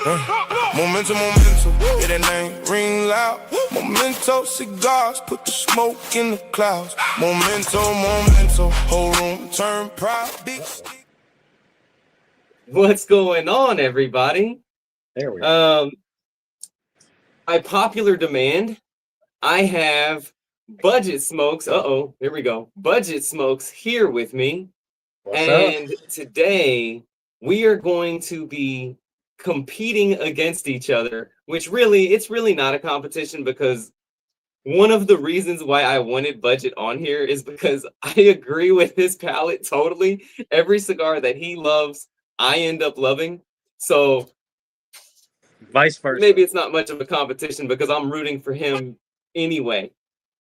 Momentum, yeah, that name ring loud. Memento cigars, put the smoke in the clouds. Memento, whole room turn proud. Big stick. What's going on, everybody? There we go. By popular demand, I have Budget Smokes. Here we go. Budget Smokes here with me. What's and up? Today we are going to be competing against each other, which it's really not a competition, because one of the reasons why I wanted Budget on here is because I agree with his palate totally. Every cigar that he loves, I end up loving. So Vice versa. maybe it's not much of a competition because I'm rooting for him anyway.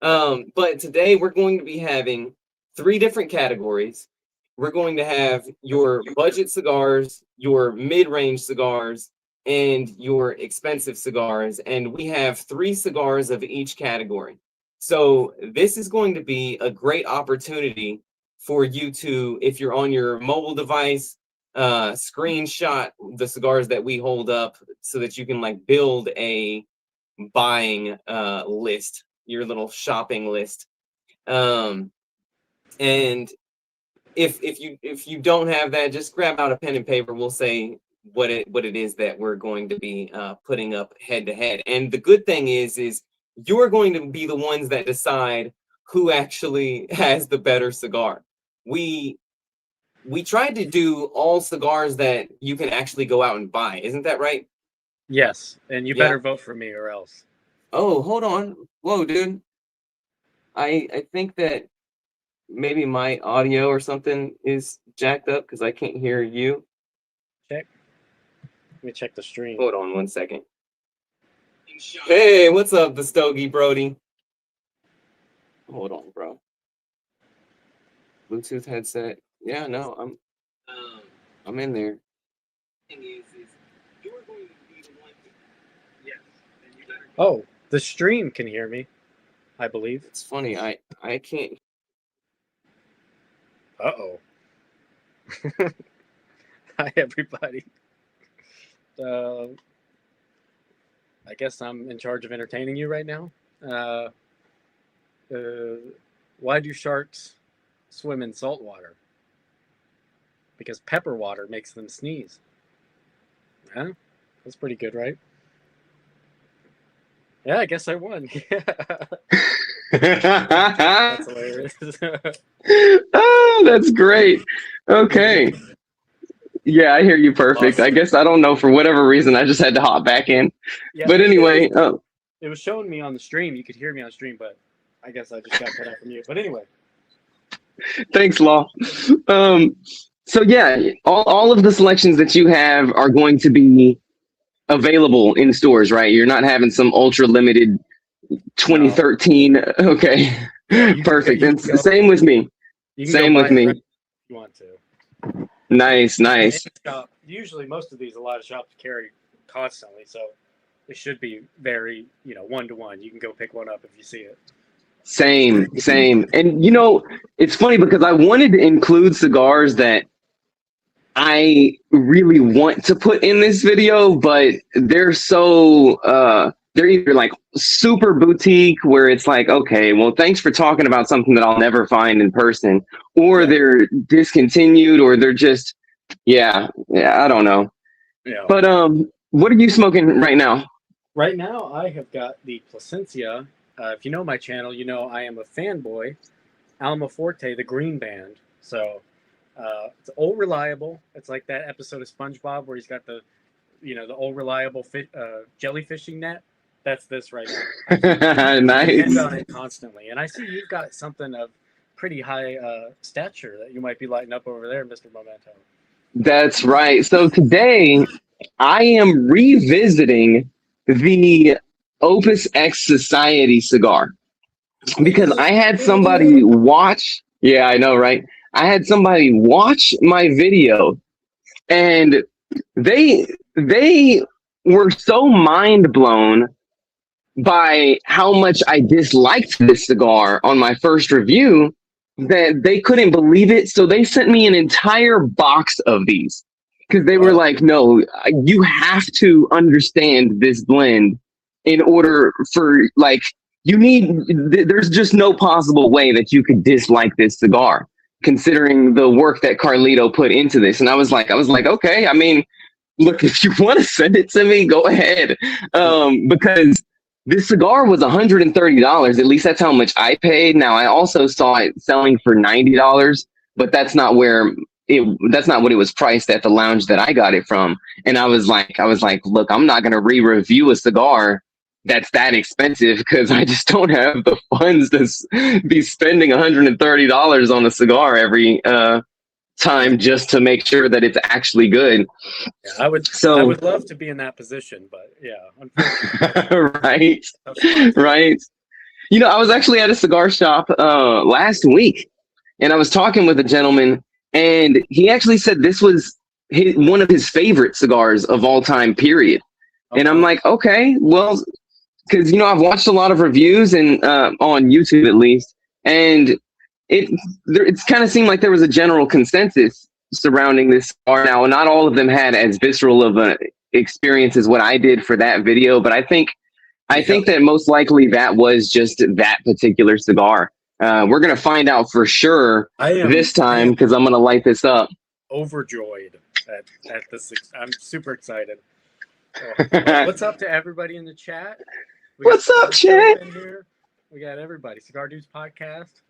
But today we're going to be having 3 different categories. We're going to have your budget cigars, your mid-range cigars, and your expensive cigars. And we have 3 cigars of each category. So this is going to be a great opportunity for you to, if you're on your mobile device, screenshot the cigars that we hold up so that you can like build a buying list, your little shopping list. And if you don't have that, just grab out a pen and paper. We'll say what it is that we're going to be putting up head to head. And the good thing is you're going to be the ones that decide who actually has the better cigar. We tried to do all cigars that you can actually go out and buy. Isn't that right? Yes, and you better vote for me or else. Oh, hold on. Whoa, dude. I think that maybe my audio or something is jacked up because I can't hear you. Check. Let me check the stream. Hold on 1 second. Hey, what's up, the Stogie Brody? Hold on, bro. Bluetooth headset. Yeah, no, I'm in there. Oh, the stream can hear me, I believe. It's funny, I can't. Uh-oh. Hi, everybody. I guess I'm in charge of entertaining you right now. Why do sharks swim in salt water? Because pepper water makes them sneeze. Huh? That's pretty good, right? Yeah, I guess I won. That's hilarious. Oh, that's great. Okay. Yeah, I hear you perfect. Awesome. I guess I don't know, for whatever reason, I just had to hop back in. Yeah, but anyway, it was showing me on the stream. You could hear me on stream, but I guess I just got cut out from you. But anyway. Thanks, Law. So yeah, all of the selections that you have are going to be available in stores, right? You're not having some ultra limited 2013. No. Okay, perfect. And same with me. Same with me. If you want to. Nice. Usually, most of these, a lot of shops carry constantly, so it should be very, 1-to-1. You can go pick one up if you see it. Same. And it's funny because I wanted to include cigars that I really want to put in this video, but they're so they're either like super boutique where it's like, okay, well, thanks for talking about something that I'll never find in person, or they're discontinued, or they're just I don't know. Yeah. But what are you smoking right now? Right now, I have got the Placencia. If you know my channel, you know I am a fanboy. Almaforte, the green band. So it's old reliable. It's like that episode of SpongeBob where he's got the, the old reliable jellyfishing net. That's this right now. Nice. I depend on it constantly. And I see you've got something of pretty high stature that you might be lighting up over there, Mr. Memento. That's right. So today I am revisiting the Opus X Society cigar because I had somebody watch. Yeah, I know, right? I had somebody watch my video and they were so mind blown by how much I disliked this cigar on my first review, that they couldn't believe it. So they sent me an entire box of these. because they were like, no, you have to understand this blend in order for like there's just no possible way that you could dislike this cigar considering the work that Carlito put into this. And I was like, okay, I mean, look, if you want to send it to me, go ahead. Because this cigar was $130. At least that's how much I paid. Now I also saw it selling for $90, but that's not what it was priced at the lounge that I got it from. And I was like, look, I'm not gonna re-review a cigar that's that expensive because I just don't have the funds to be spending $130 on a cigar every time just to make sure that it's actually good. Yeah, I would love to be in that position, but yeah, unfortunately. right. You know, I was actually at a cigar shop last week, and I was talking with a gentleman, and he actually said this was one of his favorite cigars of all time, period. Okay. And I'm like, okay, well, because, you know, I've watched a lot of reviews and on YouTube at least, and it's kind of seemed like there was a general consensus surrounding this cigar. Now, not all of them had as visceral of an experience as what I did for that video, but I think that most likely that was just that particular cigar. We're gonna find out for sure this time because I'm gonna light this up. Overjoyed at this. I'm super excited. Oh, what's up to everybody in the chat? What's up, chat? We got everybody. Cigar Dudes podcast.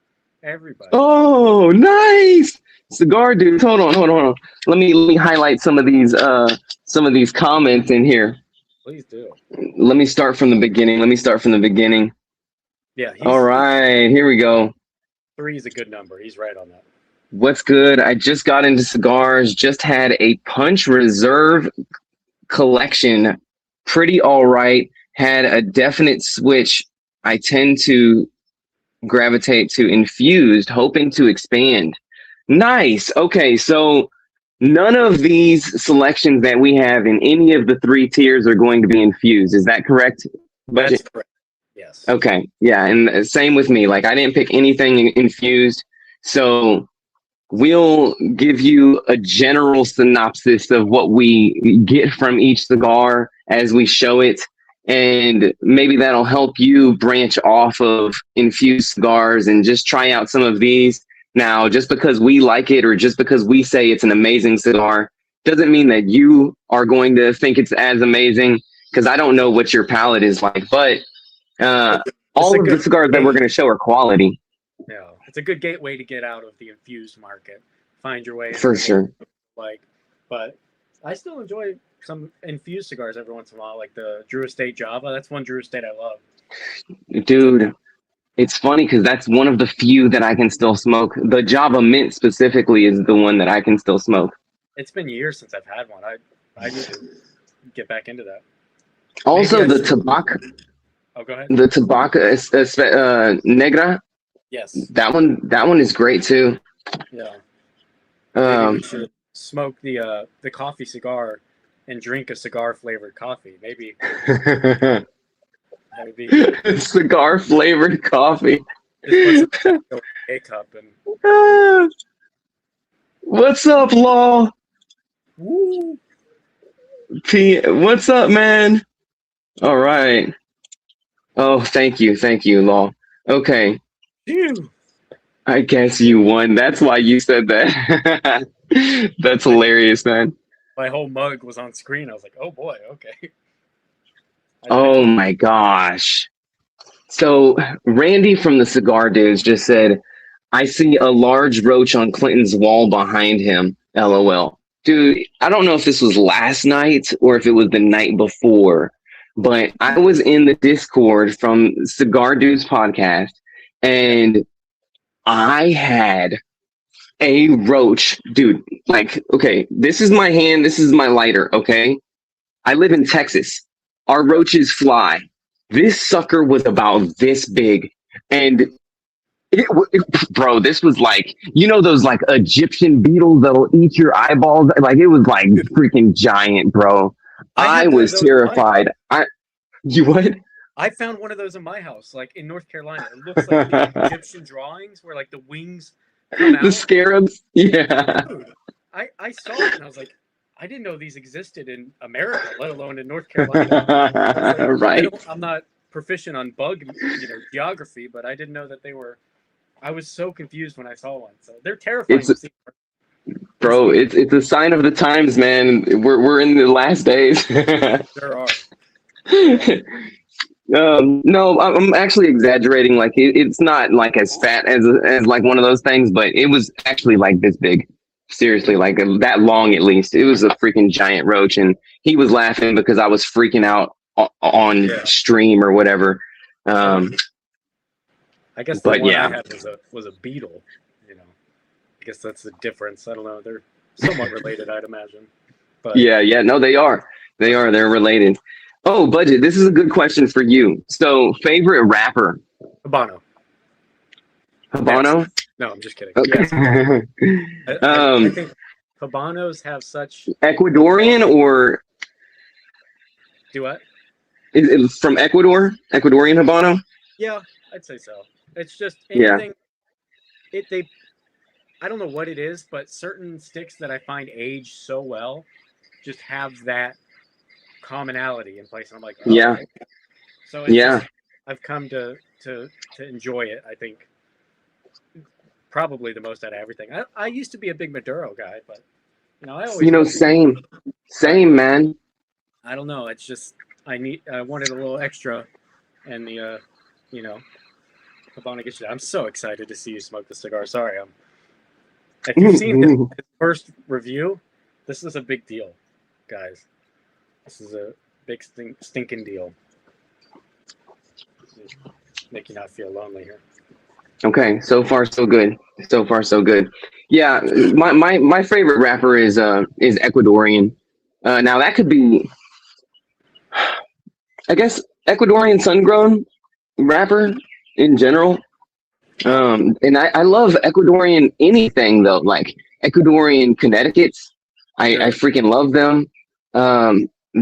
Everybody. Oh, nice. Cigar Dudes. Hold on. Let me highlight some of these comments in here. Please do. Let me start from the beginning. Yeah. All right, here we go. 3 is a good number. He's right on that. What's good? I just got into cigars. Just had a Punch Reserve collection. Pretty all right. Had a definite switch. I tend to gravitate to infused, hoping to expand. Nice. Okay, so none of these selections that we have in any of the 3 tiers are going to be infused. Is that correct? That's correct. Yes. Okay. Yeah, and same with me. Like I didn't pick anything infused, so we'll give you a general synopsis of what we get from each cigar as we show it. And maybe that'll help you branch off of infused cigars and just try out some of these. Now, just because we like it or just because we say it's an amazing cigar doesn't mean that you are going to think it's as amazing, because I don't know what your palate is like. But all of the cigars that we're going to show are quality. Yeah, it's a good gateway to get out of the infused market. Find your way. For sure. But I still enjoy some infused cigars every once in a while, like the Drew Estate Java. That's one Drew Estate I love. Dude, it's funny because that's one of the few that I can still smoke. The Java Mint specifically is the one that I can still smoke. It's been years since I've had one. I need to get back into that. Also, the Tobacco. Oh, go ahead. The Tobacco Negra. Yes. That one is great too. Yeah. Maybe we should smoke the coffee cigar and drink a cigar flavored coffee. Maybe. That would be cigar flavored coffee. Just put some in a cup and. What's up, Law? Woo. What's up, man? All right. Oh, thank you, Law. Okay. Ew. I guess you won. That's why you said that. That's hilarious, man. My whole mug was on screen. I was like, oh boy, okay. Oh my gosh. So Randy from the Cigar Dudes just said, I see a large roach on Clinton's wall behind him. LOL. Dude, I don't know if this was last night or if it was the night before, but I was in the Discord from Cigar Dudes podcast, and I had a roach, dude. Like, okay, this is my hand, this is my lighter, okay? I live in Texas. Our roaches fly. This sucker was about this big, and bro, this was like, you know, those like Egyptian beetles that'll eat your eyeballs. Like, it was like freaking giant, bro. I was terrified. You what? I found one of those in my house, like in North Carolina. It looks like the Egyptian drawings where like the wings come out. The scarabs. Yeah. Dude, I saw it and I was like, I didn't know these existed in America, let alone in North Carolina. I was like, Right. I'm not proficient on bug, geography, but I didn't know that they were. I was so confused when I saw one. So they're terrifying It's to see. bro, it's a sign of the times, man. We're in the last days. There are. No, I'm actually exaggerating. Like it's not like as fat as like one of those things, but it was actually like this big. Seriously, like that long at least. It was a freaking giant roach, and he was laughing because I was freaking out on Yeah. stream or whatever. I guess the but one yeah. I had was a beetle. I guess that's the difference. I don't know. They're somewhat related, I'd imagine. But Yeah. No, they are. They're related. Oh, Budget, this is a good question for you. So, favorite rapper? Habano. Habano? No, I'm just kidding. Okay. Yes. I think Habanos have such Ecuadorian or do what? is it from Ecuador? Ecuadorian Habano? Yeah, I'd say so. It's just Yeah. anything. I don't know what it is, but certain sticks that I find age so well just have that commonality in place. And I'm like, oh, Yeah. okay. So it's Yeah. just, I've come to enjoy it. I think probably the most out of everything. I used to be a big Maduro guy, but I always Same, man. I don't know. It's just I wanted a little extra, and the Habano gets you. I'm so excited to see you smoke the cigar. Sorry, if you've seen his first review, this is a big deal, guys. This is a big stinking deal. Make you not feel lonely here. Okay, so far so good. So far so good. Yeah, my favorite rapper is Ecuadorian. Now that could be, I guess, Ecuadorian sun-grown rapper in general. And I love Ecuadorian anything though, like Ecuadorian Connecticut's. I freaking love them.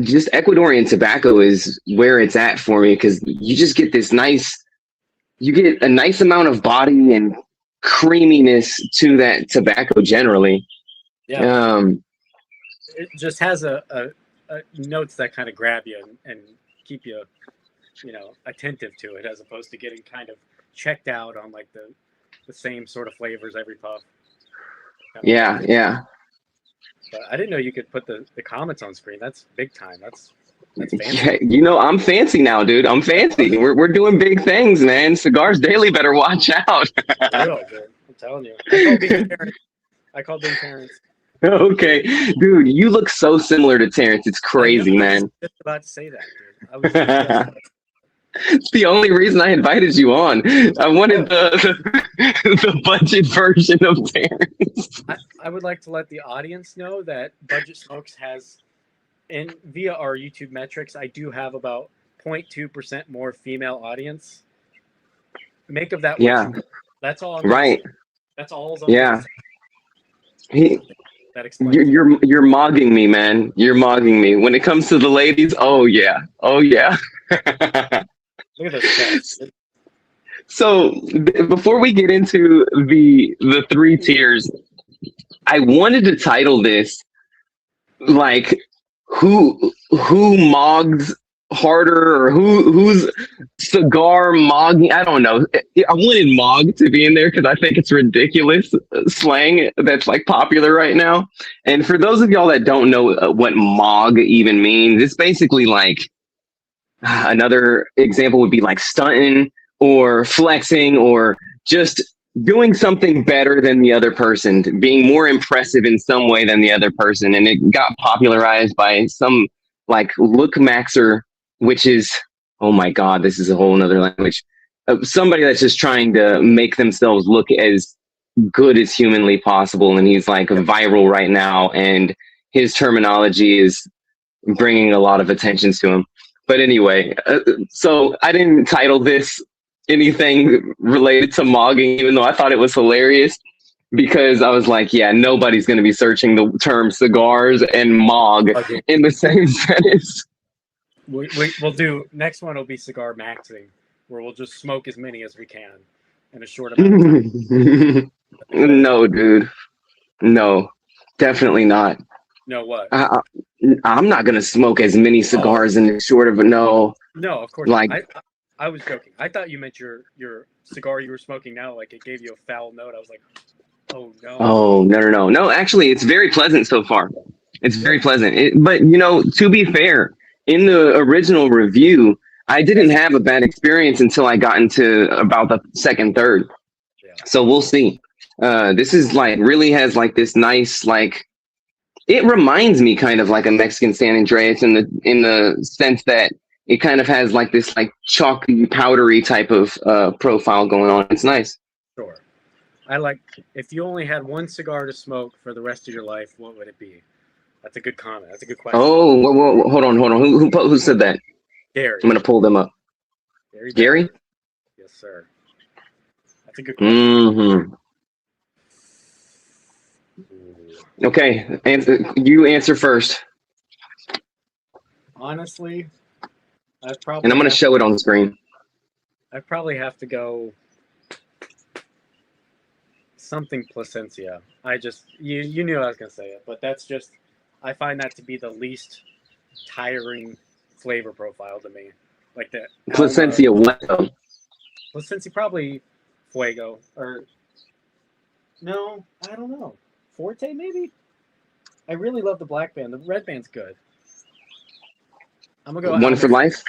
Just Ecuadorian tobacco is where it's at for me because you just get you get a nice amount of body and creaminess to that tobacco generally. Yeah. It just has a notes that kind of grab you and keep you, attentive to it, as opposed to getting kind of checked out on like the same sort of flavors every puff. Yeah. But I didn't know you could put the comments on screen. That's big time. That's fancy. Yeah, I'm fancy now, dude. I'm fancy. We're doing big things, man. Cigars Daily better watch out. Real good. I'm telling you. I called being parents. Okay, dude, you look so similar to Terrence. It's crazy, man. I was just about to say that, dude. I was just It's the only reason I invited you on. I wanted the budget version of Terrence. I would like to let the audience know that Budget Smokes has, and via our YouTube metrics, I do have about 0.2% more female audience. Make of that what you will. That's all. Right. That's all. Yeah. That explains. You're mogging me, man. You're mogging me. When it comes to the ladies, oh yeah. Look at this. So before we get into the three tiers, I wanted to title this like who mogs harder or who's cigar mogging. I don't know. I wanted mog to be in there because I think it's ridiculous slang that's like popular right now. And for those of y'all that don't know what mog even means, it's basically like another example would be like stunting or flexing or just doing something better than the other person, being more impressive in some way than the other person. And it got popularized by some like look maxer, which is, oh my God, this is a whole nother language. Somebody that's just trying to make themselves look as good as humanly possible. And he's like viral right now. And his terminology is bringing a lot of attention to him. But anyway, so I didn't title this anything related to mogging, even though I thought it was hilarious, because I was like, yeah, nobody's going to be searching the term cigars and mog in the same sentence. We'll do, next one will be cigar maxing, where we'll just smoke as many as we can in a short amount of time. No, dude. No, definitely not. No, what? I'm not gonna smoke as many cigars in this short of a no. No, of course Like, not. I was joking. I thought you meant your cigar you were smoking now, like it gave you a foul note. I was like, oh no. oh no. Actually, it's very pleasant so far. It's very pleasant. But to be fair, in the original review, I didn't have a bad experience until I got into about the second, third. Yeah. So we'll see. This is like really has like this nice like. It reminds me kind of like a Mexican San Andreas in the sense that it kind of has like this like chalky, powdery type of profile going on. It's nice. Sure. If you only had one cigar to smoke for the rest of your life, what would it be? That's a good comment. That's a good question. Oh, whoa, hold on. Who said that? Gary. I'm gonna pull them up. Gary? Yes, sir. That's a good question. Mm-hmm. Okay, you answer first. Honestly, And I'm gonna show it on the screen. I probably have to go something Plasencia. You knew I was gonna say it, but that's just I find that to be the least tiring flavor profile to me. Like the Plasencia what though? Plasencia probably Fuego or no, I don't know. Forte maybe? I really love the black band. The red band's good. I'm gonna go One for life?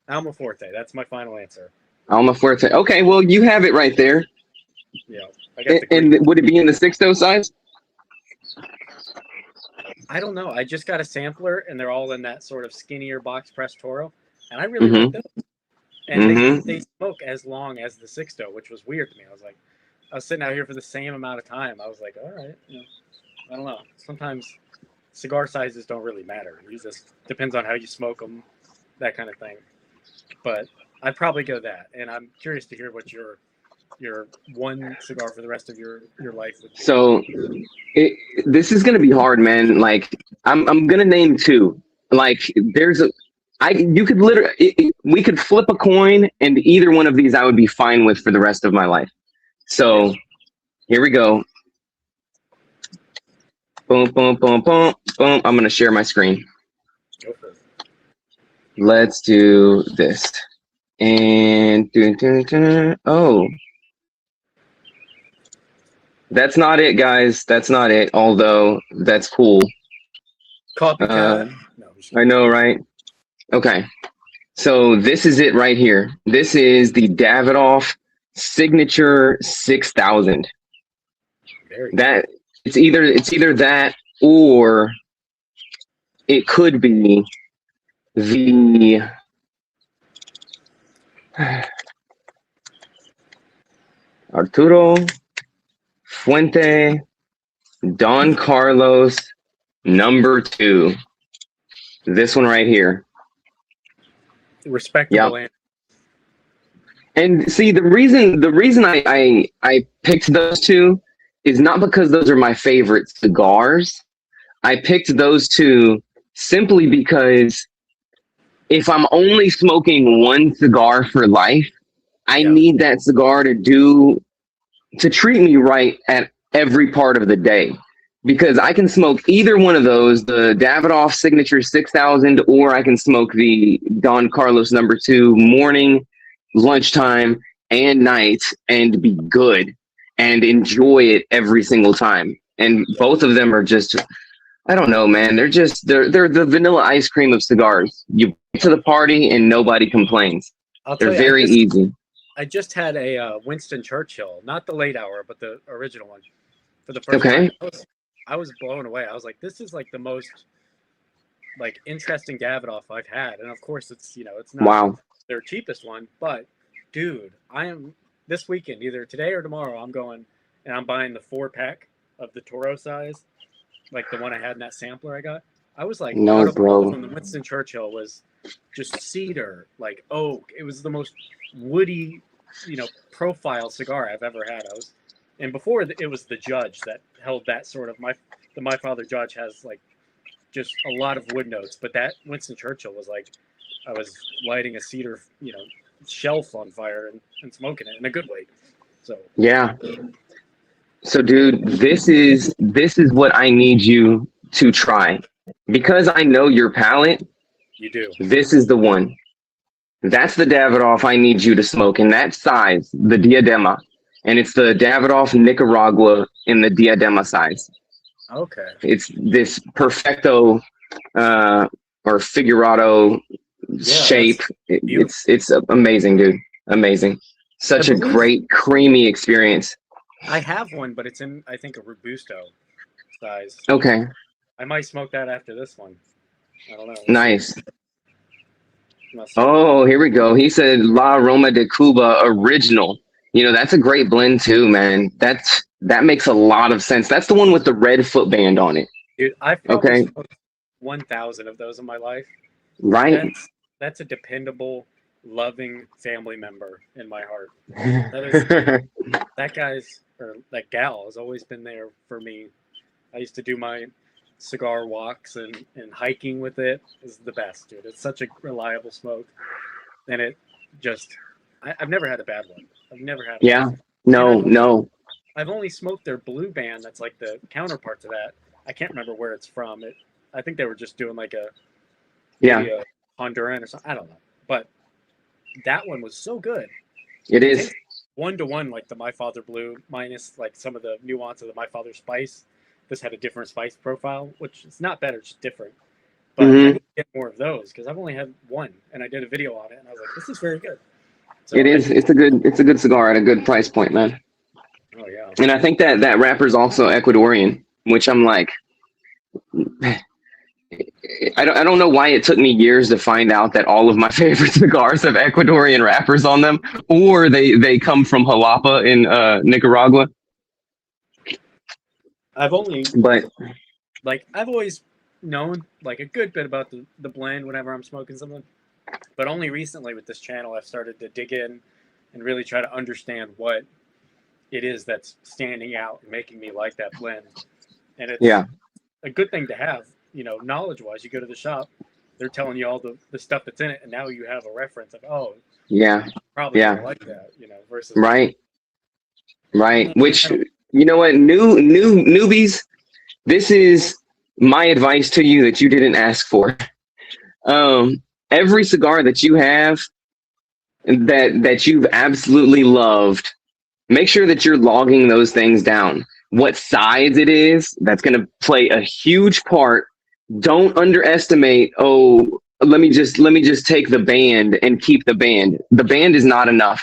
Alma Forte. That's my final answer. Alma Fuerte. Okay, well you have it right there. Yeah. I got And would it be in the 6-0 size? I don't know. I just got a sampler, and they're all in that sort of skinnier box press Toro, and I really like them. And they smoke as long as the 6-0, which was weird to me. I was sitting out here for the same amount of time. I was like, all right, I don't know. Sometimes cigar sizes don't really matter. It just depends on how you smoke them, that kind of thing. But I'd probably go that, and I'm curious to hear what your one cigar for the rest of your life would be. So this is gonna be hard, man. Like I'm gonna name two. Like you could literally we could flip a coin, and either one of these I would be fine with for the rest of my life. So here we go. Boom, boom, boom, boom, boom. I'm gonna share my screen. Go for it. Let's do this. And oh, that's not it, guys. That's not it. Although that's cool. Copycat. No, I know, right? Okay. So this is it right here. This is the Davidoff Signature 6000. That it's either that or it could be the Arturo Fuente Don Carlos #2. This one right here. Respectable. Yep. And see, the reason I picked those two is not because those are my favorite cigars. I picked those two simply because if I'm only smoking one cigar for life, I need that cigar to treat me right at every part of the day. Because I can smoke either one of those, the Davidoff Signature 6000, or I can smoke the Don Carlos #2 morning, lunchtime, and night, and be good and enjoy it every single time. And both of them are just, I don't know, man. They're the vanilla ice cream of cigars. You get to the party and nobody complains. They're very easy. I just had a Winston Churchill, not the late hour, but the original one for the first time. I was blown away. I was like, this is like the most like interesting Davidoff I've had. And of course it's not their cheapest one, but dude, I am this weekend, either today or tomorrow, I'm going and I'm buying the 4-pack of the Toro size, like the one I had in that sampler I got. I was like, no, bro. From the Winston Churchill was just cedar, like oak. It was the most woody, profile cigar I've ever had. And before it was the Judge that held that sort of the My Father Judge has like just a lot of wood notes, but that Winston Churchill was like I was lighting a cedar, shelf on fire and smoking it in a good way. So yeah. So dude, this is what I need you to try. Because I know your palate, You do. this is the one. That's the Davidoff I need you to smoke in that size, the Diadema. And it's the Davidoff Nicaragua in the Diadema size. Okay. It's this perfecto or figurado shape. It's amazing, dude. Amazing. Such a great creamy experience. I have one, but it's in, I think, a Robusto size. Okay. I might smoke that after this one. I don't know. Nice. Oh, here we go. He said La Roma de Cuba original. You know, that's a great blend too, man. That makes a lot of sense. That's the one with the red footband on it. Dude, I've probably smoked 1,000 of those in my life. Right. That's a dependable, loving family member in my heart. That guy's, or that gal has always been there for me. I used to do my cigar walks and hiking with it. Is the best, dude. It's such a reliable smoke. And it just, I've never had a bad one. I've never had one. No. I've only smoked their blue band. That's like the counterpart to that. I can't remember where it's from. I think they were just doing like a Honduran or something. I don't know. But that one was so good. It is 1-to-1 like the My Father Blue, minus like some of the nuance of the My Father Spice. This had a different spice profile, which is not better, it's just different. But I need to get more of those because I've only had one, and I did a video on it, and I was like, "This is very good." So it is. It's a good cigar at a good price point, man. Oh yeah. And I think that wrapper is also Ecuadorian, which I'm like, I don't know why it took me years to find out that all of my favorite cigars have Ecuadorian wrappers on them, or they come from Jalapa in Nicaragua. I've always known like a good bit about the blend whenever I'm smoking something, but only recently with this channel I've started to dig in and really try to understand what it is that's standing out and making me like that blend. And it's a good thing to have, you know, knowledge-wise. You go to the shop, they're telling you all the stuff that's in it, and now you have a reference of, probably like that, you know, versus right. Which, you know what, newbies, this is my advice to you that you didn't ask for. Every cigar that you have that you've absolutely loved, make sure that you're logging those things down. What size it is, that's going to play a huge part. Don't underestimate, let me just take the band and keep the band. The band is not enough.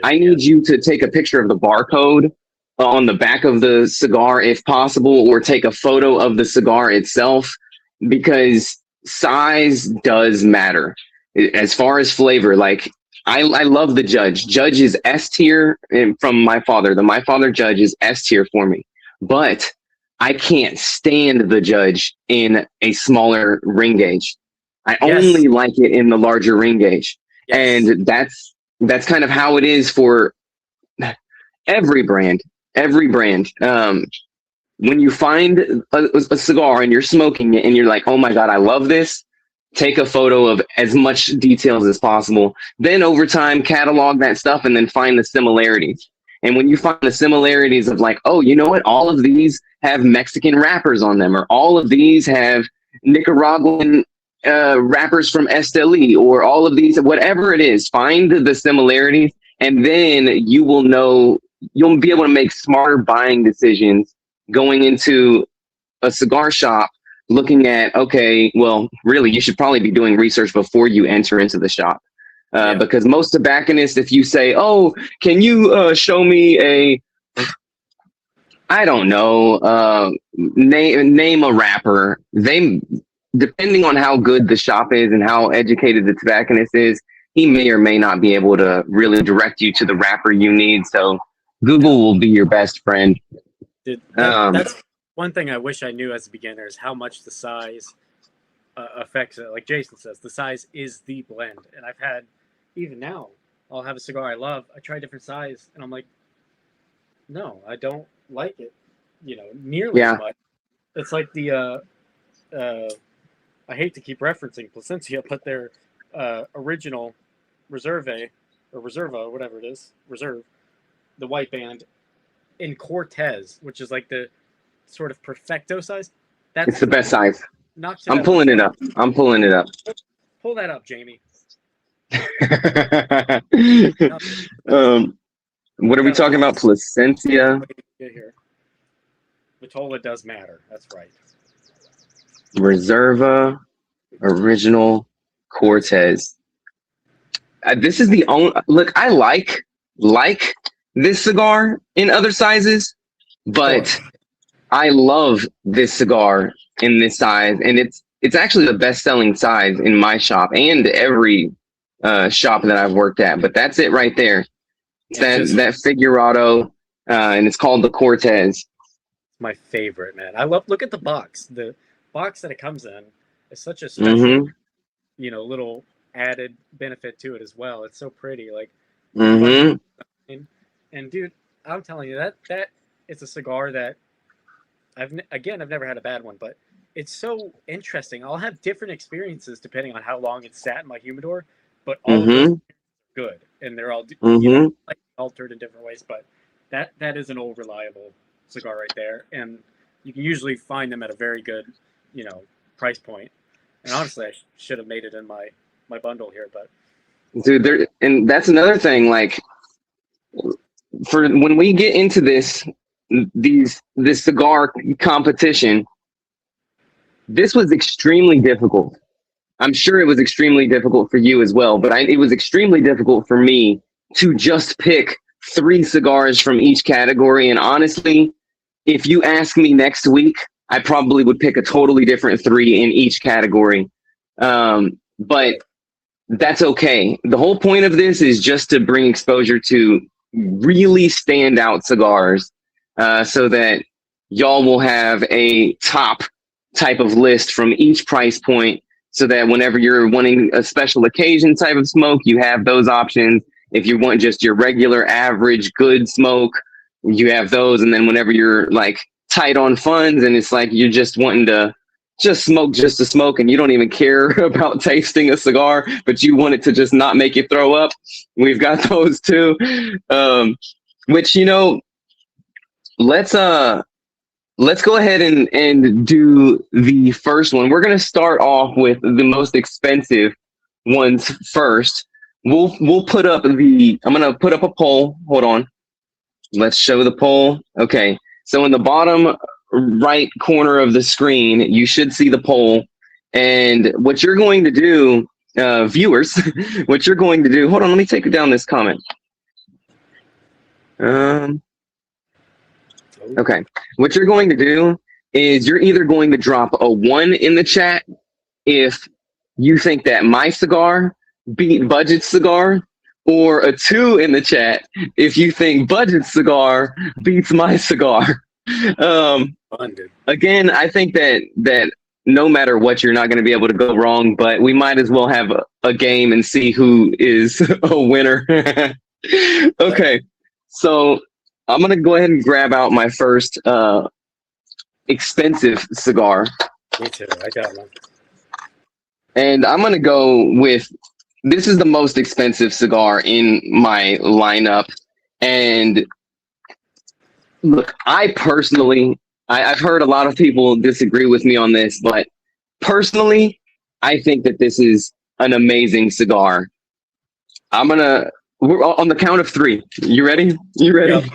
I need you to take a picture of the barcode on the back of the cigar if possible, or take a photo of the cigar itself, because size does matter. As far as flavor, like I love the Judge. Judge is S tier, and from My Father. The My Father Judge is S tier for me. But I can't stand the Judge in a smaller ring gauge. I only like it in the larger ring gauge. And that's kind of how it is for every brand. When you find a cigar and you're smoking it and you're like, oh my God, I love this, take a photo of as much details as possible. Then over time, catalog that stuff and then find the similarities. And when you find the similarities of like, oh, you know what? All of these have Mexican wrappers on them, or all of these have Nicaraguan wrappers from Esteli, or all of these, whatever it is, find the similarities, and then you will know, you'll be able to make smarter buying decisions going into a cigar shop, looking at, okay, well, really, you should probably be doing research before you enter into the shop. Because most tobacconists, if you say, oh, can you show me a, I don't know, name a wrapper, they, depending on how good the shop is and how educated the tobacconist is, he may or may not be able to really direct you to the wrapper you need. So Google will be your best friend. Dude, that's one thing I wish I knew as a beginner, is how much the size affects it. Like Jason says, the size is the blend. And I've had, even now, I'll have a cigar I love, I try a different size, and I'm like, no, I don't like it, you know, nearly as much. It's like the, I hate to keep referencing Plasencia, but their original Reserve, or Reserva, whatever it is, Reserve, the white band, in Cortez, which is like the sort of perfecto size, That's the best size. knocks it I'm out. pulling it up. I'm pulling it up. Pull that up, Jamie. What are we talking about? Placencia, Get here. Vitola does matter. That's right. Reserva, Original, Cortez. This is the only look. I like this cigar in other sizes, but Sure. I love this cigar in this size, and it's actually the best selling size in my shop and every shop that I've worked at. But that's it right there. It's that Figurado, and it's called the Cortez. My favorite, man. I love. Look at the box. The box that it comes in is such a special, little added benefit to it as well. It's so pretty. Like, and dude, I'm telling you that it's a cigar that I've never had a bad one, but it's so interesting. I'll have different experiences depending on how long it's sat in my humidor, but all of those are good, and they're all like altered in different ways. But that is an old reliable cigar right there, and you can usually find them at a very good, price point. And honestly, I should have made it in my bundle here, but dude, and that's another thing. Like, for when we get into this cigar competition, this was extremely difficult. I'm sure it was extremely difficult for you as well, but it was extremely difficult for me to just pick 3 cigars from each category. And honestly, if you ask me next week, I probably would pick a totally different 3 in each category. But that's okay. The whole point of this is just to bring exposure to really standout cigars, so that y'all will have a top type of list from each price point, so that whenever you're wanting a special occasion type of smoke, you have those options. If you want just your regular average good smoke, you have those. And then whenever you're like tight on funds and it's like you're just wanting to just to smoke and you don't even care about tasting a cigar, but you want it to just not make you throw up, we've got those too. Which, let's go ahead and do the first one. We're going to start off with the most expensive ones first. We'll put up I'm going to put up a poll. Hold on. Let's show the poll. Okay. So in the bottom right corner of the screen, you should see the poll. And what you're going to do, viewers, what you're going to do, hold on, let me take down this comment. Okay. What you're going to do is you're either going to drop a 1 in the chat if you think that my cigar beat Budget Cigar, or a 2 in the chat if you think Budget Cigar beats my cigar. Again, I think that no matter what, you're not going to be able to go wrong, but we might as well have a game and see who is a winner. Okay, so I'm going to go ahead and grab out my first expensive cigar. Me too. I got one. And I'm going to go with, this is the most expensive cigar in my lineup. And look, I personally, I've heard a lot of people disagree with me on this, but personally, I think that this is an amazing cigar. We're on the count of 3. You ready? You ready? Yep.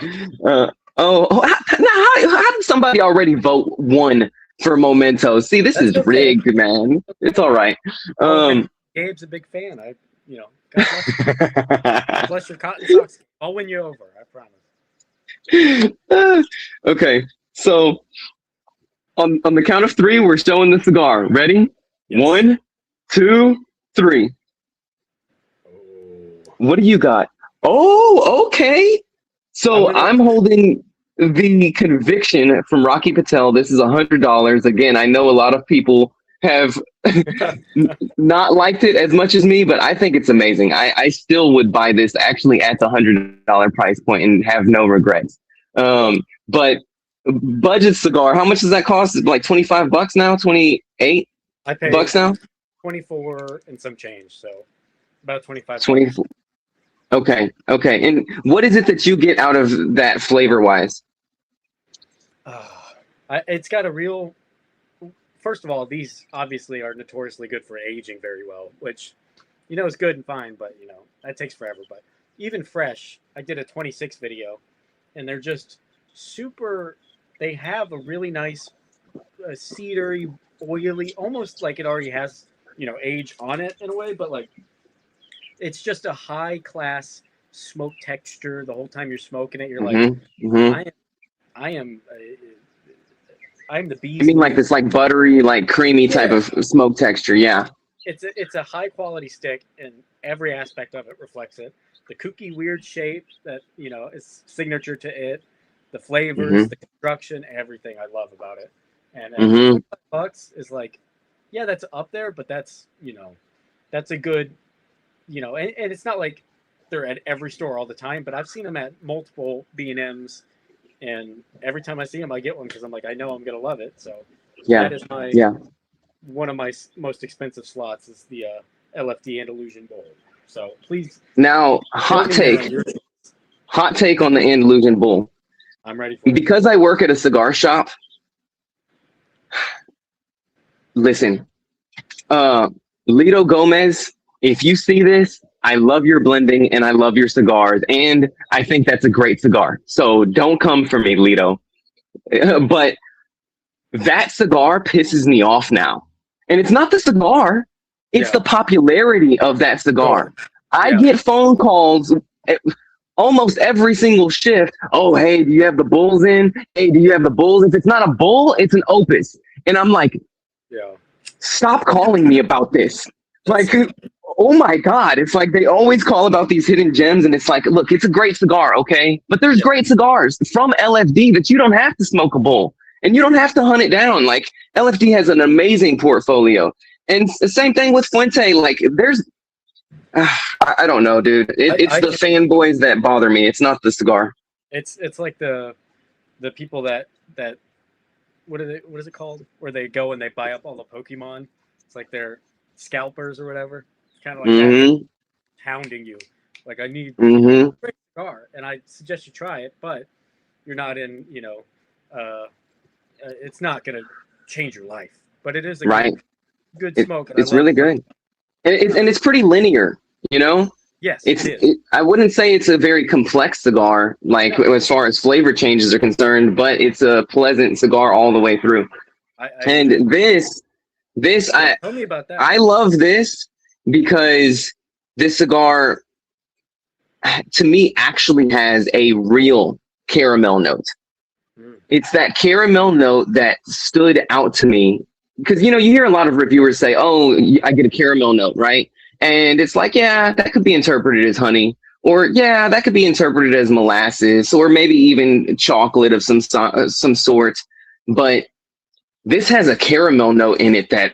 How did somebody already vote 1 for Memento? See, this is rigged, man. It's all right. Gabe's a big fan. God bless your cotton socks. I'll win you over. I promise. Okay, so on the count of 3, we're showing the cigar. Ready? Yes. 1, 2, 3. What do you got? Oh, okay. So I'm holding the Conviction from Rocky Patel. This is $100. Again, I know a lot of people have not liked it as much as me, but I think it's amazing. I still would buy this actually at the $100 price point and have no regrets. But Budget Cigar, how much does that cost? Like $25 now? 28 bucks now? 24 and some change, so about 25. 24. Okay. And what is it that you get out of that flavor wise? It's got a real first of all, these obviously are notoriously good for aging very well, which is good and fine, but that takes forever. But even fresh, I did a 26 video, and they're just super. They have a really nice cedary, oily, almost like it already has age on it in a way, but like it's just a high class smoke texture the whole time you're smoking it. You're like, I am the beast. I mean, like this, like buttery, like creamy type of smoke texture. Yeah. It's a high quality stick, and every aspect of it reflects it. The kooky weird shape that is signature to it, the flavors, the construction, everything I love about it. And $25 is like, yeah, that's up there, but that's that's a good and it's not like they're at every store all the time, but I've seen them at multiple B&Ms, and every time I see them I get one because I'm like, I know I'm gonna love it. So that is my one of my most expensive slots is the LFD Andalusian Bowl. So please. Now, hot take on the Andalusian Bull. I'm ready for it. Because I work at a cigar shop. Listen, Lito Gomez, if you see this, I love your blending and I love your cigars, and I think that's a great cigar. So don't come for me, Lito. But that cigar pisses me off now. And it's not the cigar, it's the popularity of that cigar. I get phone calls almost every single shift. Oh, hey, do you have the bulls in? Hey, do you have the bulls? If it's not a bull, it's an opus. And I'm like, stop calling me about this. Like, oh my God. It's like they always call about these hidden gems. And it's like, look, it's a great cigar, okay? But there's great cigars from LFD that you don't have to smoke a bull. And you don't have to hunt it down. Like, LFD has an amazing portfolio. And the same thing with Fuente. Like, there's, I don't know, dude. It's the fanboys that bother me. It's not the cigar. It's like the people that what is it called? Where they go and they buy up all the Pokemon. It's like they're scalpers or whatever. It's kind of like that, hounding you. Like, I need a great cigar, and I suggest you try it, but you're not in, it's not going to change your life, but it is a good smoke. It's really good. And it's pretty linear, Yes, I wouldn't say it's a very complex cigar, like as far as flavor changes are concerned, but it's a pleasant cigar all the way through. Tell me about that. I love this because this cigar, to me, actually has a real caramel note. It's that caramel note that stood out to me because, you hear a lot of reviewers say, oh, I get a caramel note, right? And it's like, yeah, that could be interpreted as honey, or yeah, that could be interpreted as molasses, or maybe even chocolate of some sort. But this has a caramel note in it that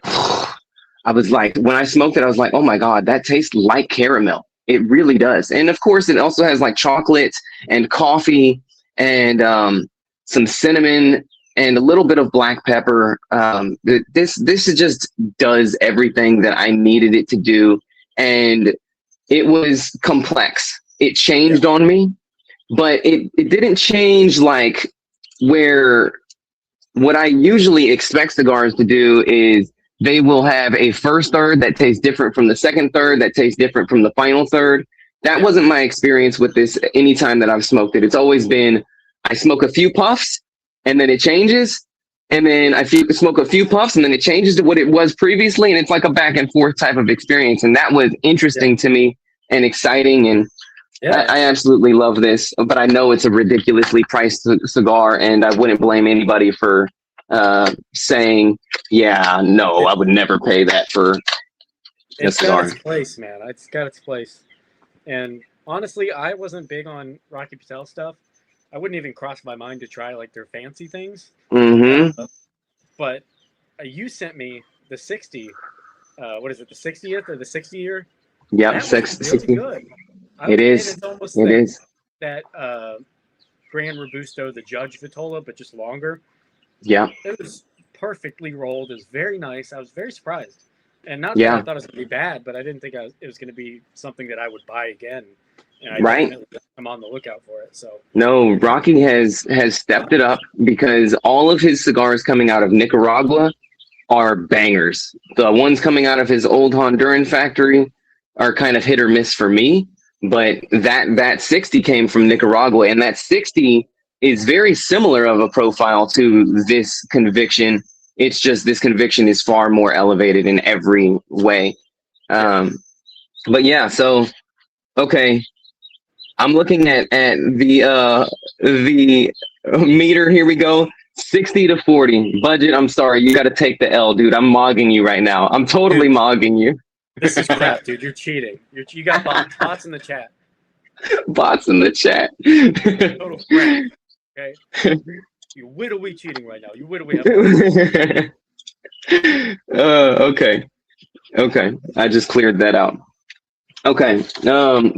I was like, when I smoked it, I was like, oh my God, that tastes like caramel. It really does. And of course, it also has like chocolate and coffee and some cinnamon and a little bit of black pepper. This just does everything that I needed it to do. And it was complex. It changed on me, but it didn't change like where what I usually expect cigars to do is they will have a first third that tastes different from the second third that tastes different from the final third. That wasn't my experience with this anytime that I've smoked it. It's always been, I smoke a few puffs and then it changes. And then I smoke a few puffs and then it changes to what it was previously. And it's like a back and forth type of experience. And that was interesting to me and exciting. And I absolutely love this, but I know it's a ridiculously priced cigar, and I wouldn't blame anybody for saying, yeah, no, I would never pay that for a cigar. It's got its place, man. It's got its place. And honestly, I wasn't big on Rocky Patel stuff. I wouldn't even cross my mind to try like their fancy things. But you sent me the 60. What is it? The 60th or the 60 year? Yeah, 60. Really good. It is. It is. That Grand Robusto, the Judge Vitola, but just longer. Yeah. It was perfectly rolled. It was very nice. I was very surprised. And not that I thought it was going to be bad, but I didn't think it was going to be something that I would buy again. And I'm on the lookout for it. So no, Rocky has stepped it up because all of his cigars coming out of Nicaragua are bangers. The ones coming out of his old Honduran factory are kind of hit or miss for me, but that 60 came from Nicaragua, and that 60 is very similar of a profile to this conviction. It's just this conviction is far more elevated in every way. But yeah, so okay, I'm looking at the meter. Here we go. 60-40 budget. I'm sorry, you got to take the L, dude. I'm mogging you right now. I'm totally mogging you. This is crap, dude. You're cheating. You got bots in the chat. Bots in the chat. Total crap. Okay. You wittily cheating right now. You wittily have. Okay. Okay. I just cleared that out. Okay.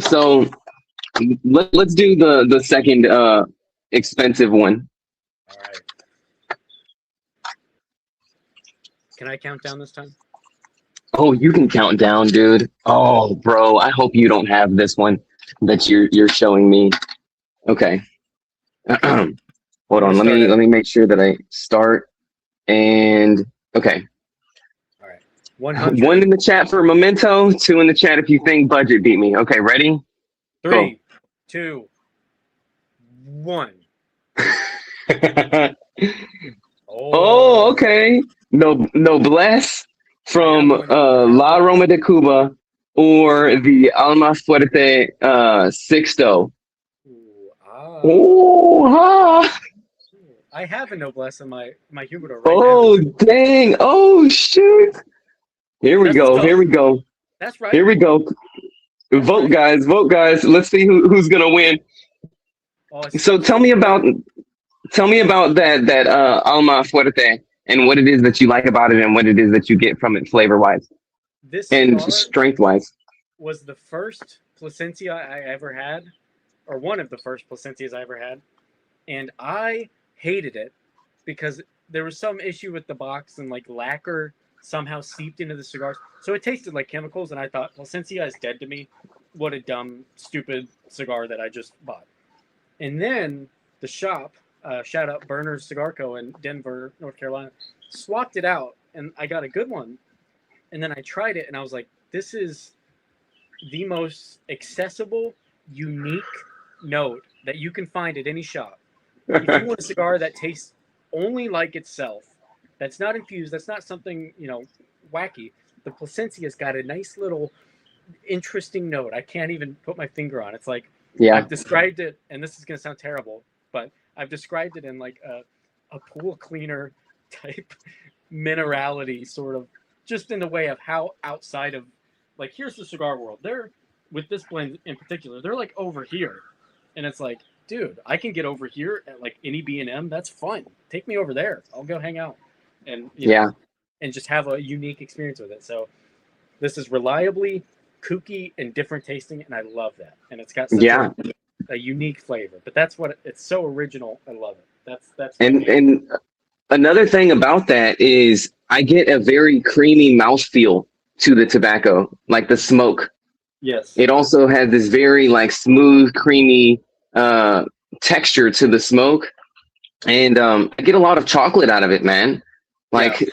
So let's do the second expensive one. All right. Can I count down this time? Oh, you can count down, dude. Oh, bro, I hope you don't have this one that you're showing me. Okay. Hold on. Let me make sure that I start. And okay. All right. 100. 1 in the chat for Memento. 2 in the chat if you think budget beat me. Okay, ready? 3, 2, 1. Oh, okay. No bless from La Roma de Cuba or the Alma Fuerte Sixto. I have a noblesse in my humidor right now. Dang. Oh, shoot. Here we go. That's right. Here we go. Vote, guys. Let's see who's going to win. So tell me about that Alma Fuerte and what it is that you like about it and what it is that you get from it flavor-wise and strength-wise. Was the first Plasencia I ever had, or one of the first Plasencias I ever had, and I hated it because there was some issue with the box and like lacquer somehow seeped into the cigars. So it tasted like chemicals, and I thought, Plasencia is dead to me. What a dumb, stupid cigar that I just bought. And then the shop, shout out Berners Cigar Co. in Denver, North Carolina, swapped it out, and I got a good one. And then I tried it, and I was like, this is the most accessible, unique note that you can find at any shop. If you want a cigar that tastes only like itself, that's not infused, that's not something, wacky, the Plasencia's got a nice little interesting note. I can't even put my finger on. It's like, I've described it, and this is going to sound terrible, but I've described it in like a pool cleaner type minerality, sort of, just in the way of how outside of, like, here's the cigar world. They're, with this blend in particular, they're like over here. And it's like, dude, I can get over here at like any B&M. That's fun. Take me over there. I'll go hang out. And, and just have a unique experience with it. So this is reliably kooky and different tasting, and I love that. And it's got such a unique flavor. But that's what it's so original. I love it. That's and another thing about that is I get a very creamy mouthfeel to the tobacco, like the smoke. Yes. It also has this very like smooth, creamy texture to the smoke, and I get a lot of chocolate out of it, man. Like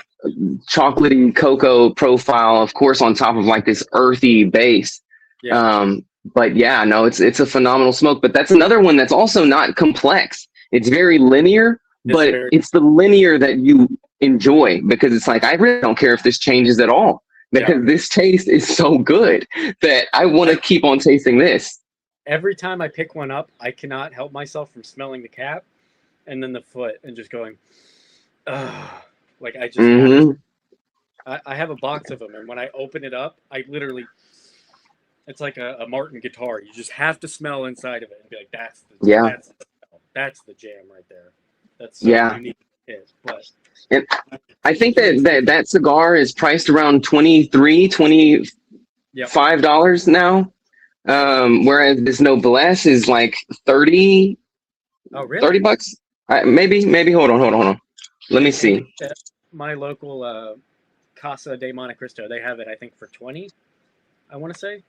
chocolatey cocoa profile, of course, on top of like this earthy base. But yeah, no, it's a phenomenal smoke. But that's another one that's also not complex. It's very linear, but it's the linear that you enjoy, because it's like, I really don't care if this changes at all, because this taste is so good that I want to keep on tasting this. Every time I pick one up, I cannot help myself from smelling the cap and then the foot and just going, like I just, I have a box of them, and when I open it up, I literally, it's like a Martin guitar. You just have to smell inside of it and be like, that's the jam right there. That's so unique. But and I think that cigar is priced around $25 now. Whereas this Noblesse is like 30. Oh, really? $30? Maybe. Hold on. Let me see. My local Casa de Monte Cristo, they have it, I think, for 20. I want to say.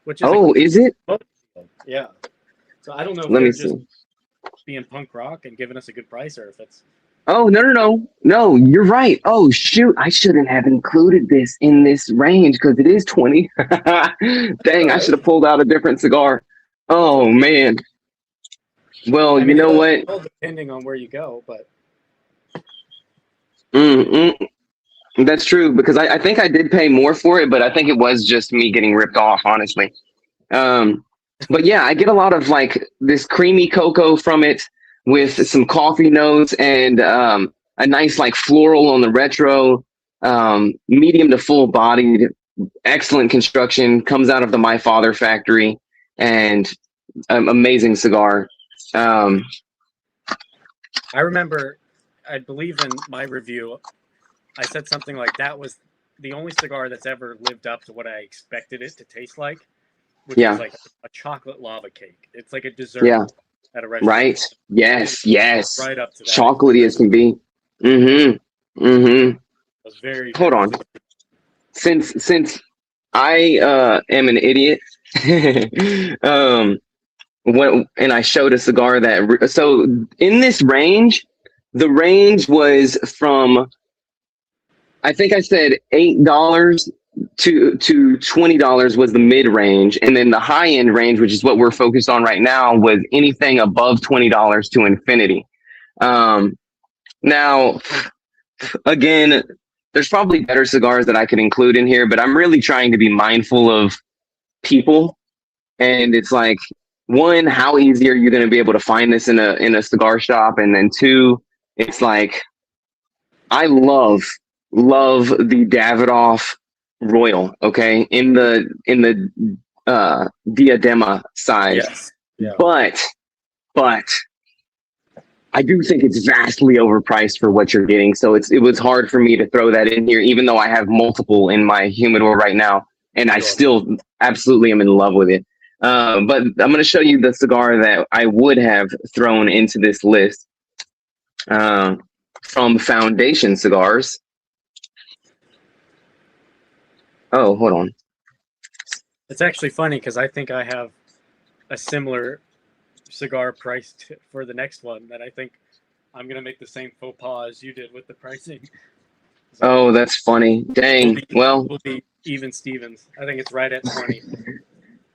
Which is is it? Yeah. So I don't know if Let me they're just see. being punk rock and giving us a good price, or if it's. Oh, no, you're right. Oh, shoot. I shouldn't have included this in this range because it is 20. Dang, I should have pulled out a different cigar. Oh, man. Well, I you mean, know what? all depending on where you go, but Mm-mm. That's true because I think I did pay more for it, but I think it was just me getting ripped off, honestly. Um, but yeah, I get a lot of like this creamy cocoa from it with some coffee notes and a nice like floral on the retro, medium to full bodied, excellent construction, comes out of the My Father factory, and amazing cigar. Um, I remember, I believe in my review, I said something like that was the only cigar that's ever lived up to what I expected it to taste like, which yeah, was like a chocolate lava cake. It's like a dessert yeah, at a restaurant. right. Yes, yes. Right up to that. Chocolatey as can be. Mm-hmm. Mm-hmm. I was very, Hold very on. pleased. Since I am an idiot, and I showed a cigar that so in this range, the range was from I think I said $8 to $20 was the mid range, and then the high end range, which is what we're focused on right now, was anything above $20 to infinity. Now, again, there's probably better cigars that I could include in here, but I'm really trying to be mindful of people. And it's like, one, how easy are you going to be able to find this in a cigar shop? And then two, it's like, I love the Davidoff Royal, okay, in the diadema size. Yes. Yeah. But I do think it's vastly overpriced for what you're getting. So it was hard for me to throw that in here, even though I have multiple in my humidor right now, and I still absolutely am in love with it. But I'm going to show you the cigar that I would have thrown into this list from Foundation Cigars. Oh, hold on. It's actually funny because I think I have a similar cigar priced for the next one that I think I'm going to make the same faux pas as you did with the pricing. So Oh, that's funny. Dang. Well, we'll be even Stevens. I think it's right at 20,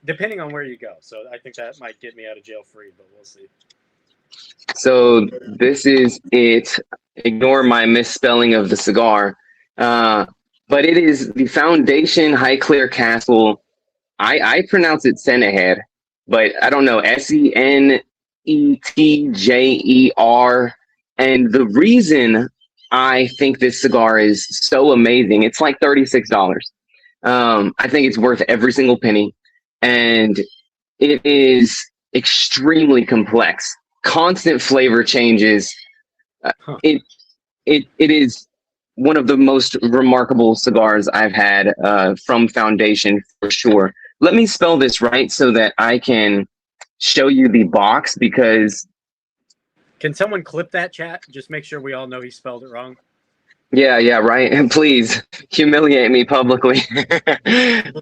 depending on where you go. So I think that might get me out of jail free, but we'll see. so this is it. Ignore my misspelling of the cigar. But it is the Foundation High Clear Castle. I pronounce it Senejer, but I don't know, Senetjer. And the reason I think this cigar is so amazing, it's like $36. I think it's worth every single penny. And it is extremely complex. Constant flavor changes. It is one of the most remarkable cigars I've had from Foundation for sure. Let me spell this right so that I can show you the box, because Can someone clip that chat? Just make sure we all know he spelled it wrong. yeah, right. And please humiliate me publicly.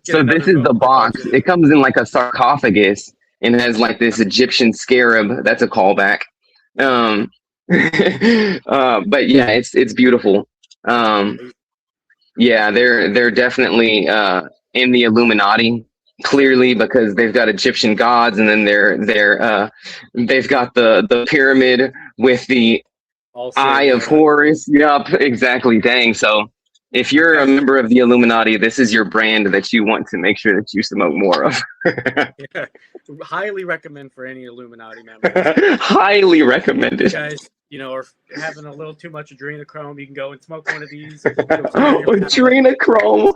So this is the box. It comes in like a sarcophagus and has like this Egyptian scarab. That's a callback. But yeah, it's beautiful. Yeah, they're definitely in the Illuminati, clearly, because they've got Egyptian gods, and then they've got the pyramid with the Also, Eye of Horus. Yup, exactly. Dang. So if you're a member of the Illuminati, this is your brand that you want to make sure that you smoke more of. Yeah. Highly recommend for any Illuminati members. Highly recommended. You guys, are having a little too much adrenochrome, you can go and smoke one of these. Adrenochrome.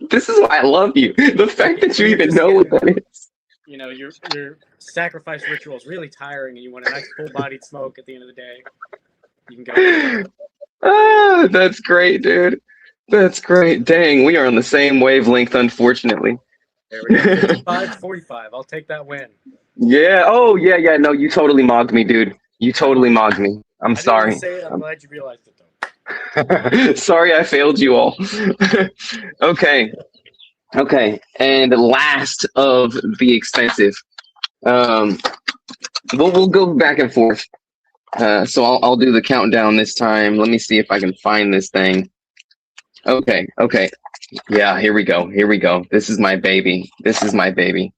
This is why I love you. The fact that you even know what that is. Your sacrifice ritual is really tiring, and you want a nice full-bodied smoke at the end of the day. You can go. That's great, dude. That's great. Dang, we are on the same wavelength, unfortunately. There we go. 55-45. I'll take that win. Yeah. Oh, yeah. No, you totally mogged me, dude. You totally mogged me. I'm sorry. I didn't say it. I'm glad you realized it, though. Sorry, I failed you all. Okay. And last of the expensive. We'll go back and forth. So I'll do the countdown this time. Let me see if I can find this thing. Okay, okay. Yeah, here we go. Here we go. This is my baby. This is my baby.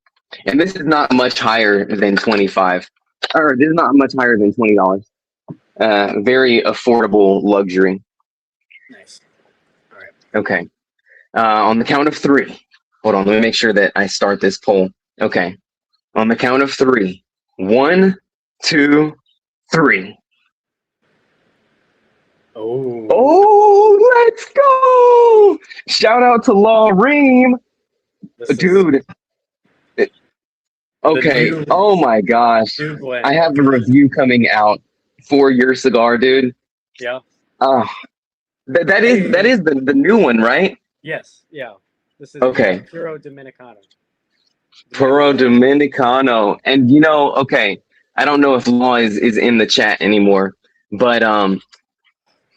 And this is not much higher than 25. Or this is not much higher than $20. Very affordable luxury. Nice. All right. Okay. On the count of 3. Hold on, let me make sure that I start this poll. Okay. On the count of 3. 1, 2, 3. Oh. Oh, let's go! Shout out to Law Ream. This is Dude. Okay. new- Oh my gosh. new blend. I have a review coming out for your cigar, dude. Yeah. Oh, that is the new one, right? Yes. Yeah. This is Okay. Puro Dominicano. Puro Dominicano. And okay, I don't know if Law is in the chat anymore, but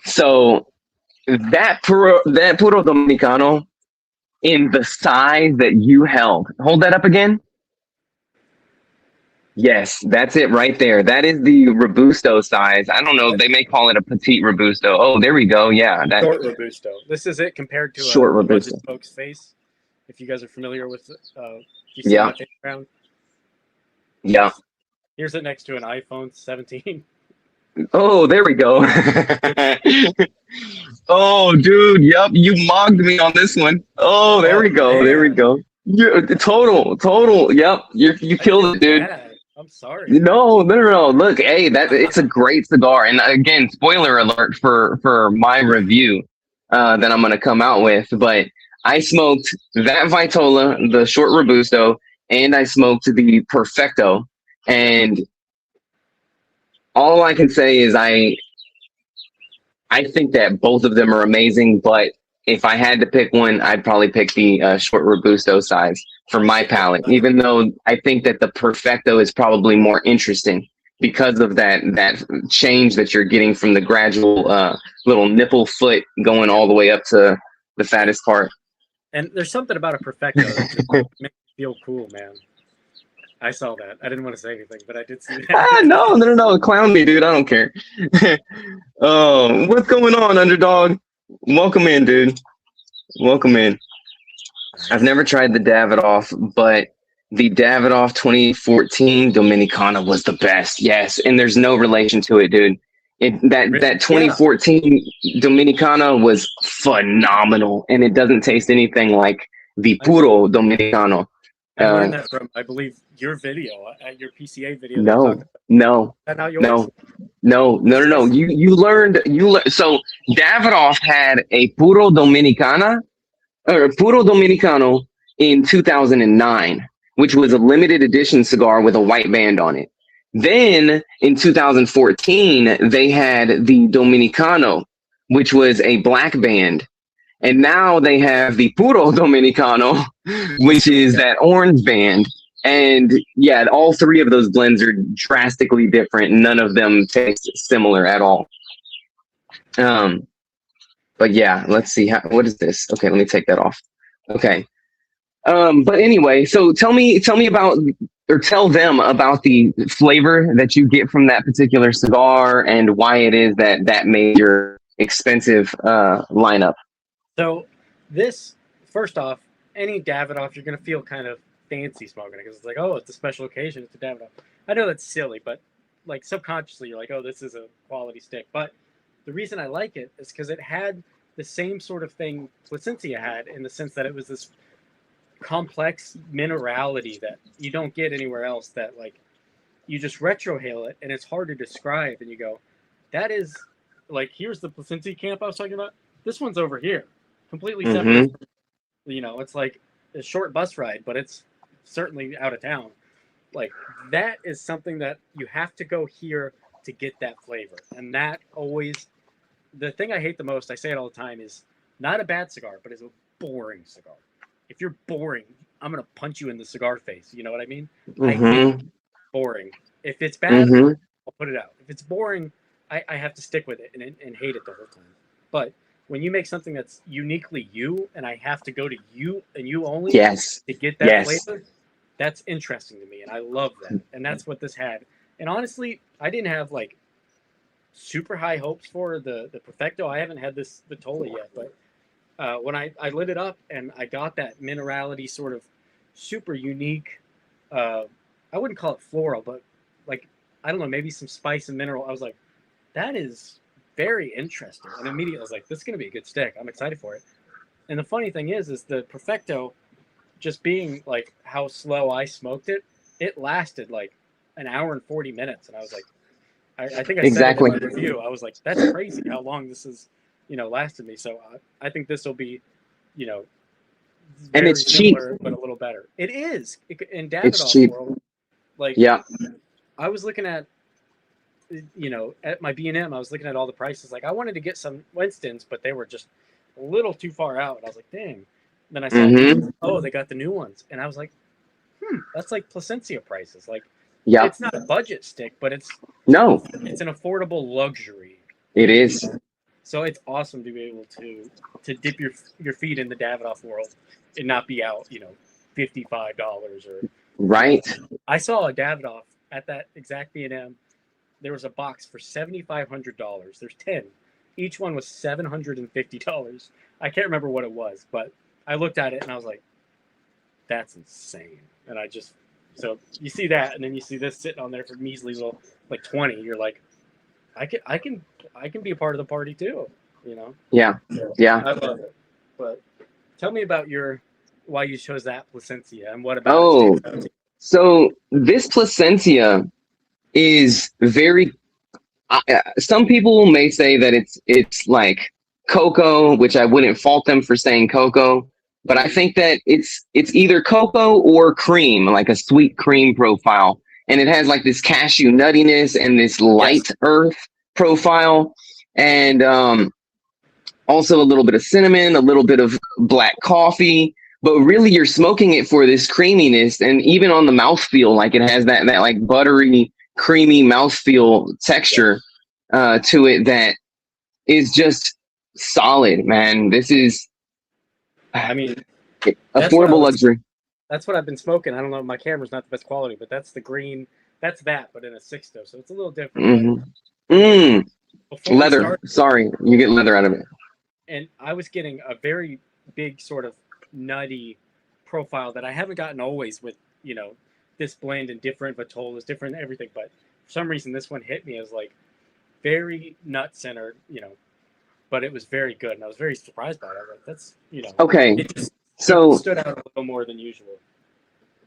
so that Puro Dominicano in the size that you held. Hold that up again. Yes, that's it right there. That is the Robusto size. I don't know. They may call it a petite Robusto. Oh, there we go. Yeah, that Short Robusto. This is it compared to Short a Robusto. budget folks face. If you guys are familiar with, you see Yeah. my face around. Yeah. Here's it next to an iPhone 17. Oh, there we go. Oh, dude. Yep. You mocked me on this one. Oh, there we go. Man. There we go. Total. Yep. You killed it, dude. Yeah, I'm sorry. No. Look, hey, it's a great cigar. And again, spoiler alert for my review that I'm gonna come out with. But I smoked that Vitola, the short Robusto, and I smoked the Perfecto. And all I can say is I think that both of them are amazing, but if I had to pick one, I'd probably pick the short Robusto size for my palate, even though I think that the Perfecto is probably more interesting because of that change that you're getting from the gradual little nipple foot going all the way up to the fattest part. And there's something about a Perfecto that just makes me feel cool, man. I saw that. I didn't want to say anything, but I did see that. No. Clown me, dude. I don't care. Oh, what's going on, underdog? Welcome in, dude. Welcome in. I've never tried the Davidoff, but the Davidoff 2014 Dominicana was the best. Yes, and there's no relation to it, dude. That 2014 Dominicana was phenomenal, and it doesn't taste anything like the Puro Dominicano. I learned that from, I believe, your video, your PCA video. No. You learned. So Davidoff had a Puro Dominicana, or Puro Dominicano in 2009, which was a limited edition cigar with a white band on it. Then in 2014, they had the Dominicano, which was a black band. And now they have the Puro Dominicano, which is that orange band. And yeah, all three of those blends are drastically different. None of them taste similar at all. But yeah, let's see. What is this? Okay, let me take that off. Okay. But anyway, so tell me about, or tell them about the flavor that you get from that particular cigar and why it is that made your expensive lineup. So this, first off, any Davidoff, you're going to feel kind of fancy smoking it because it's like, oh, it's a special occasion. It's a Davidoff. I know that's silly, but like subconsciously you're like, oh, this is a quality stick. But the reason I like it is because it had the same sort of thing Placencia had, in the sense that it was this complex minerality that you don't get anywhere else, that like you just retrohale it and it's hard to describe, and you go, that is like, here's the Placencia camp I was talking about. This one's over here, completely separate. It's like a short bus ride, but it's certainly out of town. Like, that is something that you have to go here to get that flavor. And that always, the thing I hate the most, I say it all the time, is not a bad cigar, but it's a boring cigar. If you're boring, I'm going to punch you in the cigar face. You know what I mean? I hate boring. If it's bad, I'll put it out. If it's boring, I have to stick with it and hate it the whole time. But when you make something that's uniquely you, and I have to go to you and you only to get that flavor, that's interesting to me, and I love that. And that's what this had. And honestly, I didn't have like super high hopes for the Perfecto. I haven't had this Vitola yet, but when I lit it up and I got that minerality sort of super unique, I wouldn't call it floral, but like, I don't know, maybe some spice and mineral. I was like, that is very interesting. And immediately I was like, this is going to be a good stick. I'm excited for it. And the funny thing is the Perfecto, just being like how slow I smoked it, it lasted like an hour and 40 minutes. And I was like, I think I said it in my review. I was like, that's crazy how long this has, lasted me. So I think this will be, And it's cheap, but a little better. It is in it's Davidoff cheap. world. Like, Yeah. I was looking at, at my B&M, I was looking at all the prices. Like, I wanted to get some Winston's, but they were just a little too far out. And I was like, dang. Then I saw, oh, they got the new ones. And I was like, that's like Placencia prices. Like, Yeah. it's not a budget stick, but it's an affordable luxury. It is. So it's awesome to be able to dip your feet in the Davidoff world and not be out, $55 or right. I saw a Davidoff at that exact B&M. There was a box for $7,500. There's 10. Each one was $750. I can't remember what it was, but I looked at it and I was like, that's insane. And so you see that, and then you see this sitting on there for measly little like 20. You're like, I can be a part of the party too, Yeah. So, Yeah. I love it. But tell me about why you chose that Placencia and what about it? So this Placencia is very. Some people may say that it's like cocoa, which I wouldn't fault them for saying cocoa, but I think that it's either cocoa or cream, like a sweet cream profile, and it has like this cashew nuttiness and this light earth profile, and also a little bit of cinnamon, a little bit of black coffee. But really, you're smoking it for this creaminess, and even on the mouthfeel, like it has that like buttery, creamy mouthfeel texture to it that is just solid, man. This is, I mean, affordable luxury. That's what I've been smoking. I don't know, my camera's not the best quality, but that's the green. That's that, but in a Sixto, so it's a little different. Leather. Sorry, you get leather out of it. And I was getting a very big sort of nutty profile that I haven't gotten always with, this blend and different Vitolas, different everything. But for some reason, this one hit me as like very nut centered, but it was very good. And I was very surprised by it. I was like, that's, okay. It stood out a little more than usual.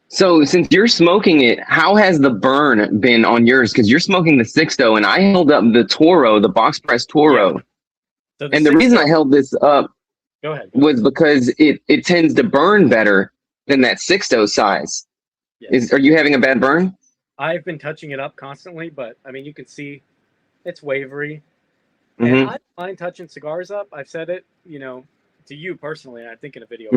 So since you're smoking it, how has the burn been on yours? Because you're smoking the Sixto, and I held up the Toro, the box press Toro. Yeah. So the reason I held this up was because it tends to burn better than that Sixto size. Yes. Are you having a bad burn? I've been touching it up constantly, but I mean, you can see it's wavery. And I don't mind touching cigars up. I've said it, to you personally, and I think in a video.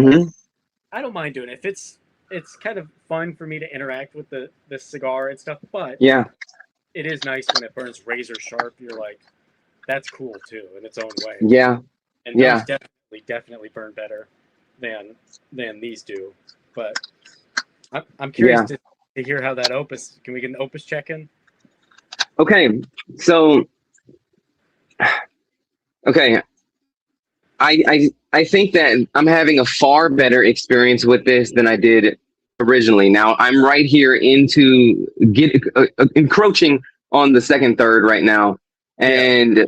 I don't mind doing it. If it's kind of fun for me to interact with the cigar and stuff, but it is nice when it burns razor sharp. You're like, that's cool too in its own way. Yeah. And those definitely burn better than these do. But I'm curious to hear how that Opus. Can we get an Opus check in? Okay. So I think that I'm having a far better experience with this than I did originally. Now I'm right here into encroaching on the second third right now, and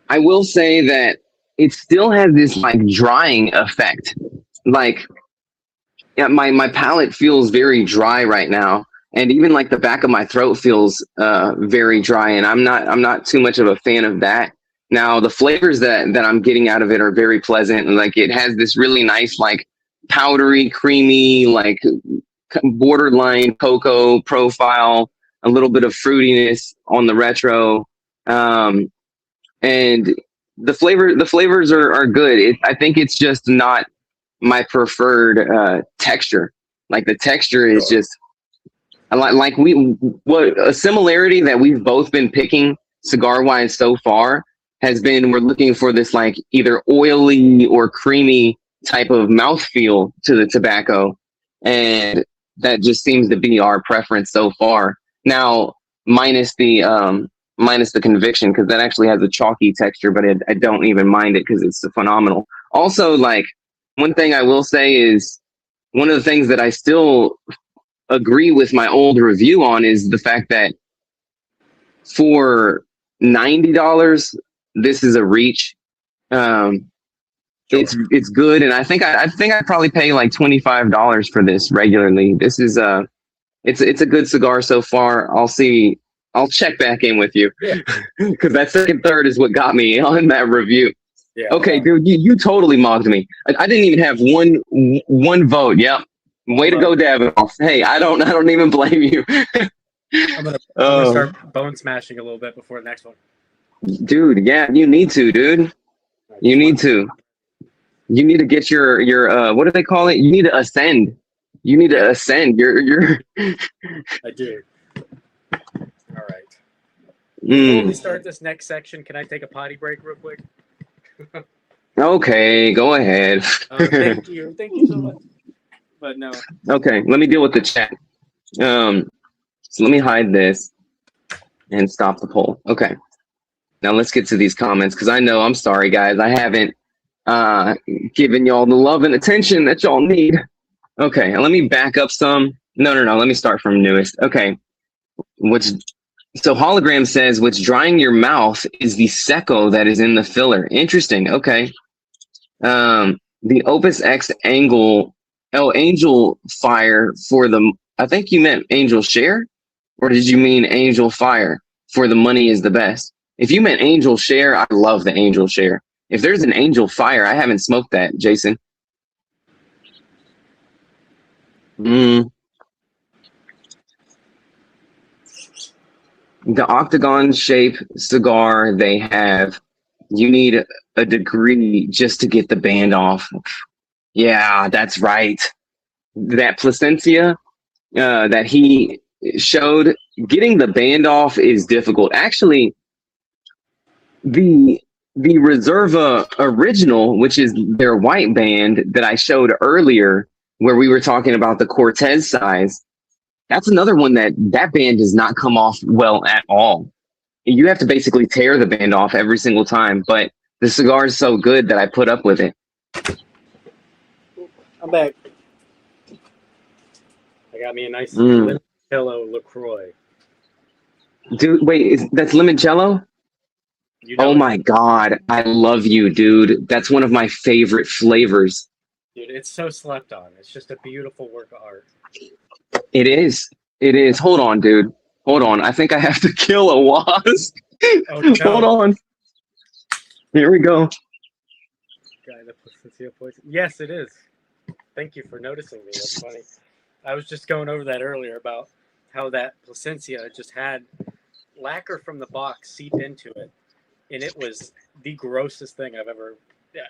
I will say that it still has this like drying effect. Like, my palate feels very dry right now, and even like the back of my throat feels very dry, and I'm not too much of a fan of that. Now the flavors that I'm getting out of it are very pleasant, and like it has this really nice like powdery, creamy, like borderline cocoa profile, a little bit of fruitiness on the retro, and the flavors are good. I think it's just not my preferred texture. Like the texture is just like a similarity that we've both been picking cigar wise so far has been, we're looking for this like either oily or creamy type of mouthfeel to the tobacco, and that just seems to be our preference so far. Now, minus the minus the conviction, because that actually has a chalky texture, but I don't even mind it because it's phenomenal. Also, like, one thing I will say is one of the things that I still agree with my old review on is the fact that for $90, this is a reach. Sure. It's good, and I think I'd probably pay like $25 for this regularly. This is it's a good cigar so far. I'll check back in with you because that second third is what got me on that review. Yeah. Okay, dude, you totally mocked me. I didn't even have one vote. Yep. Way to go, Davidoff. Hey, I don't even blame you. I'm gonna start bone smashing a little bit before the next one. Dude, yeah, you need to, dude. You need to. You need to get your what do they call it? You need to ascend. You need to ascend. You're I do. All right. Before we start this next section, can I take a potty break real quick? Okay, go ahead. Thank you so much. But no. Okay, let me deal with the chat. So let me hide this and stop the poll. Okay. Now let's get to these comments because I'm sorry, guys. I haven't given y'all the love and attention that y'all need. Okay, and let me back up some. No. Let me start from newest. Okay. So Hologram says, what's drying your mouth is the Seco that is in the filler. Interesting. Okay. The Opus X Angel Fire for the, I think you meant Angel Share, or did you mean Angel Fire for the money is the best? If you meant Angel Share, I love the Angel Share. If there's an Angel Fire, I haven't smoked that, Jason. The octagon shape cigar they have, you need a degree just to get the band off. Yeah, that's right. That Placencia that he showed, getting the band off is difficult. Actually, the Reserva original, which is their white band that I showed earlier, where we were talking about the Cortez size, that's another one that band does not come off well at all. You have to basically tear the band off every single time, but the cigar is so good that I put up with it. I'm back. I got me a nice limoncello LaCroix. Dude, wait, that's limoncello? Oh my God, I love you, dude. That's one of my favorite flavors. Dude, it's so slept on. It's just a beautiful work of art. It is. It is. Hold on, dude. Hold on. I think I have to kill a wasp. Oh, no. Hold on. Here we go. Guy that Placencia poison. Yes, it is. Thank you for noticing me. That's funny. I was just going over that earlier about how that Placencia just had lacquer from the box seep into it. And it was the grossest thing I've ever...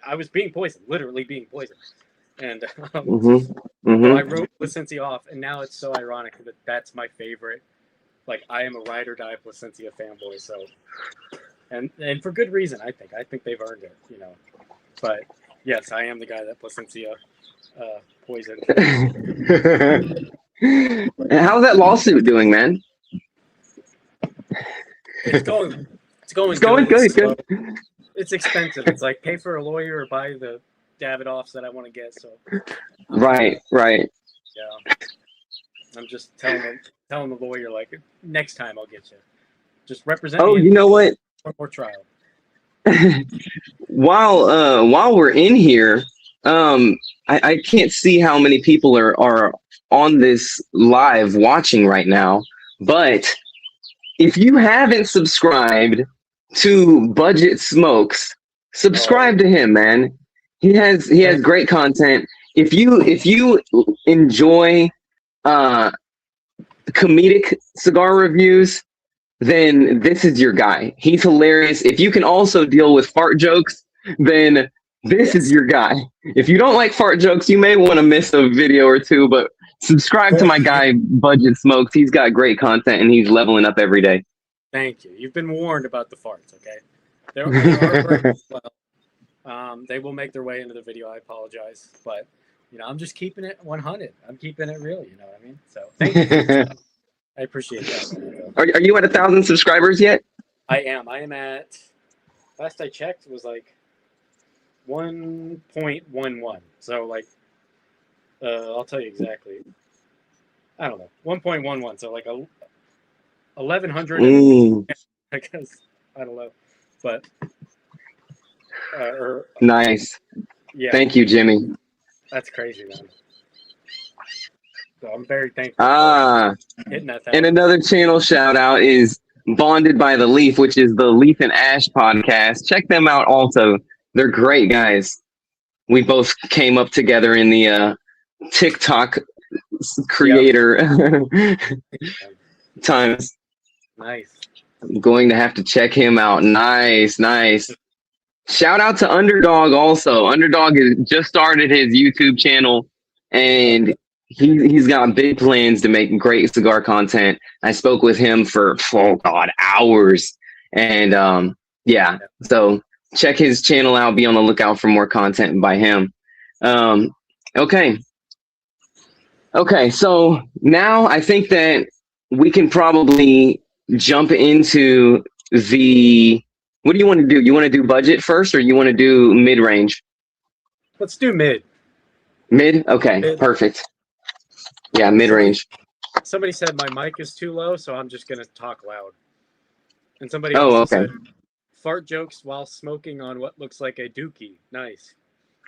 I was being poisoned. Literally being poisoned. And so I wrote Placencia off, and now it's so ironic that that's my favorite. Like, I am a ride or die Placencia fanboy, so and for good reason, I think. I think they've earned it, you know. But yes, I am the guy that Placencia poisoned. How's that lawsuit doing, man? It's going good. It's expensive. It's like pay for a lawyer or buy the Davidoffs that I want to get. So right. Yeah, I'm just telling the lawyer, like, next time I'll get you. Just represent. Oh, you know what? One more trial. While we're in here, I can't see how many people are on this live watching right now, but if you haven't subscribed to Budget Smokes, subscribe to him, man. He has great content. If you enjoy comedic cigar reviews, then this is your guy. He's hilarious. If you can also deal with fart jokes, then this is your guy. If you don't like fart jokes, you may want to miss a video or two, but subscribe to my guy, Budget Smokes. He's got great content, and he's leveling up every day. Thank you. You've been warned about the farts, okay? They are well. They will make their way into the video. I apologize, but you know, I'm just keeping it 100. I'm keeping it real. You know what I mean? So thank you. I appreciate that. Are you at 1,000 subscribers yet? I am. I am at. Last I checked was like 1.11. So like, I'll tell you exactly. I don't know, 1.11. So like 1100. I guess I don't know, but Nice. yeah, Thank you, Jimmy. that's crazy, man. So I'm very thankful for hitting that. And another channel shout out is Bonded by the Leaf, which is the Leaf and Ash podcast. Check them out also. They're great guys. We both came up together in the TikTok creator times. Nice. I'm going to have to check him out. Nice. Shout out to Underdog also. Underdog has just started his YouTube channel, and he's got big plans to make great cigar content. I spoke with him for hours, and so check his channel out. Be on the lookout for more content by him. Okay. So now I think that we can probably jump into the. What do you want to do? You want to do budget first, or you want to do mid range? Let's do mid. Mid? Okay, Mid. Perfect. Yeah, mid range. Somebody said my mic is too low, so I'm just gonna talk loud. And somebody Oh, also okay. said fart jokes while smoking on what looks like a dookie. Nice.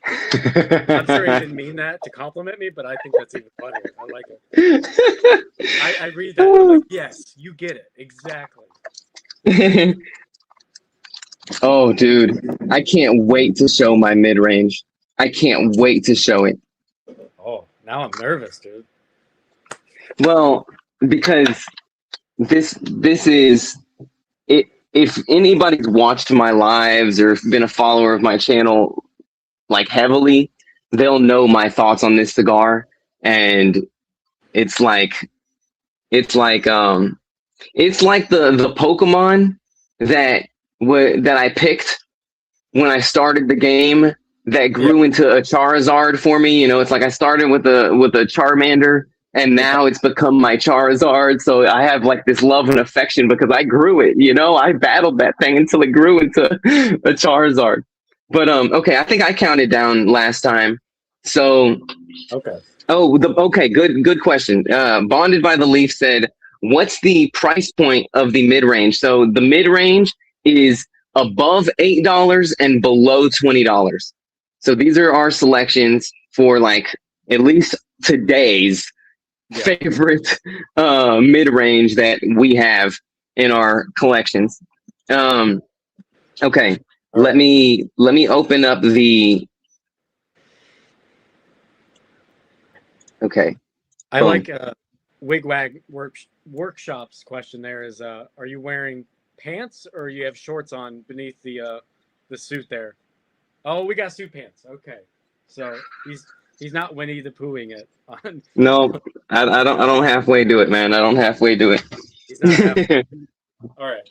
I'm sure he didn't mean that to compliment me, but I think that's even funnier. I like it. I read that. I'm like, yes, you get it exactly. Oh, dude, I can't wait to show my mid range. I can't wait to show it. Oh, now I'm nervous, dude. Well, because this is it. If anybody's watched my lives or been a follower of my channel like heavily, they'll know my thoughts on this cigar, and it's like the Pokemon that I picked when I started the game that grew into a Charizard for me. You know, it's like I started with a Charmander, and now it's become my Charizard. So I have like this love and affection because I grew it. You know, I battled that thing until it grew into a Charizard. But okay, I think I counted down last time. So Okay. Okay, good question. Bonded by the Leaf said, "What's the price point of the mid range?" So the mid range is above $8 and below $20. So these are our selections for like at least today's favorite mid range that we have in our collections. Okay, let me open up the. Okay. I like Wigwag Workshop's question there is, are you wearing pants or you have shorts on beneath the suit there? Oh, we got suit pants. Okay. So he's not Winnie the Poohing it on. No, I don't halfway do it, man. I don't halfway do it. He's not halfway. All right.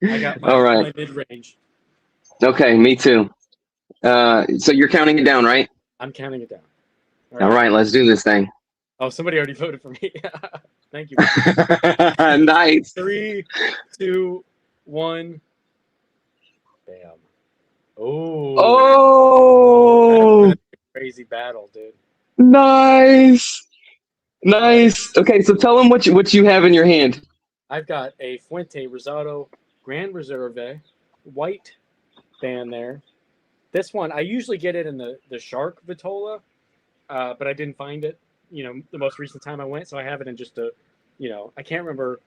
I got my mid-range. Okay, me too. So you're counting it down, right? I'm counting it down. All right, let's do this thing. Oh, somebody already voted for me. Thank you. Nice. 3, 2, 1. Bam. Oh. Crazy battle, dude. Nice. Okay, so tell them what you have in your hand. I've got a Fuente Rosado Grand Reserve, white band there. This one, I usually get it in the Shark Vitola, but I didn't find it, the most recent time I went, so I have it in just a, I can't remember,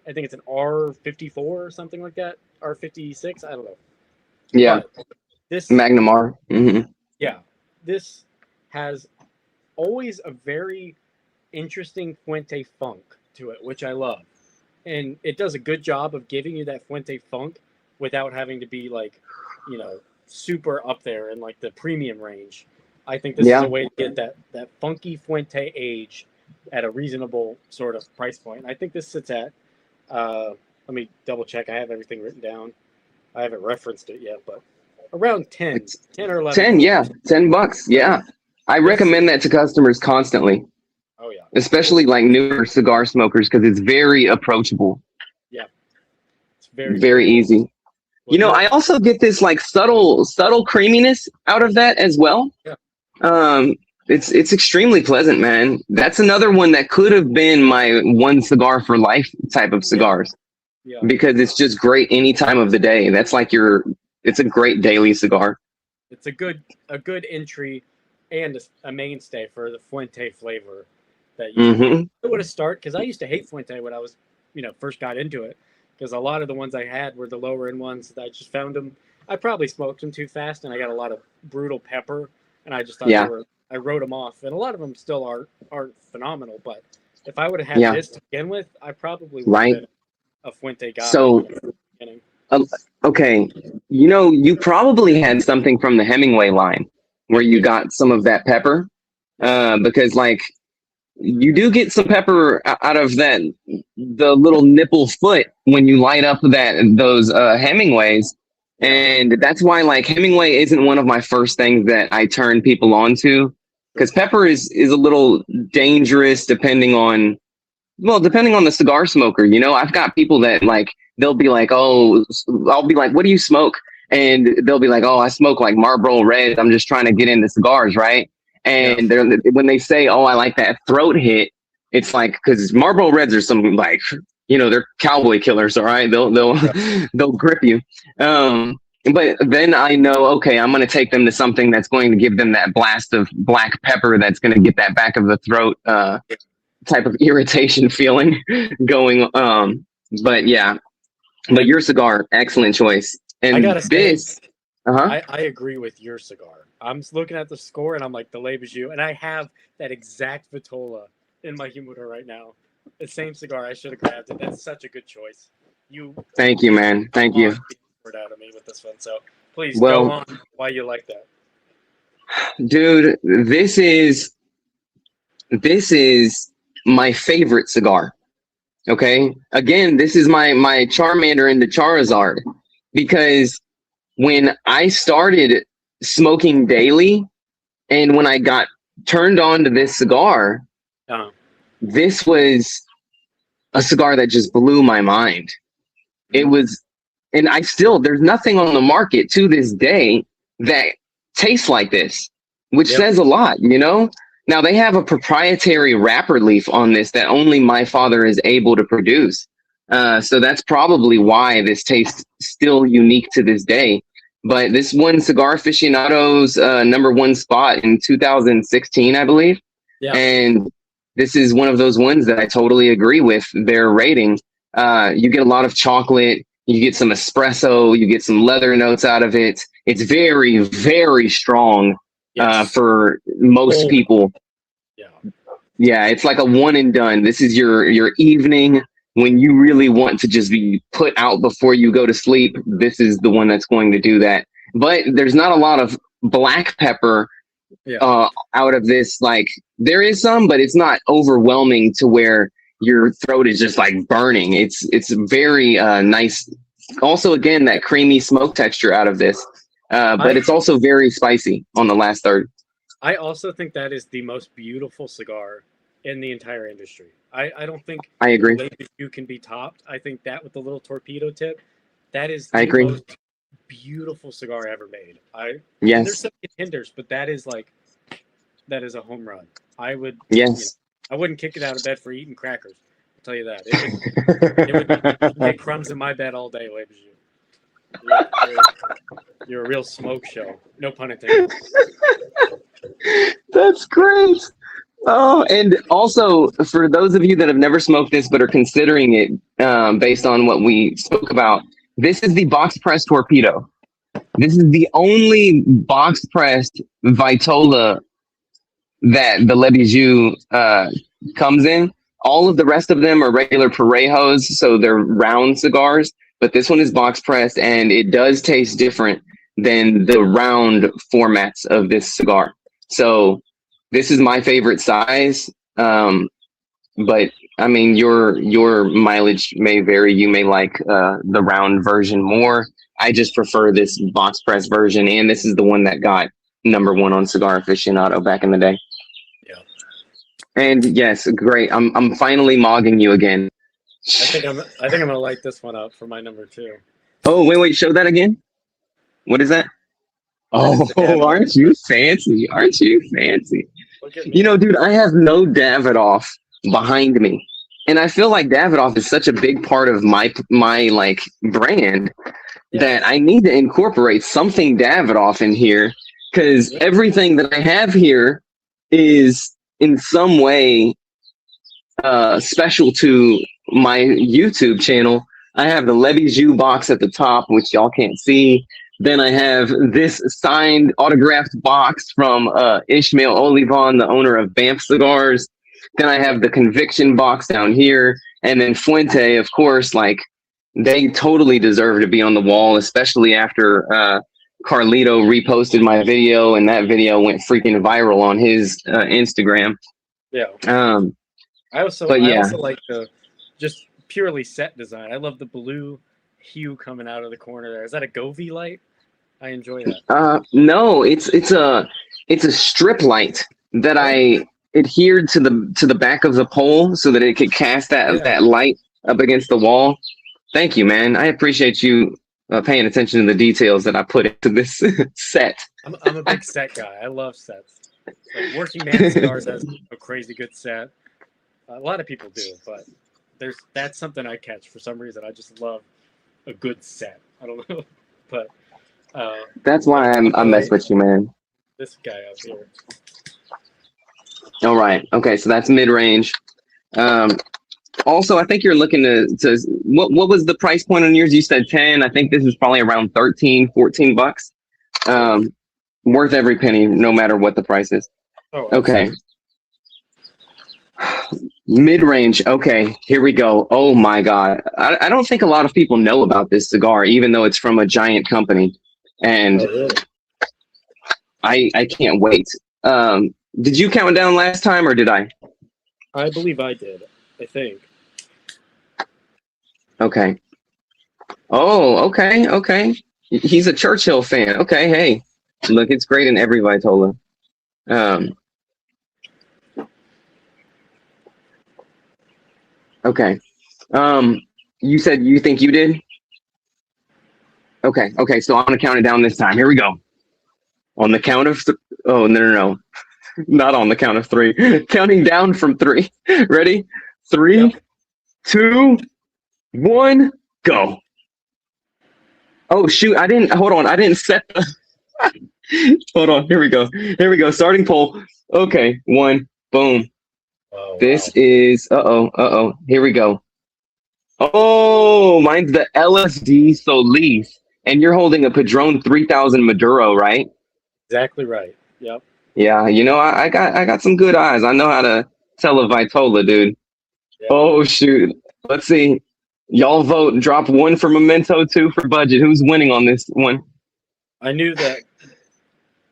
I think it's an R54 or something like that, R56, I don't know. Yeah, but this Magnum R. Mm-hmm. Yeah, this has always a very interesting Fuente funk to it, which I love. And it does a good job of giving you that Fuente funk without having to be like, super up there in like the premium range. I think this is a way to get that funky Fuente age at a reasonable sort of price point. I think this sits at, let me double check. I have everything written down. I haven't referenced it yet, but around 10 or 11. 10, yeah, $10. Yeah, I recommend that to customers constantly. Oh yeah, especially like newer cigar smokers because it's very approachable. Yeah, it's very easy. Well, I also get this like subtle creaminess out of that as well. Yeah. It's extremely pleasant, man. That's another one that could have been my one cigar for life type of cigars, Yeah. because it's just great any time of the day. That's like it's a great daily cigar. It's a good entry and a mainstay for the Fuente flavor that you would have start, because I used to hate Fuente when I was first got into it, because a lot of the ones I had were the lower end ones that I just found them. I probably smoked them too fast, and I got a lot of brutal pepper, and I just thought I wrote them off, and a lot of them still aren't phenomenal. But if I would have had this to begin with, I probably would have been a Fuente guy. So, okay, you probably had something from the Hemingway line where you got some of that pepper, because like you do get some pepper out of the little nipple foot when you light up those Hemingways. And that's why like Hemingway isn't one of my first things that I turn people on to, because pepper is a little dangerous depending on the cigar smoker. I've got people that like, they'll be like, oh, I'll be like, what do you smoke? And they'll be like, oh, I smoke like Marlboro Red. I'm just trying to get into cigars, right? And when they say, oh, I like that throat hit, it's like, because Marlboro Reds are some like, they're cowboy killers, all right? They'll grip you. But then I know, okay, I'm going to take them to something that's going to give them that blast of black pepper that's going to get that back of the throat type of irritation feeling going. But yeah, but your cigar, excellent choice. And I gotta say, I agree with your cigar. I'm looking at the score and I'm like, the Le Bijou, and I have that exact Vitola in my humidor right now. The same cigar. I should have grabbed it. That's such a good choice. Thank you, man. Thank you. Out of me with this one, so please go on why you like that. Dude, this is my favorite cigar. Okay, again, this is my Charmander into Charizard, because when I started smoking daily and when I got turned on to this cigar, this was a cigar that just blew my mind. It was, and there's nothing on the market to this day that tastes like this, which says a lot, Now they have a proprietary wrapper leaf on this that only my father is able to produce. So that's probably why this tastes still unique to this day. But this won Cigar Aficionado's #1 spot in 2016, I believe. Yeah. And this is one of those ones that I totally agree with their rating. You get a lot of chocolate, you get some espresso, you get some leather notes out of it. It's very, very strong for most people. Yeah, it's like a one and done. This is your evening when you really want to just be put out before you go to sleep. This is the one that's going to do that. But there's not a lot of black pepper out of this. Like, there is some, but it's not overwhelming to where your throat is just like burning. It's very nice. Also, again, that creamy smoke texture out of this. But it's also very spicy on the last third. I also think that is the most beautiful cigar in the entire industry. I don't think I agree. You can be topped. I think that with the little torpedo tip, that is the most beautiful cigar ever made. There's some contenders, but that is a home run. I would I wouldn't kick it out of bed for eating crackers. I'll tell you that. It would make crumbs in my bed all day, Le Bijou. You're a real smoke show. No pun intended. That's great. Oh, and also for those of you that have never smoked this but are considering it, based on what we spoke about, this is the box pressed torpedo. This is the only box pressed Vitola that the Le Bijou comes in. All of the rest of them are regular Parejos, so they're round cigars. But this one is box pressed, and it does taste different than the round formats of this cigar. So this is my favorite size. But I mean, your mileage may vary. You may like the round version more. I just prefer this box press version, and this is the one that got #1 on Cigar Aficionado back in the day. Yeah. And yes, great. I'm finally mogging you again. I think I'm gonna light this one up for my number 2. Oh, wait, show that again. What is that? That is Oh, the Davidoff. aren't you fancy? Aren't you fancy? Look at me. You know, dude, I have no Davidoff behind me. And I feel like Davidoff is such a big part of my like brand that I need to incorporate something Davidoff in here because everything that I have here is in some way special to my YouTube channel. I have the Levy Jew box at the top, which y'all can't see. Then I have this signed autographed box from Ishmael Olivon, the owner of Banff Cigars. Then I have the Conviction box down here. And then Fuente, of course, like they totally deserve to be on the wall, especially after Carlito reposted my video and that video went freaking viral on his Instagram. Yeah. I also like the just purely set design. I love the blue hue coming out of the corner there. Is that a Govee light? I enjoy that. No, it's a strip light that I adhered to the back of the pole so that it could cast that light up against the wall. Thank you, man. I appreciate you paying attention to the details that I put into this set. I'm a big set guy. I love sets. Like Working Man Cigars has a crazy good set. A lot of people do, but that's something I catch for some reason. I just love a good set. I don't know, but that's why I mess with you, man. This guy up here. All right. Okay, so that's mid range. Also, I think you're looking to what was the price point on yours? You said 10. I think this is probably around 13, 14 bucks. Worth every penny, no matter what the price is. Oh, okay. Mid range. Okay, here we go. Oh my God. I don't think a lot of people know about this cigar, even though it's from a giant company. And I can't wait. Did you count down last time or did I? I believe I did. I think. Okay. Oh, okay. He's a Churchill fan. Okay, hey. Look, it's great in every Vitola. Okay. You said you think you did? Okay, so I'm gonna count it down this time. Here we go. On the count of oh no. Not on the count of 3. Counting down from 3. Ready? 3, 2, 1, go. Oh shoot, I didn't set the hold on, here we go. Starting poll. Okay, 1, boom. Oh, this is here we go. Oh, mine's the LSD Solis. And you're holding a Padron 3000 Maduro, right? Exactly right. Yep. Yeah, you know, I got some good eyes. I know how to tell a Vitola, dude. Yep. Oh shoot. Let's see. Y'all vote. Drop 1 for Memento, 2 for budget. Who's winning on this one? I knew that.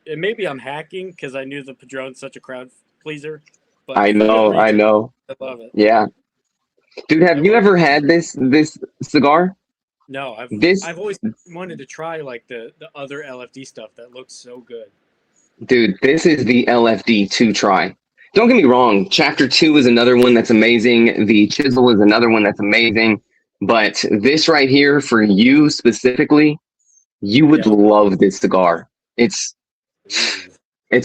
And maybe I'm hacking because I knew the Padron's such a crowd pleaser. But I know. I love it. Yeah. Dude, have you ever had this cigar? No, I've always wanted to try like the other LFD stuff that looks so good. Dude, this is the LFD to try. Don't get me wrong. Chapter 2 is another one that's amazing. The Chisel is another one that's amazing. But this right here, for you specifically, you would love this cigar. It's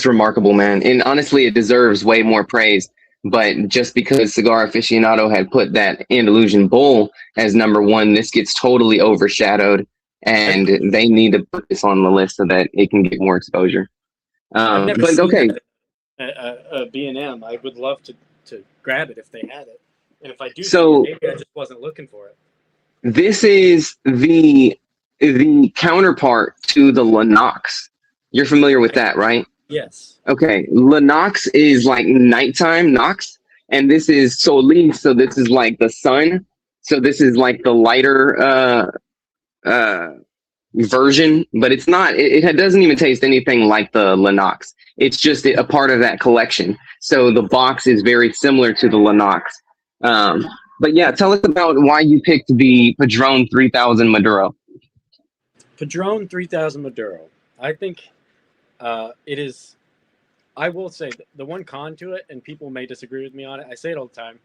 remarkable, man. And honestly, it deserves way more praise. But just because Cigar Aficionado had put that Andalusian Bull as number 1, this gets totally overshadowed. And they need to put this on the list so that it can get more exposure. I've never but seen okay. A B&M. I would love to grab it if they had it. And if I do, maybe I just wasn't looking for it. This is the counterpart to the Lennox. You're familiar with that, right? Yes. Okay. Lennox is like nighttime Nox, and this is Solis. So this is like the sun. So this is like the lighter version, but it's not. It doesn't even taste anything like the Lennox. It's just a part of that collection. So the box is very similar to the Lennox. But yeah, tell us about why you picked the Padron 3000 Maduro. Padron 3000 Maduro. I think it is. I will say the one con to it, and people may disagree with me on it. I say it all the time.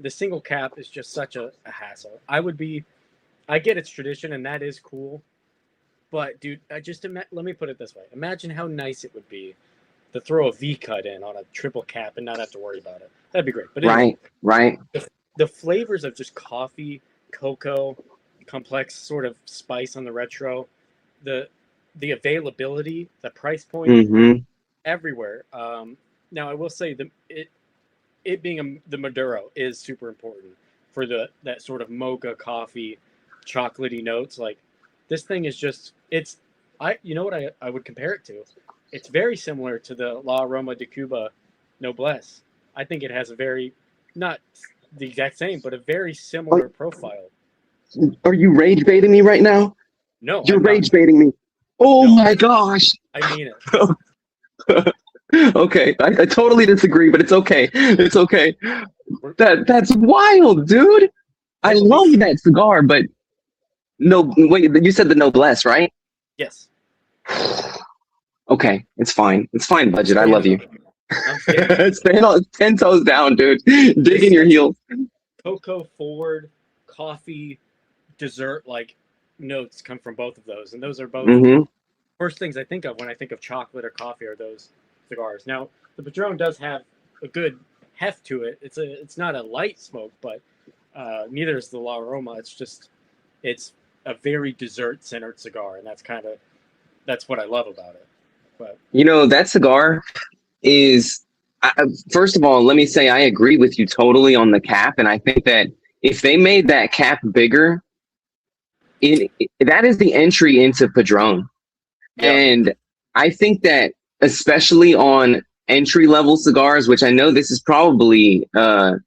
the single cap is just such a hassle. I get its tradition, and that is cool. But dude, let me put it this way: imagine how nice it would be to throw a V cut in on a triple cap and not have to worry about it. That'd be great. But anyway, Right. the flavors of just coffee, cocoa, complex sort of spice on the retro, the availability, the price point, Mm-hmm. everywhere. Now I will say it being the Maduro is super important for that sort of mocha coffee, chocolatey notes. Like this thing is just you know what I would compare it to? It's very similar to the La Aroma de Cuba Noblesse. I think it has a very, not the exact same, but a very similar profile. Are you rage baiting me right now? No, You're I'm not. rage baiting me. Oh No, my gosh. I mean it. Okay, I totally disagree, but it's okay. It's okay. That's wild, dude. I love that cigar, but no, wait, you said the Noblesse, right? Yes. Okay, it's fine. It's fine, budget. I love you. I'm staying. Stand on 10 toes down, dude. Dig in your heels. Cocoa forward, coffee, dessert like notes come from both of those, and those are both Mm-hmm. first things I think of when I think of chocolate or coffee are those cigars. Now the Padron does have a good heft to it. It's not a light smoke, but neither is the La Aroma. It's a very dessert centered cigar, and that's what I love about it. But You know, that cigar is, first of all, let me say I agree with you totally on the cap. And I think that if they made that cap bigger, that is the entry into Padron. yeah, And I think that especially on entry level cigars, which I know this is probably not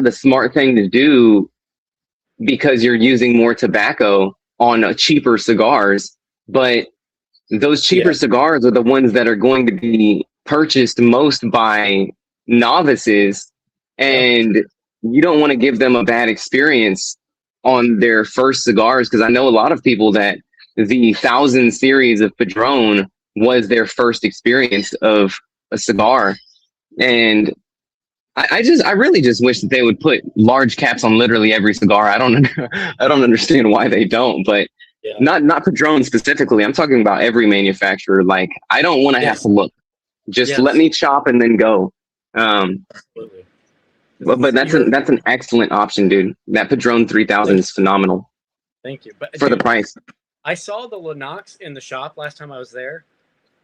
the smart thing to do because you're using more tobacco on cheaper cigars, but those cheaper cigars are the ones that are going to be purchased most by novices, and you don't want to give them a bad experience on their first cigars, because I know a lot of people that the 1000 series of Padron was their first experience of a cigar. And I really just wish that they would put large caps on literally every cigar. I don't understand why they don't, but not Padron specifically. I'm talking about every manufacturer. Like, I don't want to have to look. Just let me chop and then go. absolutely. But that's an excellent option, dude. That Padron 3000 is phenomenal. Thank you. But for the price. I saw the Lennox in the shop last time I was there.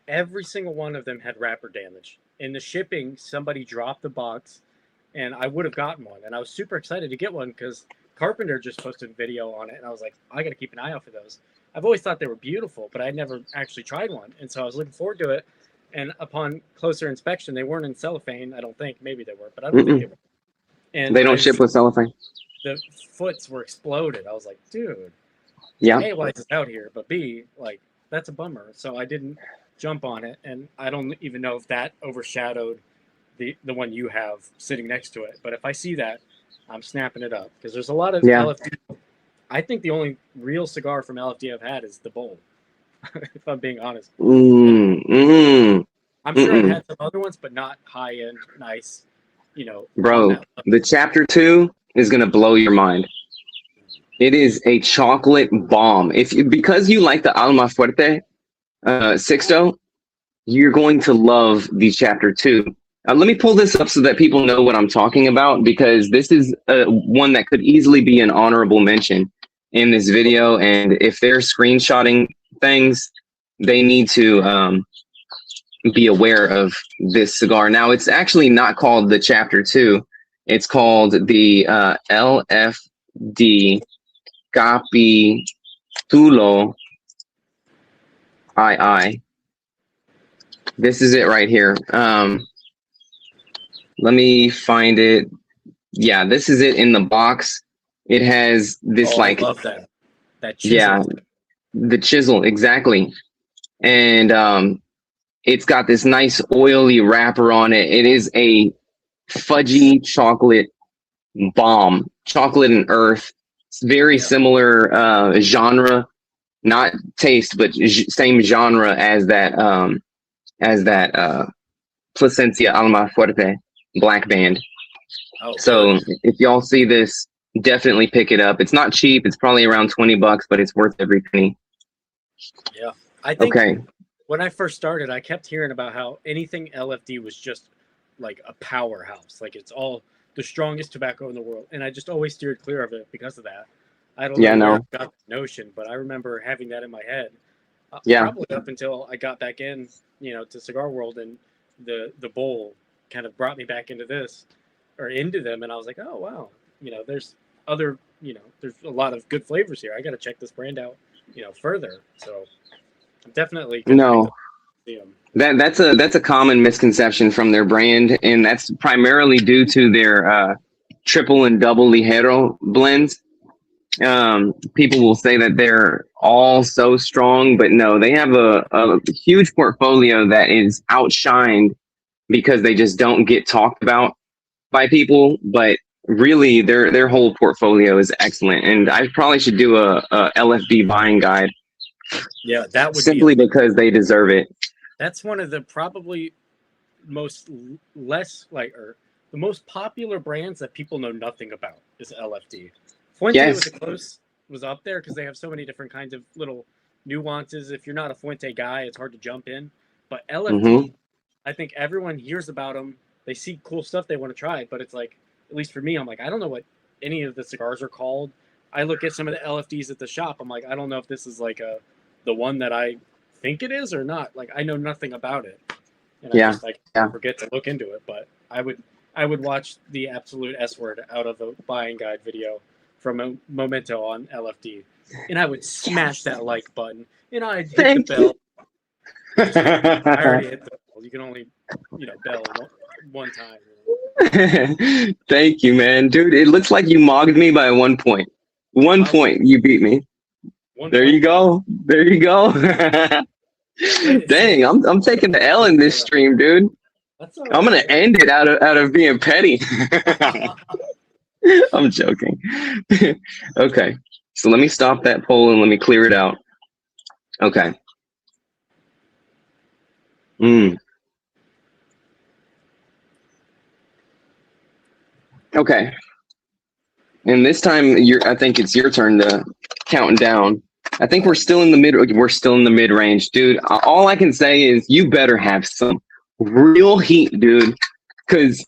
Every single one of them had wrapper damage. In the shipping, somebody dropped the box, and I would have gotten one. And I was super excited to get one because Carpenter just posted a video on it, and I was like, I got to keep an eye out for those. I've always thought they were beautiful, but I'd never actually tried one, and so I was looking forward to it. And upon closer inspection, they weren't in cellophane. I don't think. Maybe they were, but I don't think they were. And they don't ship with cellophane. The foots were exploded. I was like, dude. Yeah. A, why is it out here? But B, like, that's a bummer. So I didn't jump on it, and I don't even know if that overshadowed the one you have sitting next to it. But if I see that, I'm snapping it up because there's a lot of LFD. I think the only real cigar from LFD I've had is the Bowl, if I'm being honest. I'm sure I've had some other ones, but not high end, nice. Bro, the Chapter 2 is gonna blow your mind. It is a chocolate bomb. Because you like the Alma Fuerte Sixto, you're going to love the Chapter 2. Let me pull this up so that people know what I'm talking about, because this is one that could easily be an honorable mention in this video. And if they're screenshotting things, they need to be aware of this cigar. Now, it's actually not called the Chapter 2. It's called the LFD Capitulo II. This is it right here. Let me find it. Yeah, this is it in the box. It has this I love that chisel. Yeah, the chisel, exactly. And it's got this nice oily wrapper on it. It is a fudgy chocolate bomb, chocolate and earth. It's very similar genre, not taste, but same genre as that Plasencia Alma Fuerte Black Band. Oh, So if y'all see this, definitely pick it up. It's not cheap. It's probably around $20, but it's worth every penny. yeah. I think Okay. when I first started, I kept hearing about how anything LFD was just like a powerhouse. Like it's all the strongest tobacco in the world. And I just always steered clear of it because of that. I don't Yeah, know where no. I got the notion, but I remember having that in my head. Yeah. Probably up until I got back in, to Cigar World, and the bowl kind of brought me back into this or into them, and I was like, oh wow, there's other, there's a lot of good flavors here. I got to check this brand out, further. So I'm definitely gonna pick No. up them. That's a common misconception from their brand, and that's primarily due to their triple and double ligero blends. People will say that they're all so strong, but no, they have a huge portfolio that is outshined because they just don't get talked about by people. But really, their whole portfolio is excellent, and I probably should do a LFD buying guide Yeah, that would simply be. because they deserve it. That's one of the probably most less like or the most popular brands that people know nothing about is LFD. Fuente Yes. was up there because they have so many different kinds of little nuances. If you're not a Fuente guy, it's hard to jump in. But LFD, I think everyone hears about them. They see cool stuff they want to try, but it's like, at least for me, I'm like, I don't know what any of the cigars are called. I look at some of the LFDs at the shop. I'm like, I don't know if this is like the one that I think it is or not. Like, I know nothing about it, and I just like forget to look into it. But I would watch the absolute S word out of a buying guide video from Memento on LFD, and I would smash that like button, and I'd hit the bell. I already hit the bell. You can only, bell one time. Thank you, man. Dude, it looks like you mogged me by 1 point. 1 point, you beat me. There you go. There you go. Dang, I'm taking the L in this stream, dude. I'm gonna end it out of being petty. I'm joking. Okay, so let me stop that poll and let me clear it out. Okay. Okay. And this time, I think it's your turn to count down. I think we're still in the mid range, dude. All I can say is you better have some real heat, dude, because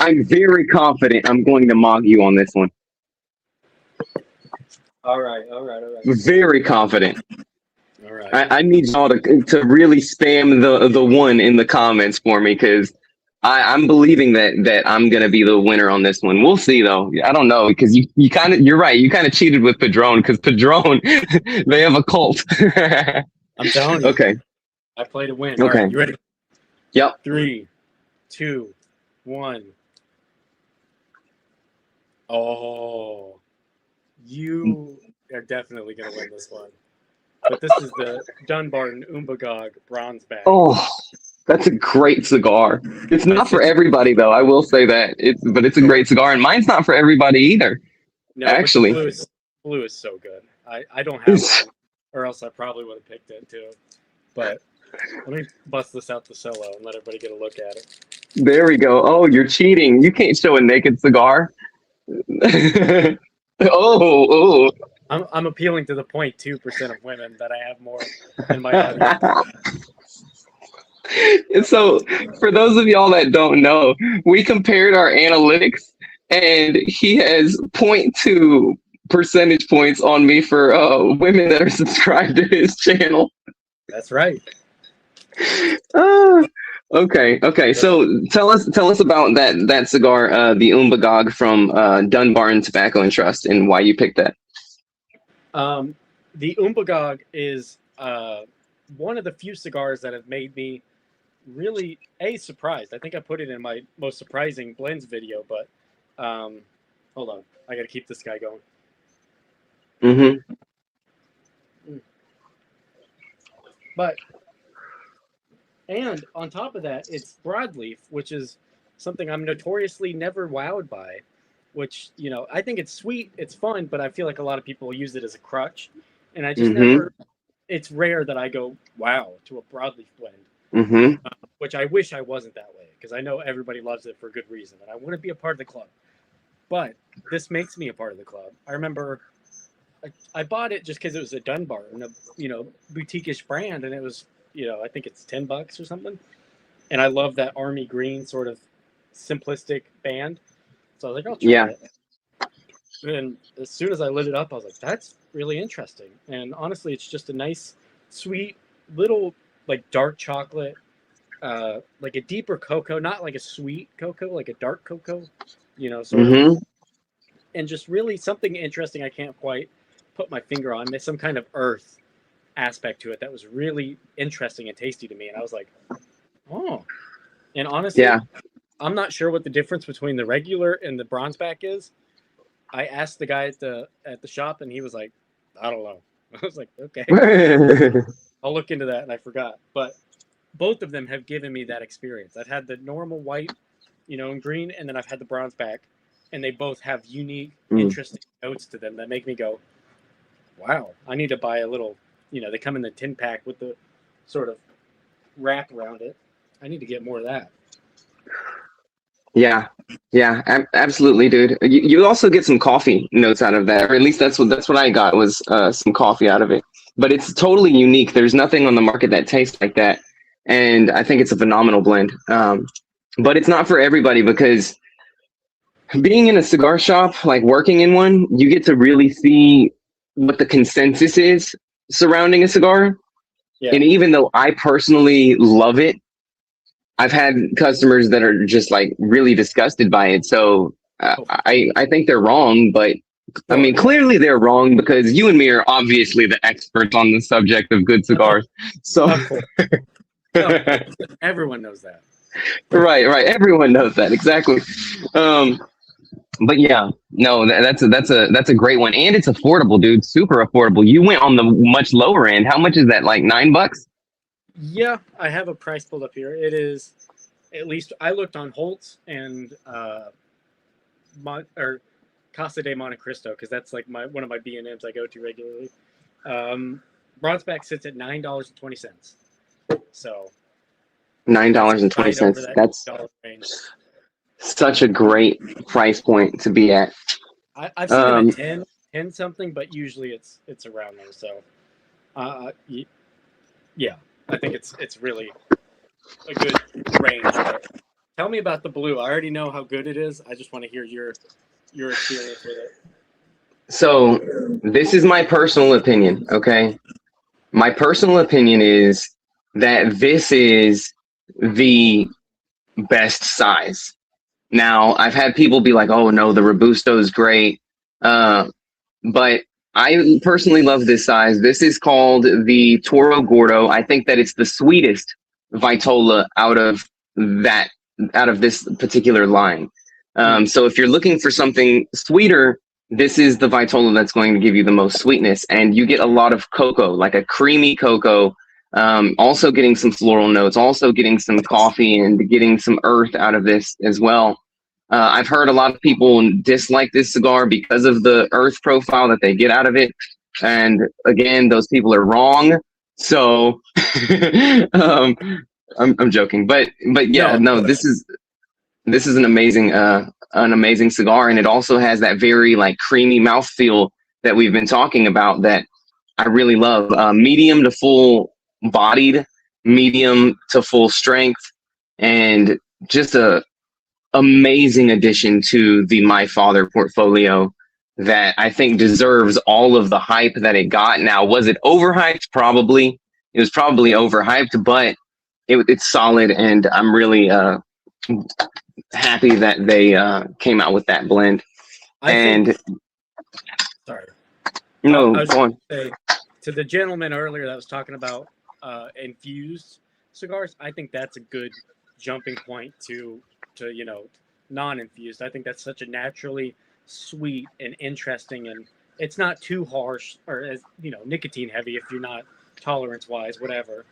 I'm very confident I'm going to mog you on this one. All right. Very confident. All right. I need y'all to really spam the one in the comments for me, because I'm believing that I'm gonna be the winner on this one. We'll see though. I don't know, because you're right. You kind of cheated with Padron, because Padron they have a cult. I'm telling you. Okay. I play to win. Okay. All right, you ready? Yep. 3, 2, 1. Oh, you are definitely gonna win this one. But this is the Dunbarton Umbagog bronze bag. Oh, that's a great cigar. It's not for everybody though. I will say that. But it's a great cigar, and mine's not for everybody either. No, actually, blue is so good. I don't have one, or else I probably would have picked it too. But let me bust this out the solo and let everybody get a look at it. There we go. Oh, you're cheating. You can't show a naked cigar. Oh. I'm appealing to the 0.2% of women that I have more in my audience. And so, for those of y'all that don't know, we compared our analytics, and he has 0.2 percentage points on me for women that are subscribed to his channel. That's right. Okay. So tell us about that cigar, the Umbagog from Dunbarton Tobacco and Trust, and why you picked that. The Umbagog is one of the few cigars that have made me really surprised. I think I put it in my most surprising blends video, but hold on, I gotta keep this guy going. But and on top of that, it's broadleaf, which is something I'm notoriously never wowed by. Which, I think it's sweet, it's fun, but I feel like a lot of people use it as a crutch, and I just never. It's rare that I go wow to a broadleaf blend, which I wish I wasn't that way, because I know everybody loves it for good reason, and I want to be a part of the club. but this makes me a part of the club. I remember I bought it just because it was a Dunbar and a boutique-ish brand, and it was I think it's $10 or something. And I love that army green sort of simplistic band, so I was like, I'll try it. And as soon as I lit it up, I was like, that's really interesting. And honestly, it's just a nice, sweet little like dark chocolate, like a deeper cocoa, not like a sweet cocoa, like a dark cocoa, sort of, and just really something interesting I can't quite put my finger on. There's some kind of earth aspect to it that was really interesting and tasty to me. And I was like, oh. And honestly, I'm not sure what the difference between the regular and the bronze back is. I asked the guy at the shop, and he was like, I don't know. I was like, okay. I'll look into that, and I forgot. But both of them have given me that experience. I've had the normal white, and green, and then I've had the bronze back, and they both have unique, interesting notes to them that make me go, wow, I need to buy a little, they come in the tin pack with the sort of wrap around it. I need to get more of that. Yeah, absolutely, dude. You also get some coffee notes out of that, or at least that's what I got was some coffee out of it. But it's totally unique. There's nothing on the market that tastes like that, and I think it's a phenomenal blend. But it's not for everybody, because being in a cigar shop, like working in one, you get to really see what the consensus is surrounding a cigar. Yeah. And even though I personally love it, I've had customers that are just like really disgusted by it. So I think they're wrong, but I mean, clearly they're wrong, because you and me are obviously the experts on the subject of good cigars. So everyone knows that. Right. Everyone knows that. Exactly. But yeah, no, that's a great one. And it's affordable, dude. Super affordable. You went on the much lower end. How much is that? Like $9? Yeah, I have a price pulled up here. It is, at least I looked on Holtz and Casa de Monte Cristo, because that's like one of my B&Ms I go to regularly. Bronzeback sits at $9.20. So $9.20. That's such a great price point to be at. I've seen it at 10 something, but usually it's around there. So yeah, I think it's really a good range. But tell me about the blue. I already know how good it is. I just want to hear your experience with it. So this is my personal opinion, okay? My personal opinion is that this is the best size. Now, I've had people be like, oh no, the Robusto is great. But I personally love this size. This is called the Toro Gordo. I think that it's the sweetest Vitola out of this particular line. So if you're looking for something sweeter, this is the Vitola that's going to give you the most sweetness. And you get a lot of cocoa, like a creamy cocoa, also getting some floral notes, also getting some coffee, and getting some earth out of this as well. I've heard a lot of people dislike this cigar because of the earth profile that they get out of it. And again, those people are wrong. So I'm joking, but yeah, no, this is an amazing cigar. And it also has that very like creamy mouthfeel that we've been talking about that I really love. Medium to full bodied, medium to full strength, and just a amazing addition to the My Father portfolio that I think deserves all of the hype that it got. Now, was it overhyped? Probably. It was probably overhyped, but it's solid, and I'm really happy that they came out with that blend. Sorry. No, I was go on. Say, to the gentleman earlier that was talking about infused cigars, I think that's a good jumping point to non-infused. I think that's such a naturally sweet and interesting, and it's not too harsh or as nicotine heavy if you're not tolerance wise, whatever.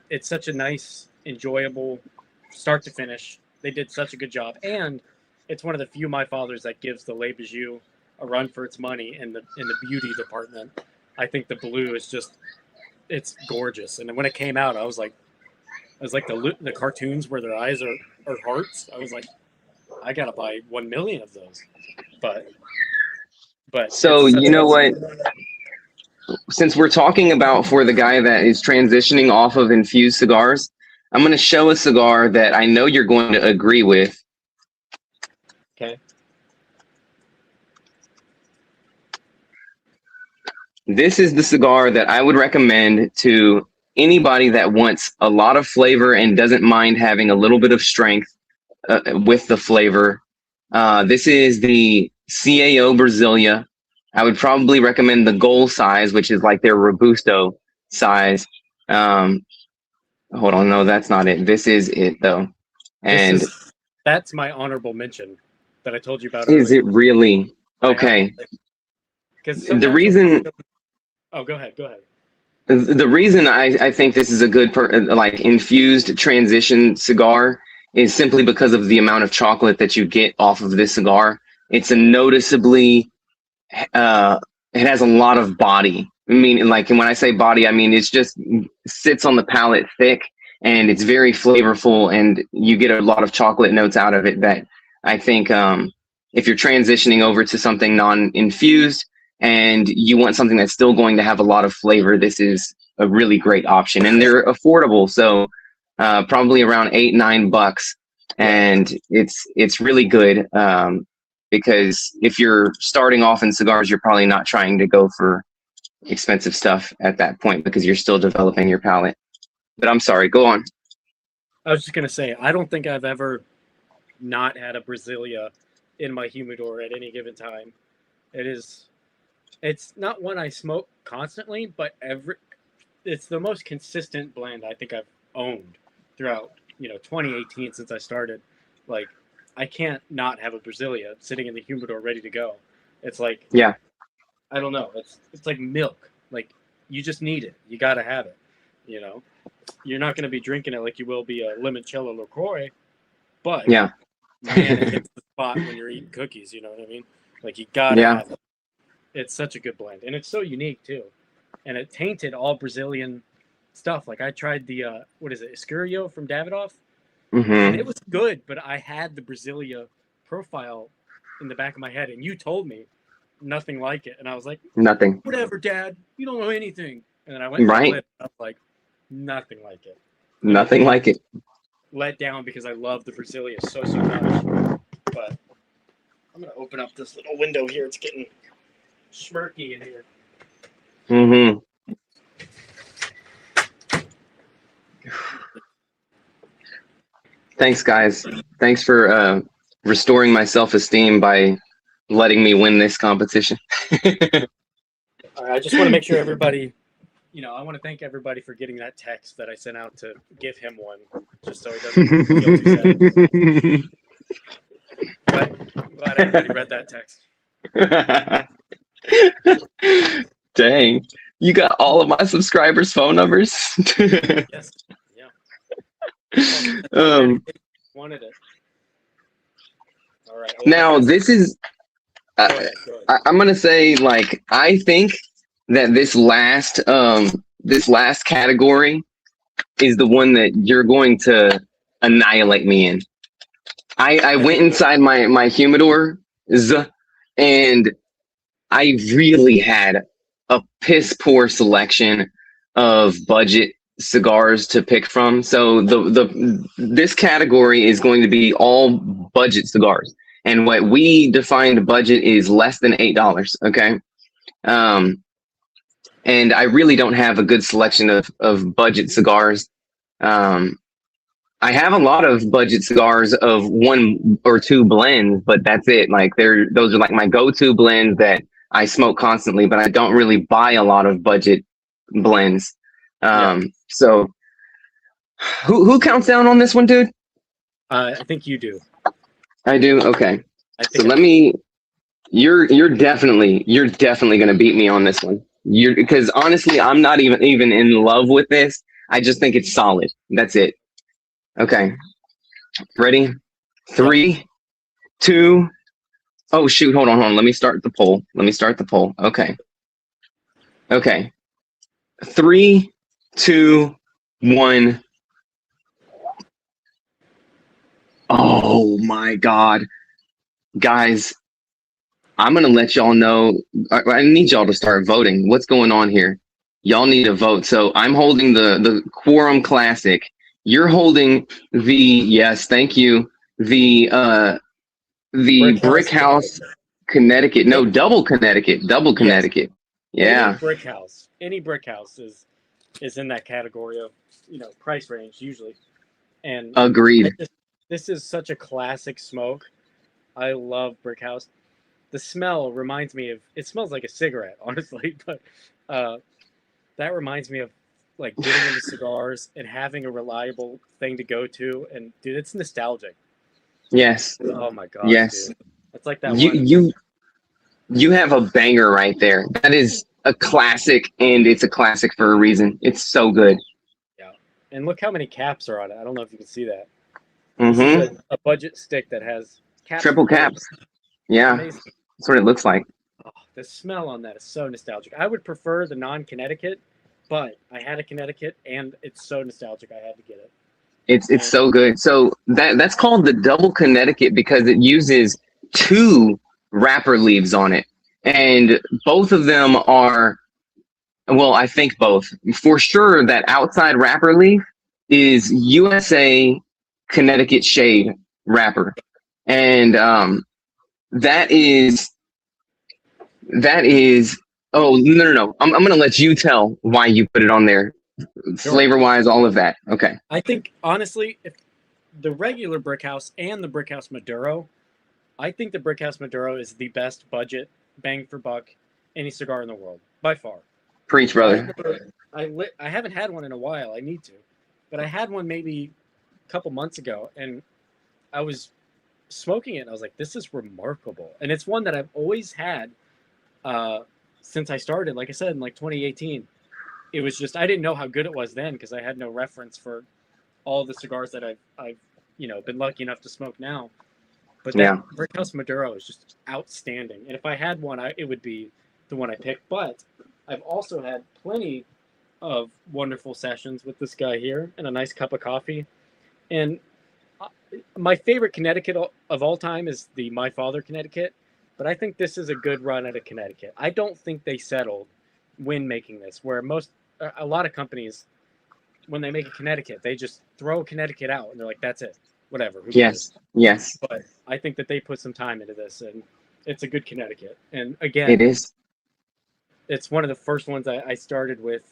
It's such a nice, enjoyable start to finish. They did such a good job, and it's one of the few My Fathers that gives the Le Bijou a run for its money in the beauty department. I think the blue is it's gorgeous, and when it came out, I was like the cartoons where their eyes are hearts. I was like, I gotta buy 1 million of those. But So you know what? Since we're talking about for the guy that is transitioning off of infused cigars, I'm going to show a cigar that I know you're going to agree with. Okay. This is the cigar that I would recommend to anybody that wants a lot of flavor and doesn't mind having a little bit of strength with the flavor. This is the CAO Brasilia. I would probably recommend the goal size, which is like their Robusto size. Hold on, no, that's not it. This is it though. And that's my honorable mention that I told you about is earlier. it really? Okay. Because The reason. Oh, go ahead. The reason I think this is a good like infused transition cigar is simply because of the amount of chocolate that you get off of this cigar. It's a noticeably it has a lot of body. I mean, like, and when I say body, I mean it's just sits on the palate thick and it's very flavorful, and you get a lot of chocolate notes out of it that I think if you're transitioning over to something non-infused and you want something that's still going to have a lot of flavor, this is a really great option. And they're affordable, so probably around $8-9, and it's really good. Because if you're starting off in cigars, you're probably not trying to go for expensive stuff at that point because you're still developing your palate. But I'm sorry, go on. I was just going to say, I don't think I've ever not had a Brasilia in my humidor at any given time. It's not one I smoke constantly, but it's the most consistent blend I think I've owned throughout, 2018 since I started. Like, I can't not have a Brasilia sitting in the humidor ready to go. It's like, yeah, I don't know. It's like milk. Like, you just need it. You got to have it. You're not going to be drinking it like you will be a limoncello LaCroix, but yeah, man, it hits the spot when you're eating cookies. You know what I mean? Like, you got to have it. It's such a good blend, and it's so unique too. And it tainted all Brazilian stuff. Like, I tried the what is it, Escurio from Davidoff. And it was good, but I had the Brasilia profile in the back of my head, and you told me nothing like it, and I was like, nothing. Whatever, Dad. You don't know anything. And then I went right. And I was like, nothing like it. Nothing like it. Let down because I love the Brasilia so much. But I'm gonna open up this little window here. It's getting smirky in here. Mm-hmm. Thanks, guys. Thanks for restoring my self-esteem by letting me win this competition. All right, I just want to make sure everybody, I want to thank everybody for getting that text that I sent out to give him one, just so he doesn't feel too sad. But I'm glad everybody read that text. Dang. You got all of my subscribers' phone numbers? Yes. Yeah. Wanted it. All right. Now, this is... Go ahead. I'm going to say, like, I think that this last category is the one that you're going to annihilate me in. I went inside my humidor and I really had a piss poor selection of budget cigars to pick from. So this category is going to be all budget cigars. And what we defined budget is less than $8. Okay. And I really don't have a good selection of budget cigars. I have a lot of budget cigars of 1 or 2 blends, but that's it. Like those are like my go-to blends that I smoke constantly, but I don't really buy a lot of budget blends. So who counts down on this one, dude? I think you do. I do. Okay. So you're definitely going to beat me on this one. Because honestly, I'm not even in love with this. I just think it's solid. That's it. Okay. Ready? 3, 2. Oh shoot! Hold on. Let me start the poll. Okay. 3, 2, 1. Oh my God, guys! I'm gonna let y'all know. I need y'all to start voting. What's going on here? Y'all need to vote. So I'm holding the Quorum Classic. You're holding the yes, thank you. The Brick House Connecticut. No, double Connecticut. Double Yes. Connecticut. Any Yeah, brick house, is in that category of price range usually. And agreed. this is such a classic smoke. I love brick house. The smell reminds me of, it smells like a cigarette, honestly, but that reminds me of like getting into cigars and having a reliable thing to go to. And dude, it's nostalgic. Yes, Oh my gosh, yes. dude. It's like that You one. you have a banger right there. That is a classic, and it's a classic for a reason. It's so good. Yeah. And look how many caps are on it. I don't know if you can see that. This Mm-hmm. is a budget stick that has caps. Triple caps. Yeah, Amazing. that's what it looks like. Oh, the smell on that is so nostalgic. I would prefer the non-Connecticut, but I had a Connecticut and it's so nostalgic I had to get it. It's so good. So that's called the double Connecticut because it uses two wrapper leaves on it, and both of them are, well, I think both for sure. That outside wrapper leaf is USA Connecticut shade wrapper, and that is that is. Oh, no. I'm gonna let you tell why you put it on there, Sure. flavor wise, all of that. Okay. I think honestly, if the regular Brick House and the Brick House Maduro, I think the Brick House Maduro is the best budget bang for buck any cigar in the world by far. Preach, brother. I haven't had one in a while. I need to, but I had one maybe a couple months ago, and I was smoking it. And I was like, "This is remarkable," and it's one that I've always had since I started. Like I said, in like 2018, it was just I didn't know how good it was then because I had no reference for all the cigars that I've been lucky enough to smoke now. But that Brick House Maduro is just outstanding. And if I had one, it would be the one I picked. But I've also had plenty of wonderful sessions with this guy here and a nice cup of coffee. And my favorite Connecticut of all time is the My Father Connecticut. But I think this is a good run at a Connecticut. I don't think they settled when making this, where a lot of companies, when they make a Connecticut, they just throw Connecticut out and they're like, that's it. Whatever. Yes. But I think that they put some time into this, and it's a good Connecticut. And again, It is. It's one of the first ones I started with,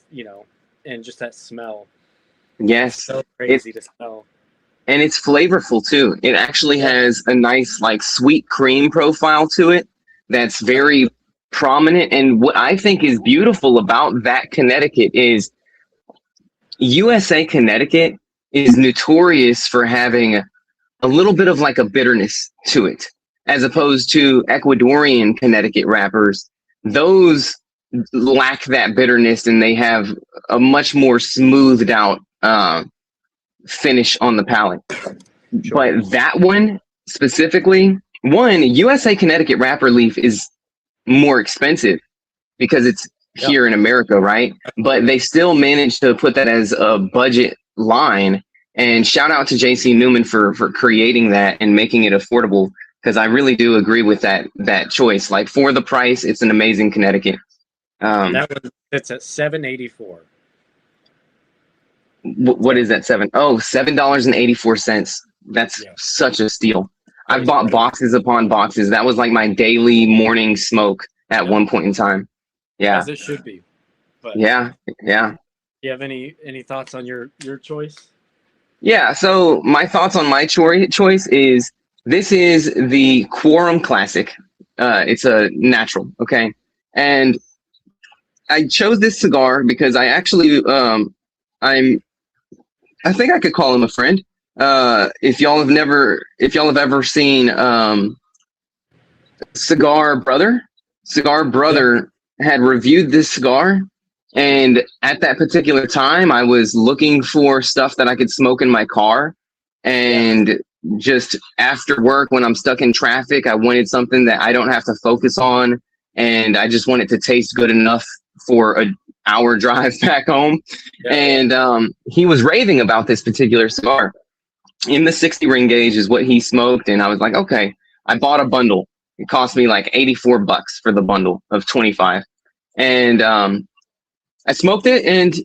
and just that smell. Yes. It's so crazy to smell. And it's flavorful too. It actually has a nice like sweet cream profile to it that's very prominent. And what I think is beautiful about that Connecticut is USA Connecticut is notorious for having a little bit of like a bitterness to it, as opposed to Ecuadorian Connecticut wrappers. Those lack that bitterness and they have a much more smoothed out finish on the palate. Sure. But that one specifically, USA Connecticut wrapper leaf is more expensive because it's here in America, right? But they still managed to put that as a budget line. And shout out to JC Newman for creating that and making it affordable, because I really do agree with that choice. Like for the price, it's an amazing Connecticut. That one sits at $7.84. What is that? $7.84. That's such a steal. I've bought boxes upon boxes. That was like my daily morning smoke at one point in time. Yeah. As it should be. But yeah. Do you have any thoughts on your choice? Yeah. So my thoughts on my choice is this is the Quorum Classic. It's a natural. Okay. And I chose this cigar because I actually, I think I could call him a friend. If y'all have ever seen Cigar Brother had reviewed this cigar, and at that particular time I was looking for stuff that I could smoke in my car, and just after work when I'm stuck in traffic, I wanted something that I don't have to focus on, and I just want it to taste good enough for an hour drive back home. And he was raving about this particular cigar, in the 60 ring gauge is what he smoked, and I was like, okay. I bought a bundle. It cost me like $84 for the bundle of 25, and I smoked it, and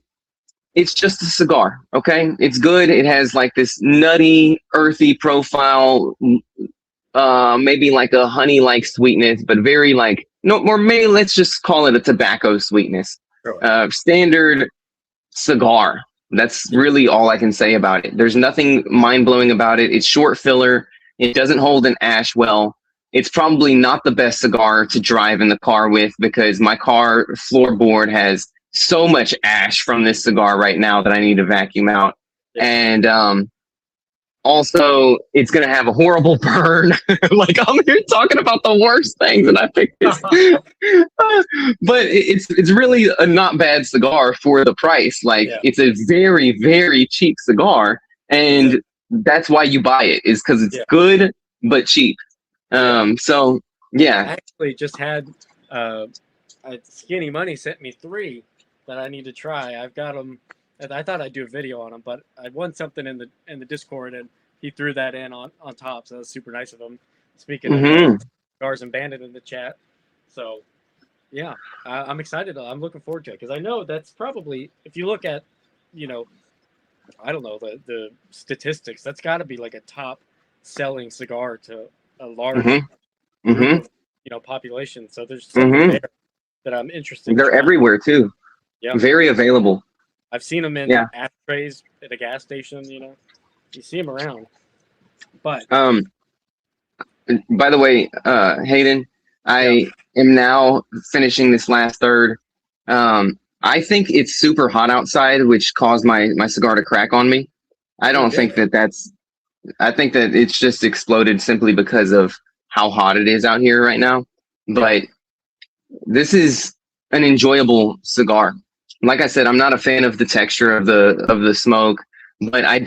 it's just a cigar. Okay, it's good. It has like this nutty, earthy profile, maybe like a honey-like sweetness, but very like no, or maybe let's just call it a tobacco sweetness. Sure. Standard cigar. That's really all I can say about it. There's nothing mind-blowing about it. It's short filler. It doesn't hold an ash well. It's probably not the best cigar to drive in the car with because my car floorboard has so much ash from this cigar right now that I need to vacuum out. Yeah. And also, it's going to have a horrible burn. Like, I'm here talking about the worst things, and I picked this. But it's really a not bad cigar for the price. Like, it's a very, very cheap cigar, and that's why you buy it, is because it's good but cheap. So, yeah. I actually just had Skinny Money sent me 3 that I need to try. I've got them. I thought I'd do a video on them, but I won something in the Discord, and he threw that in on top, so that was super nice of him. Speaking of Cigars and Bandit in the chat, so yeah, I'm excited. I'm looking forward to it because I know that's probably, if you look at, I don't know the statistics, that's got to be like a top selling cigar to a large group of, population. So there's something there that I'm interested in. They're everywhere too. Yeah, very available. I've seen them in ashtrays at a gas station. You see them around. But by the way, Hayden, I am now finishing this last third. I think it's super hot outside, which caused my cigar to crack on me. I don't think I think that it's just exploded simply because of how hot it is out here right now. But this is an enjoyable cigar. Like I said, I'm not a fan of the texture of the smoke, but I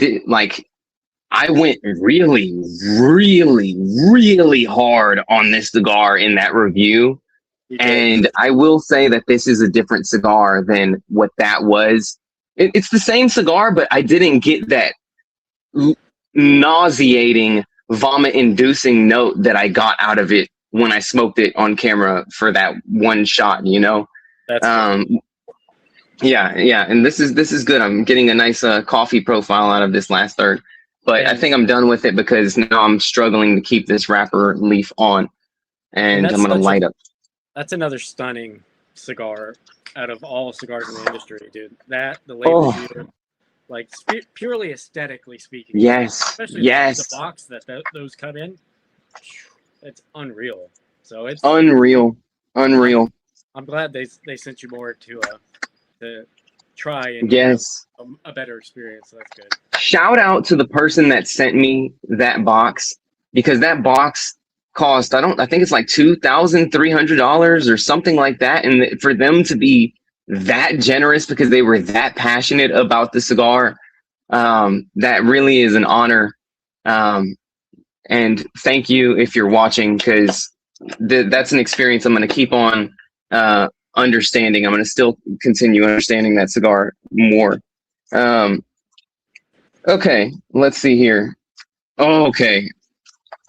went really, really, really hard on this cigar in that review. And I will say that this is a different cigar than what that was. It's the same cigar, but I didn't get that nauseating, vomit-inducing note that I got out of it when I smoked it on camera for that one shot. That's yeah, and this is good. I'm getting a nice coffee profile out of this last third, but I think I'm done with it because now I'm struggling to keep this wrapper leaf on, and I'm gonna light up. That's another stunning cigar out of all cigars in the industry, dude. The label here, like purely aesthetically speaking. Yes, especially the box that those come in. It's unreal. So it's unreal. I'm glad they sent you more to try and get a better experience. So that's good. Shout out to the person that sent me that box, because that box cost I think it's like $2,300 or something like that, and for them to be that generous because they were that passionate about the cigar, that really is an honor. And thank you if you're watching, because that's an experience I'm going to keep on understanding. I'm going to still continue understanding that cigar more. Okay, let's see here. Okay,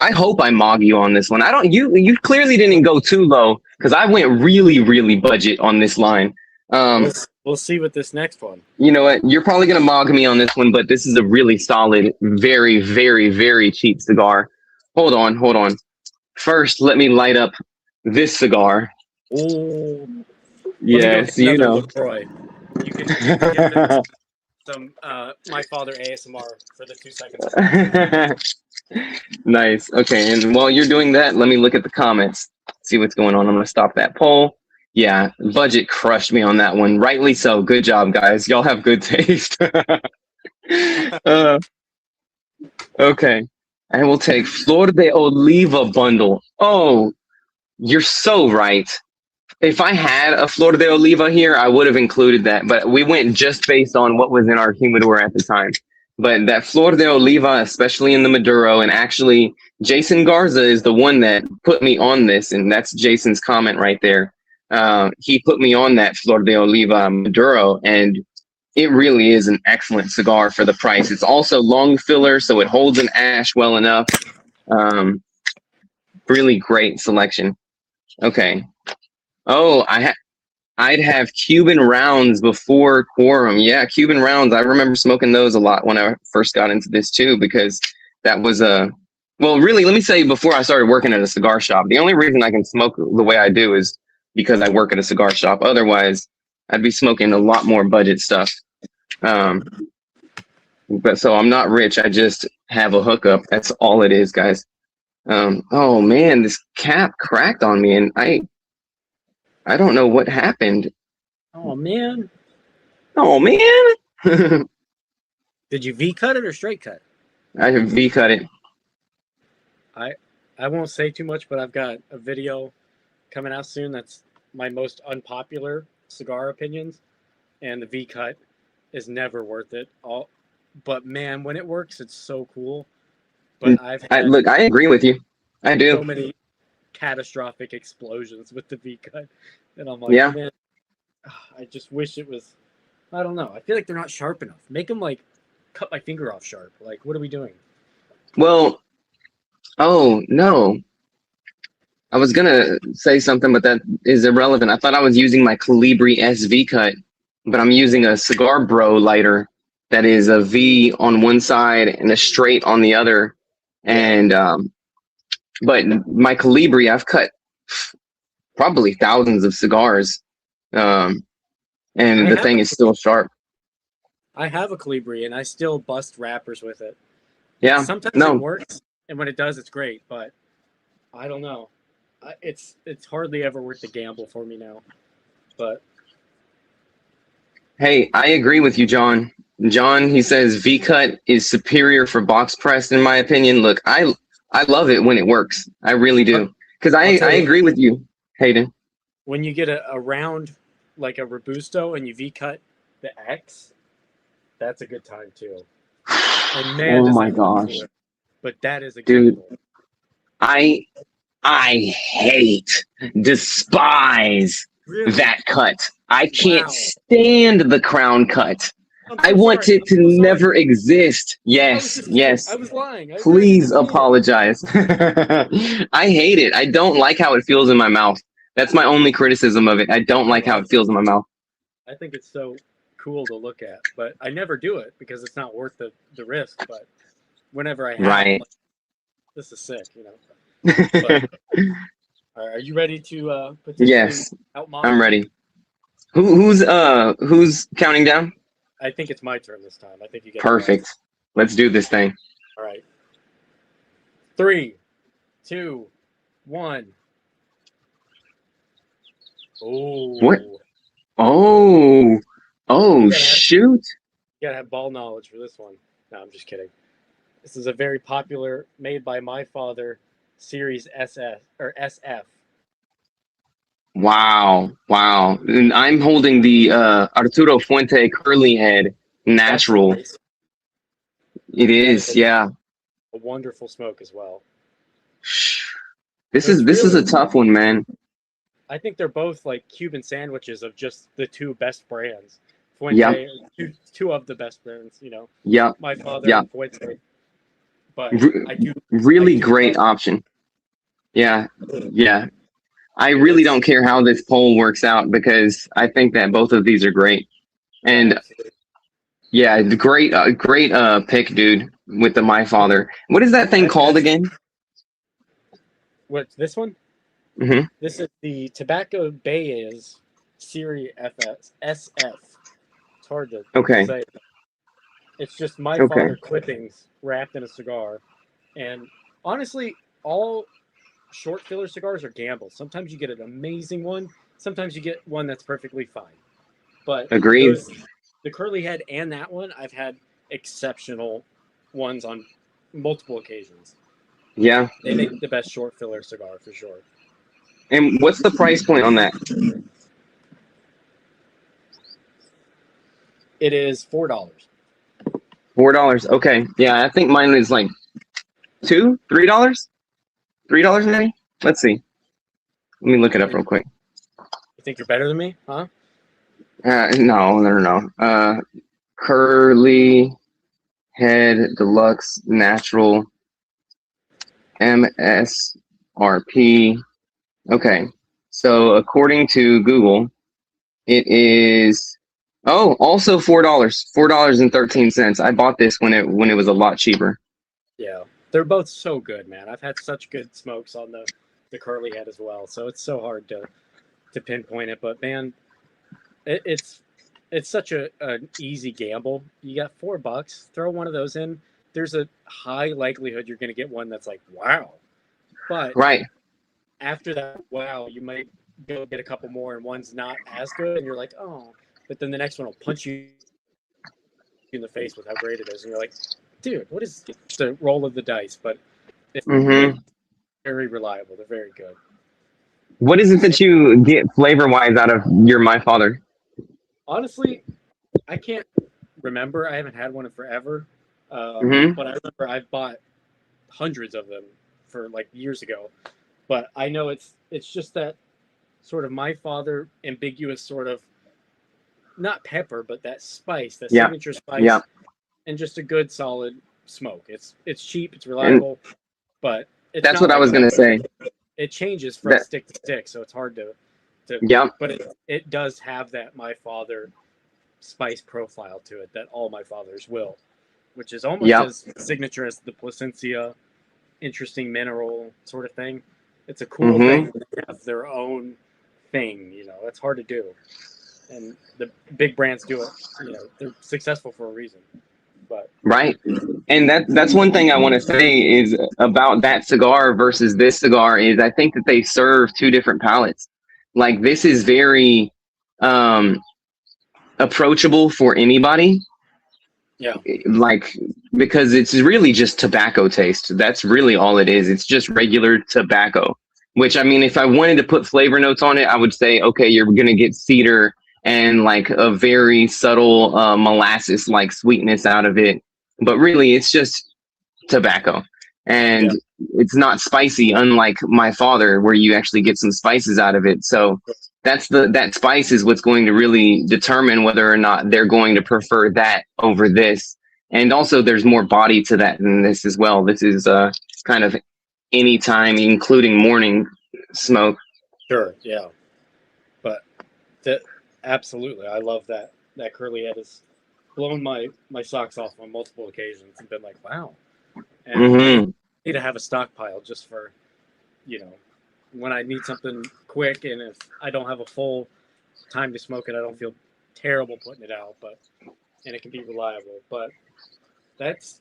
I hope I mog you on this one. You clearly didn't go too low, because I went really, really budget on this line. We'll see with this next one. You know what? You're probably going to mog me on this one, but this is a really solid, very, very, very cheap cigar. Hold on. First, let me light up this cigar. Oh, yes, you know. LaCroix. You can give some My Father ASMR for the 2 seconds. Nice. Okay, and while you're doing that, let me look at the comments, see what's going on. I'm going to stop that poll. Yeah, budget crushed me on that one. Rightly so. Good job, guys. Y'all have good taste. Okay. I will take Flor de Oliva bundle. Oh, you're so right. If I had a Flor de Oliva here, I would have included that. But we went just based on what was in our humidor at the time. But that Flor de Oliva, especially in the Maduro, and actually Jason Garza is the one that put me on this, and that's Jason's comment right there. He put me on that Flor de Oliva Maduro, and it really is an excellent cigar for the price. It's also long filler, so it holds an ash well enough. Um, really great selection. Okay. Oh, I'd have Cuban rounds before Quorum. Yeah, Cuban rounds. I remember smoking those a lot when I first got into this too, because that was a well, really, let me say before I started working at a cigar shop, the only reason I can smoke the way I do is because I work at a cigar shop. Otherwise, I'd be smoking a lot more budget stuff. Um, but so I'm not rich. I just have a hookup. That's all it is, guys. Oh man, this cap cracked on me, and I don't know what happened. Oh man. Oh man. Did you V cut it or straight cut? I have V cut it. I won't say too much, but I've got a video coming out soon that's my most unpopular cigar opinions, and the V cut is never worth it. But man, when it works, it's so cool. But I've had Look, I agree with you. I do. so many catastrophic explosions with the V cut, and I'm like, Yeah. man, I just wish it was. I don't know. I feel like they're not sharp enough. Make them like cut my finger off sharp. Like, what are we doing? Well, oh no. I was gonna say something, but that is irrelevant. I thought I was using my Calibri SV cut, but I'm using a Cigar Bro lighter that is a V on one side and a straight on the other. And but my Calibri, I've cut probably thousands of cigars, and the thing is still sharp. I have a Calibri, and I still bust wrappers with it. Yeah. Sometimes No. it works, and when it does, it's great. But I don't know. It's hardly ever worth the gamble for me now. But Hey, I agree with you, John. John, he says V-cut is superior for box press, in my opinion. Look, I love it when it works. I really do. Because I agree with you, Hayden. when you get a round like a Robusto and you V-cut the X, that's a good time too. And man, Oh does my that look gosh. cool. But that is a Dude. gamble. I hate, despise Really? that cut. I can't Wow. stand the crown cut. I'm I so want sorry. it to I'm so sorry. never exist. I was Yes, just kidding. yes. I was lying. Please apologize. I hate it. I don't like how it feels in my mouth. That's my only criticism of it. I don't like how it feels in my mouth. I think it's so cool to look at, but I never do it because it's not worth the risk. But whenever I have, Right. I'm like, this is sick, you know. But, are you ready to potentially Yes, outmodel? I'm ready. Who's counting down? I think it's my turn this time. I think you get Perfect. Let's do this thing. All right. 3, 2, 1. Oh. What? Oh, Yeah. shoot. You gotta have ball knowledge for this one. No, I'm just kidding. This is a very popular, made by my father, Series SF. Wow. And I'm holding the Arturo Fuente curly head natural. That's nice. It is, yeah. A wonderful smoke as well. This is a tough one, man. I think they're both like Cuban sandwiches of just the two best brands. Fuente, Yeah. two of the best brands, you know. Yeah. My father Yeah. and Fuente. But Really I do great love- option. Yeah. I really don't care how this poll works out because I think that both of these are great. And yeah, great pick, dude, with the My Father. What is that thing called again? What's this one? Mm-hmm. This is the Tobacco Baez Series SF. It's hard to say. It's just My Father clippings wrapped in a cigar. And honestly, all short filler cigars are gambles. Sometimes you get an amazing one. Sometimes you get one that's perfectly fine. But Agreed. The curly head and that one, I've had exceptional ones on multiple occasions. Yeah. They make the best short filler cigar for sure. And what's the price point on that? It is $4. $4. Okay. Yeah, I think mine is like $3. $3 maybe? Let's see. Let me look it up real quick. You think you're better than me, huh? No. Curly Head Deluxe Natural MSRP. Okay. So according to Google, it is also $4.13. I bought this when it was a lot cheaper. Yeah, they're both so good, man. I've had such good smokes on the curly head as well, so it's so hard to pinpoint it. But man, it's such an easy gamble. You got $4, throw one of those in. There's a high likelihood you're going to get one that's like wow, but Right. after that wow, you might go get a couple more, and one's not as good, and you're like oh, but then the next one will punch you in the face with how great it is, and you're like, dude, what is the roll of the dice? But it's very reliable. They're very good. What is it that you get flavor wise out of your My Father? Honestly, I can't remember. I haven't had one in forever. Mhm. But I remember I've bought hundreds of them for like years ago. But I know it's just that sort of My Father ambiguous sort of not pepper, but that spice, that Yeah. signature spice, Yeah. and just a good solid smoke. It's cheap, it's And reliable, but it's that's not what I like was gonna pepper. say. It changes from That stick to stick, so it's hard to yeah. but it does have that My Father spice profile to it that all My Fathers will, which is almost Yeah. as signature as the Placencia, interesting mineral sort of thing. It's a cool thing Mhm. when they have their own thing, it's hard to do. And the big brands do it, they're successful for a reason. But Right. And that's one thing I want to say is about that cigar versus this cigar is I think that they serve two different palates. Like this is very um approachable for anybody, yeah, like because it's really just tobacco taste. That's really all it is. It's just regular tobacco. Which I mean, if I wanted to put flavor notes on it, I would say, okay, you're gonna get cedar and like a very subtle molasses like sweetness out of it. But really, it's just tobacco, yeah, and it's not spicy, unlike My Father, where you actually get some spices out of it. So that spice is what's going to really determine whether or not they're going to prefer that over this. And also, there's more body to that than this as well. This is kind of anytime, including morning smoke. sure, yeah. But that absolutely, I love that curly head has blown my socks off on multiple occasions and been like, wow. And I Hmm. need to have a stockpile just for you know when I need something quick, and if I don't have a full time to smoke it, I don't feel terrible putting it out. But and it can be reliable. But that's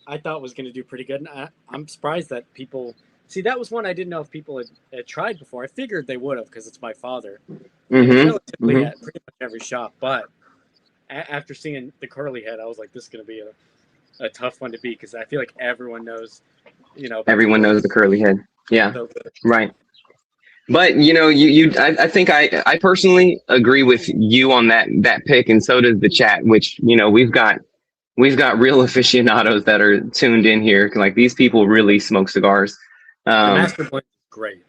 I thought was going to do pretty good, and I'm surprised that people see that was one I didn't know if people had tried before. I figured they would have because it's My Father, and it's Hmm. relatively Hmm. at pretty much every shop. But after seeing the curly head, I was like, this is going to be a tough one to beat because I feel like everyone knows, about the Everyone curly knows the curly head. Yeah, head. right. But I think I personally agree with you on that pick, and so does the chat. Which we've got real aficionados that are tuned in here. Like these people really smoke cigars. The Um, Master Blend is great.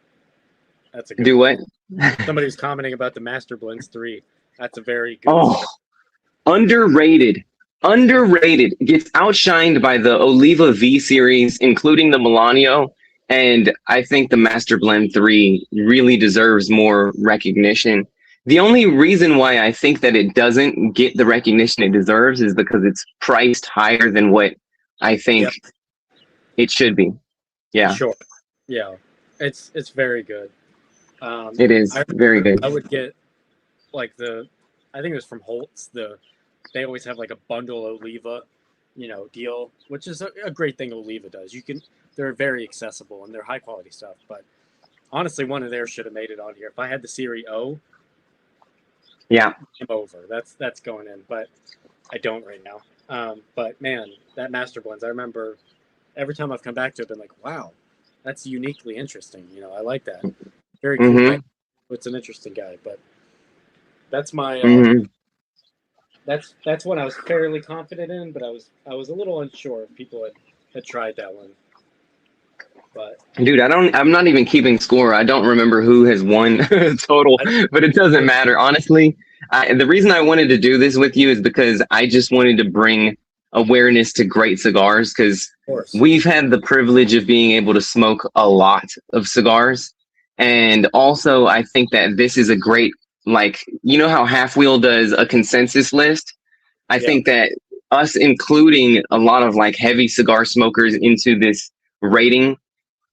That's a good do one. what? Somebody was commenting about the Master Blends 3. That's a very good Oh, cigar. underrated. Underrated. Gets outshined by the Oliva V series, including the Milano. And I think the Master Blend 3 really deserves more recognition. The only reason why I think that it doesn't get the recognition it deserves is because it's priced higher than what I think Yep, it should be. Yeah, sure. Yeah, it's very good. it is I very remember good. I would get like I think it was from Holtz. They always have like a bundle Oliva, deal, which is a great thing Oliva does. They're very accessible and they're high quality stuff. But honestly, one of theirs should have made it on here. If I had the Series O, Yeah. I'm over. That's going in, but I don't right now. But man, that Master Blends, I remember every time I've come back to it, I've been like, wow, that's uniquely interesting. I like that. Very cool guy. Mm-hmm. It's an interesting guy, but that's my Mm-hmm. that's one I was fairly confident in, but I was a little unsure if people had tried that one. But Dude, I'm not even keeping score. I don't remember who has won total, I don't but it doesn't know. matter. Honestly, The reason I wanted to do this with you is because I just wanted to bring awareness to great cigars, because Of course. we've had the privilege of being able to smoke a lot of cigars. And also, I think that this is a great, like, you know how Half Wheel does a consensus list? I Yeah. think that us including a lot of like heavy cigar smokers into this rating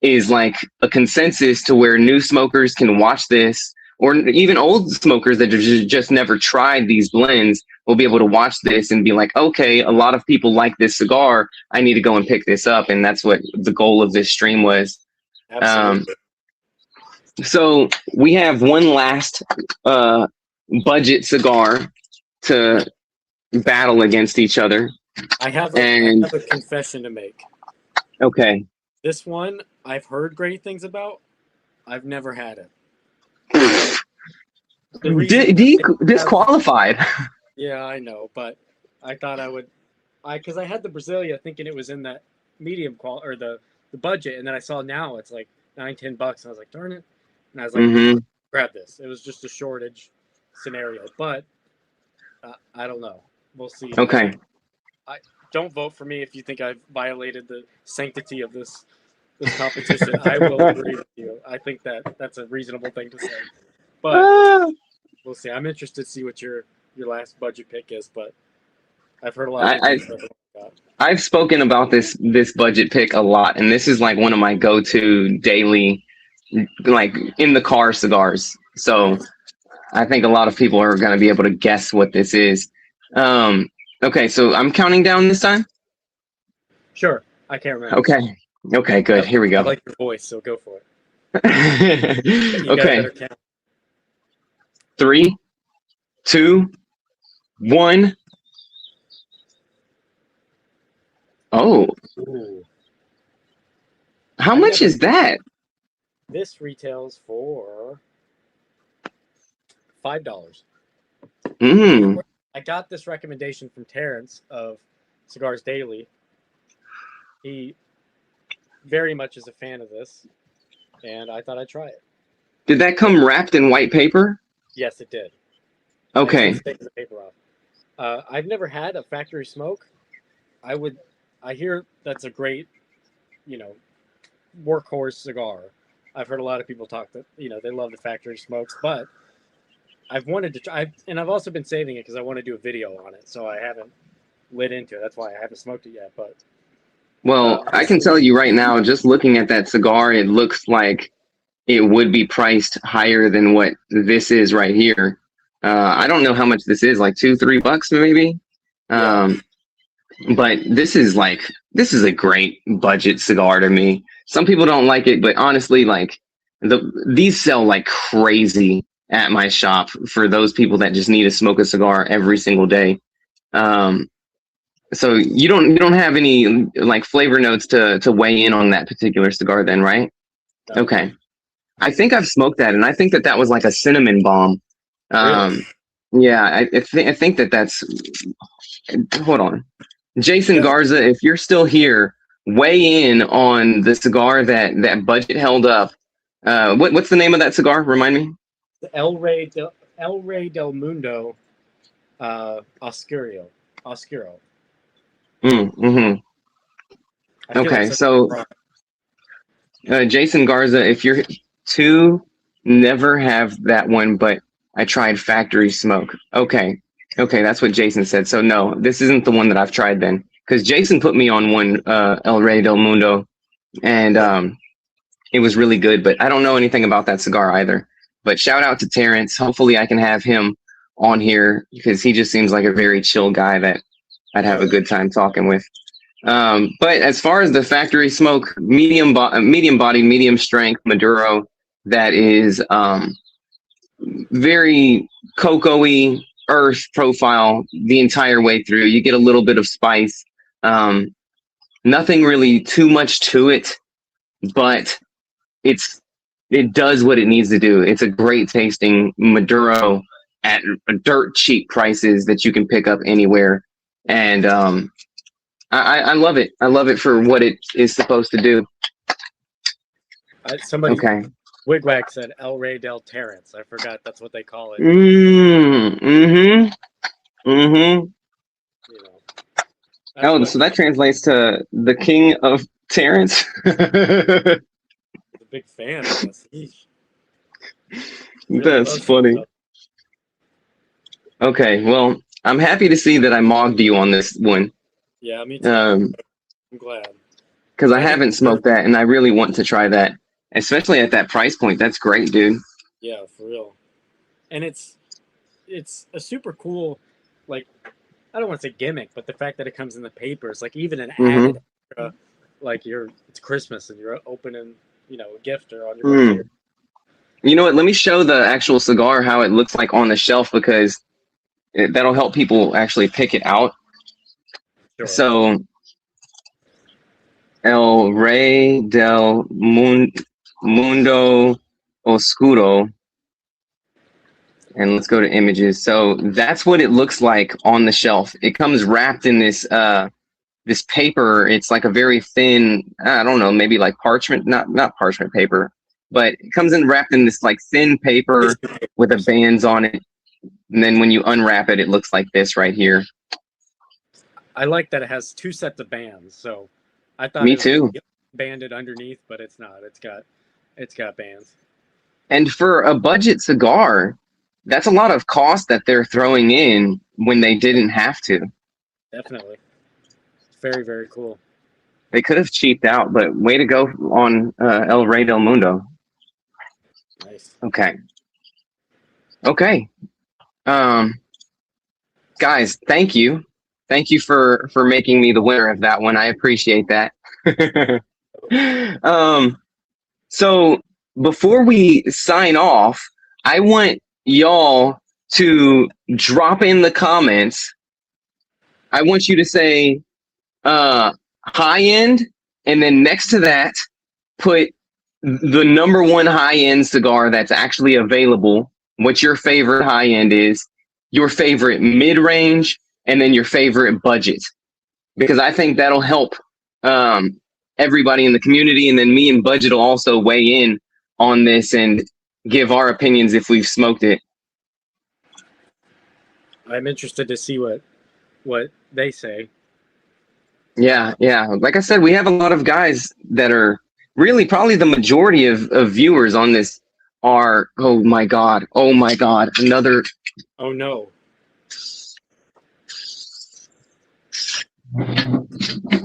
is like a consensus to where new smokers can watch this, or even old smokers that have just never tried these blends will be able to watch this and be like, okay, a lot of people like this cigar. I need to go and pick this up. And that's what the goal of this stream was. Absolutely. So we have one last budget cigar to battle against each other. I have And a confession to make. okay. This one I've heard great things about. I've never had it. The reason Disqualified. Yeah, I know, but I thought I would. Because I had the Brasilia thinking it was in that medium or the budget, and then I saw now it's like $9-10, and I was like, darn it, and I was like, grab this. It was just a shortage scenario, but I don't know. We'll see. Okay. Don't vote for me if you think I've violated the sanctity of this competition. I will agree with you. I think that's a reasonable thing to say. But we'll see. I'm interested to see what your last budget pick is, but I've heard a lot of things about. I've spoken about this budget pick a lot, and this is like one of my go-to daily, like in the car cigars. So I think a lot of people are going to be able to guess what this is. Okay, so I'm counting down this time? Sure. I can't remember. Okay, good. Here we go. I like your voice, so go for it. Okay. 3, 2, 1. Oh. Ooh. How much is that? This retails for $5. I got this recommendation from Terrence of Cigars Daily. He very much is a fan of this, and I thought I'd try it. Did that come wrapped in white paper? Yes, it did. Okay. Take the paper off. I've never had a factory smoke. I hear that's a great, workhorse cigar. I've heard a lot of people talk that, they love the factory smokes, but I've wanted to try, and I've also been saving it because I want to do a video on it, so I haven't lit into it. That's why I haven't smoked it yet. But well, I can tell you right now, just looking at that cigar, it looks like it would be priced higher than what this is right here. I don't know how much this is, like $2-3 maybe. But this is a great budget cigar to me. Some people don't like it, but honestly, like these sell like crazy at my shop for those people that just need to smoke a cigar every single day. So you don't have any like flavor notes to weigh in on that particular cigar then, right? No. Okay. I think I've smoked that, and I think that was like a cinnamon bomb. Really? Yeah, I think that's. Hold on, Jason Garza, if you're still here, weigh in on the cigar that budget held up. What's the name of that cigar? Remind me. The El Rey del Mundo, Oscuro. Okay, so Jason Garza, if you're never have that one, but I tried factory smoke. Okay, that's what Jason said. So no, this isn't the one that I've tried then, because Jason put me on one El Rey del Mundo, and it was really good. But I don't know anything about that cigar either. But shout out to Terrence. Hopefully, I can have him on here because he just seems like a very chill guy that I'd have a good time talking with. But as far as the factory smoke, medium body, medium strength Maduro, that is very cocoa-y earth profile the entire way through. You get a little bit of spice. Nothing really too much to it, but it does what it needs to do. It's a great tasting Maduro at dirt cheap prices that you can pick up anywhere. And I love it. I love it for what it is supposed to do. Somebody, okay. Wigwag said El Rey del Terrence. I forgot that's what they call it. Mm-hmm. You know. Oh, so that translates to the King of Terrence. A big fan of this. That's funny. Okay, well, I'm happy to see that I mogged you on this one. Yeah, me too. I'm glad. Because I haven't smoked that, and I really want to try that, especially at that price point. That's great, dude. Yeah, for real. And it's a super cool, like, I don't want to say gimmick, but the fact that it comes in the papers, like even an added extra, like it's Christmas and you're opening, a gift or on your birthday. You know what? Let me show the actual cigar how it looks like on the shelf, because that'll help people actually pick it out. Sure. So, El Rey del Mundo Oscuro. And let's go to images. So that's what it looks like on the shelf. It comes wrapped in this this paper. It's like a very thin, I don't know, maybe like parchment, not parchment paper, but it comes in wrapped in this like thin paper with the bands on it. And then when you unwrap it, it looks like this right here. I like that it has 2 sets of bands. So I thought Me too. Banded underneath, but it's not. It's got bands. And for a budget cigar, that's a lot of cost that they're throwing in when they didn't have to. Definitely. It's very, very cool. They could have cheaped out, but way to go on El Rey del Mundo. Nice. Okay. Guys, thank you. Thank you for making me the winner of that one. I appreciate that. So before we sign off, I want y'all to drop in the comments. I want you to say high end, and then next to that, put the number 1 high end cigar that's actually available, what your favorite high end is, your favorite mid range, and then your favorite budget. Because I think that'll help everybody in the community, and then me and Budget will also weigh in on this and give our opinions if we've smoked it. I'm interested to see what they say. Yeah. Like I said, we have a lot of guys that are really probably the majority of viewers on this are, oh my God, another. Oh no.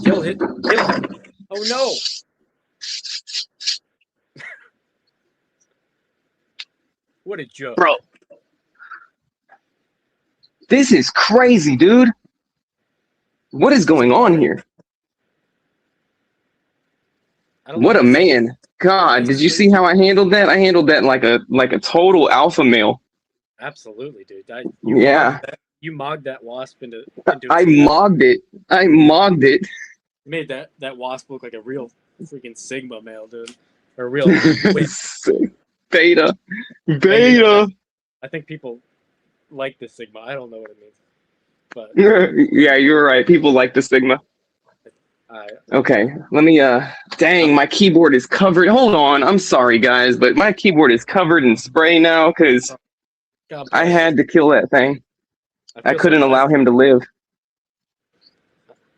Kill him. Oh no. What a joke. Bro. This is crazy, dude. What is going on here? What a man. God, did you see how I handled that? I handled that like a total alpha male. Absolutely, dude. You mogged that wasp into I mogged it. You made that wasp look like a real freaking Sigma male, dude. Or a real Beta. I think people like the Sigma. I don't know what it means. But yeah, you're right. People like the Sigma. Okay, let me dang, my keyboard is covered. Hold on. I'm sorry guys, but my keyboard is covered in spray now because I had to kill that thing. I couldn't allow him to live.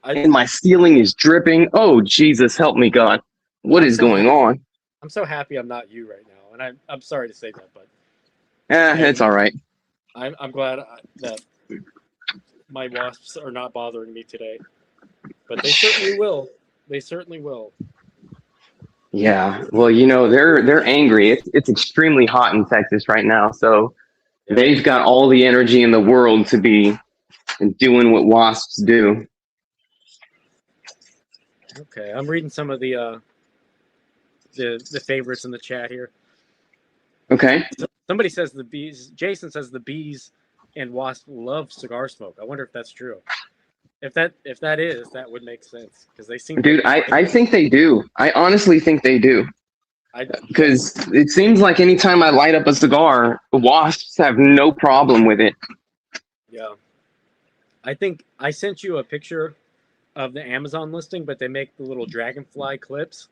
And my ceiling is dripping. Oh, Jesus, help me, God. What is going on? I'm so happy I'm not you right now. And I'm sorry to say that, but it's all right. I'm glad that my wasps are not bothering me today. But they certainly will. They certainly will. Yeah. Well, they're angry. It's extremely hot in Texas right now, so they've got all the energy in the world to be doing what wasps do. Okay, I'm reading some of the favorites in the chat here. Okay. Somebody says the bees. Jason says the bees and wasps love cigar smoke. I wonder if that's true. If that is, that would make sense because they seem. Dude, I think they do. I honestly think they do. Because it seems like anytime I light up a cigar, wasps have no problem with it. Yeah. I think I sent you a picture of the Amazon listing, but they make the little dragonfly clips.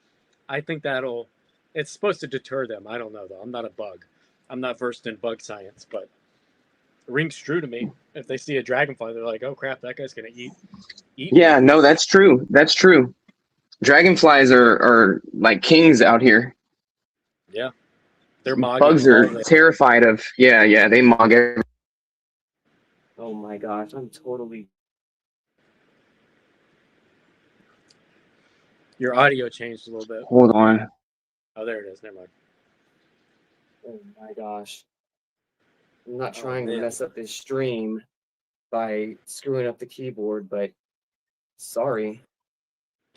I think It's supposed to deter them. I don't know though. I'm not a bug. I'm not versed in bug science, but it rings true to me. If they see a dragonfly, they're like, "Oh crap, that guy's gonna eat Yeah, me." no, that's true. That's true. Dragonflies are like kings out here. Yeah, they're mogging Bugs are all the. terrified of. Yeah, they mog everything. Oh my gosh, I'm totally. Your audio changed a little bit. Hold on. Oh, there it is. Never mind. Oh my gosh. I'm not Oh, trying to man. mess up this stream by screwing up the keyboard, but sorry.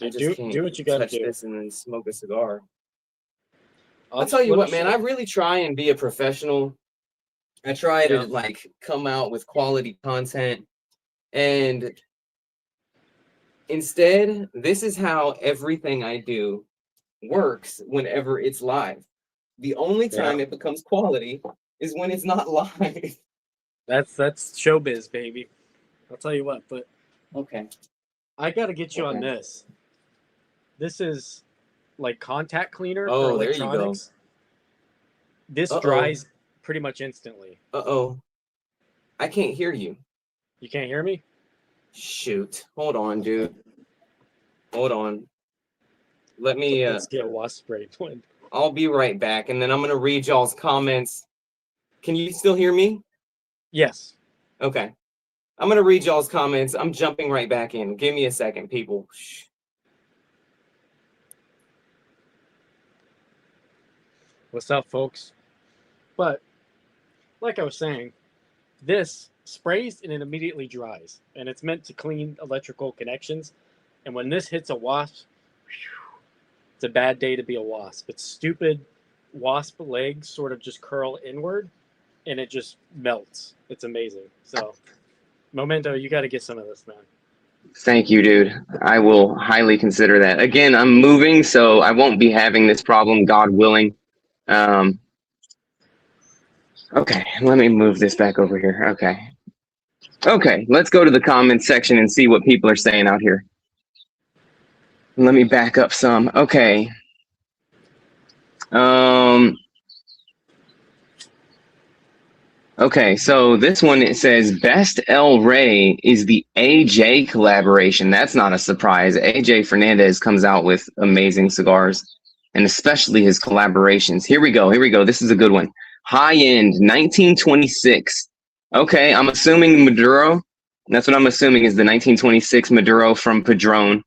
I Dude, just can't do what you gotta touch do. this and then smoke a cigar. I'll tell you let me what, man, show- I really try and be a professional. I try Yeah. to like come out with quality content, and instead, this is how everything I do works whenever it's live. The only time it becomes quality is when it's not live. That's showbiz, baby. I'll tell you what, but Okay. I gotta get you on Okay. this. This is like contact cleaner for Oh, there you go. electronics. This Uh-oh. dries pretty much instantly. Uh-oh. I can't hear you. You can't hear me? Shoot. Hold on, dude. Hold on. Let me Let's get a wasp spray. I'll be right back, and then I'm gonna read y'all's comments. Can you still hear me? Yes. Okay. I'm gonna read y'all's comments. I'm jumping right back in. Give me a second, people. Shh. What's up, folks? But like I was saying, this sprays and it immediately dries, and it's meant to clean electrical connections. And when this hits a wasp, it's a bad day to be a wasp. Its stupid wasp legs sort of just curl inward, and it just melts. It's amazing. So, Momento, you got to get some of this, man. Thank you, dude. I will highly consider that. Again, I'm moving, so I won't be having this problem, God willing. Okay, let me move this back over here. Okay, let's go to the comments section and see what people are saying out here. Let me back up some. Okay. Okay, so this one, it says Best El Rey is the AJ collaboration. That's not a surprise. AJ Fernandez comes out with amazing cigars, and especially his collaborations. Here we go. This is a good one. High end 1926. Okay, I'm assuming Maduro. That's what I'm assuming is the 1926 Maduro from Padron.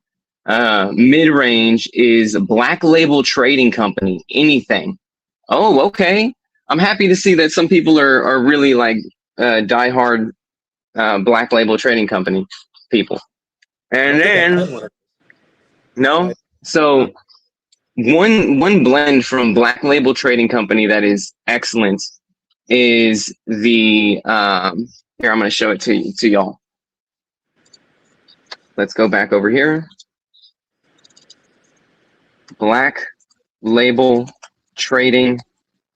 Mid range is Black Label Trading Company. Anything. Oh, okay. I'm happy to see that some people are really like diehard Black Label Trading Company people. And then no, so one blend from Black Label Trading Company that is excellent is the here, I'm going to show it to y'all. Let's go back over here. Black Label Trading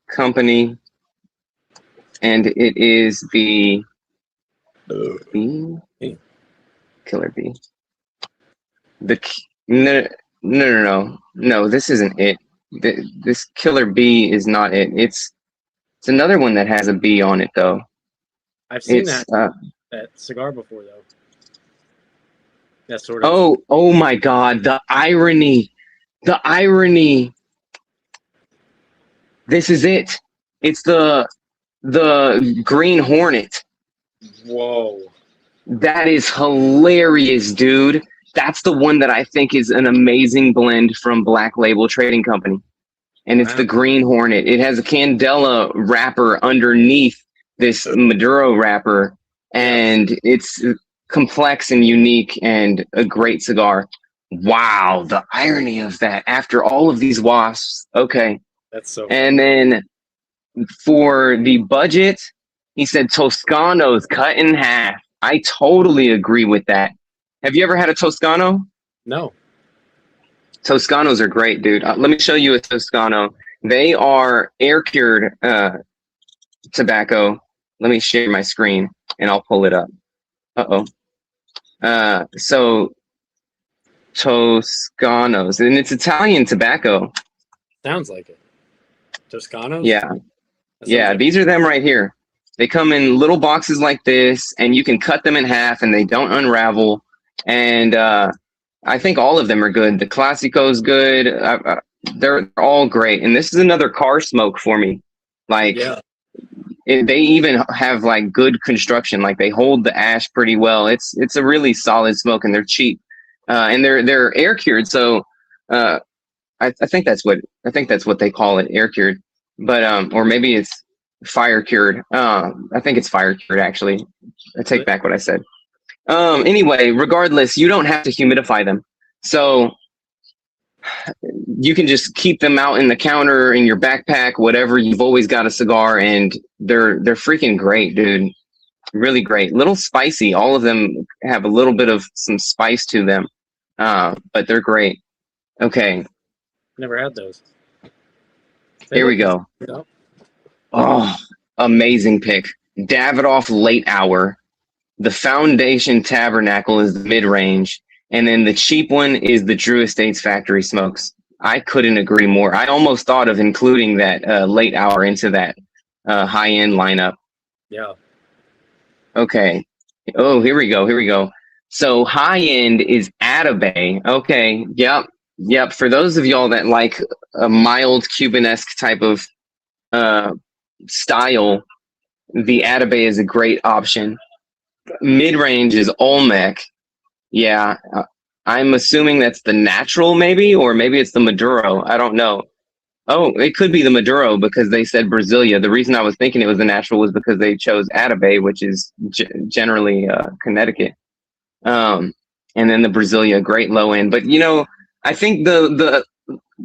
Company, and it is the B Killer B. No, this isn't it. This Killer B is not it. It's another one that has a B on it though. I've seen that cigar before though. That sort of. Oh my God! The irony. This is it. It's the Green Hornet. Whoa. That is hilarious, dude. That's the one that I think is an amazing blend from Black Label Trading Company. And it's the Green Hornet. It has a Candela wrapper underneath this Maduro wrapper. And it's complex and unique and a great cigar. Wow, the irony of that. After all of these wasps. Okay. That's so And then for the budget, he said Toscano's cut in half. I totally agree with that. Have you ever had a Toscano? No. Toscanos are great, dude. Let me show you a Toscano. They are air-cured tobacco. Let me share my screen, and I'll pull it up. So Toscanos, and it's Italian tobacco. Sounds like it. Toscanos? Yeah, That sounds yeah, like these are them right here. They come in little boxes like this, and you can cut them in half, and they don't unravel. And I think all of them are good. The Classico's good. They're all great. And this is another car smoke for me. Like, yeah. they even have like good construction. Like, they hold the ash pretty well. It's a really solid smoke, and they're cheap. And they're air cured. So I think that's what they call it, air cured. But or maybe it's fire cured. I think it's fire cured actually. I take back what I said. Anyway, regardless, you don't have to humidify them. So you can just keep them out in the counter, in your backpack, whatever. You've always got a cigar, and they're freaking great, dude. Really great. Little spicy. All of them have a little bit of some spice to them. But they're great. Okay, Never had those. here we go. Oh, amazing pick. Davidoff Late Hour. The Foundation Tabernacle is the mid-range. And then the cheap one is the Drew Estates Factory Smokes. I couldn't agree more. I almost thought of including that Late Hour into that high-end lineup. Yeah. Okay. Oh, here we go. So high-end is Atabay. Okay. Yep. For those of y'all that like a mild Cuban-esque type of style, the Atabay is a great option. Mid-range is Olmec. Yeah, I'm assuming that's the natural, maybe, or maybe it's the Maduro. I don't know. Oh, it could be the Maduro because they said Brasilia. The reason I was thinking it was the natural was because they chose Atabay, which is generally Connecticut. And then the Brasilia, great low end. But I think the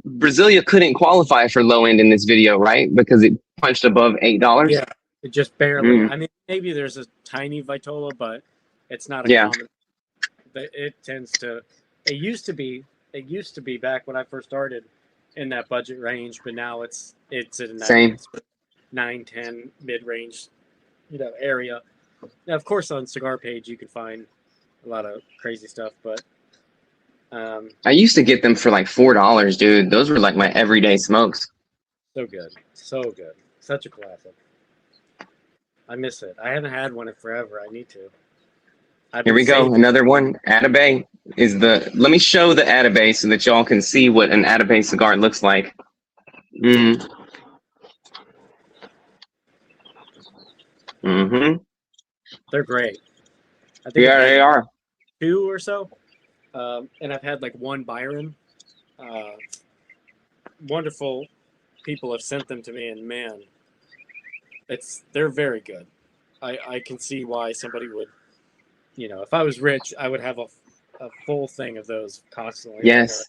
Brasilia couldn't qualify for low end in this video, right? Because it punched above $8. Yeah, it just barely. I mean, maybe there's a tiny Vitola, but it's not a common. It tends to. It used to be back when I first started in that budget range, but now it's in that 9-10 mid range, area. Now, of course, on Cigar Page you can find a lot of crazy stuff, but I used to get them for like $4, dude. Those were like my everyday smokes. so good, such a classic. I miss it. I haven't had one in forever. I need to. Here we go. Another one. Atabay is let me show the Atabay so that y'all can see what an Atabay cigar looks like. Mm-hmm. They're great. I think they are. 2 or so. And I've had like one Byron. Wonderful people have sent them to me, and man, they're very good. I can see why somebody would, if I was rich, I would have a full thing of those constantly. Yes.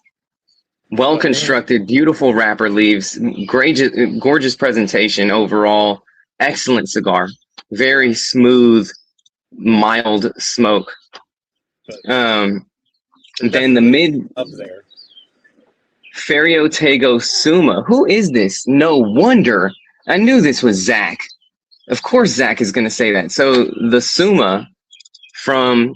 Well constructed, beautiful wrapper leaves, gorgeous presentation overall, excellent cigar, very smooth, mild smoke. Then the mid up there. Ferio Tego Suma. Who is this? No wonder. I knew this was Zach. Of course Zach is going to say that. So the Suma from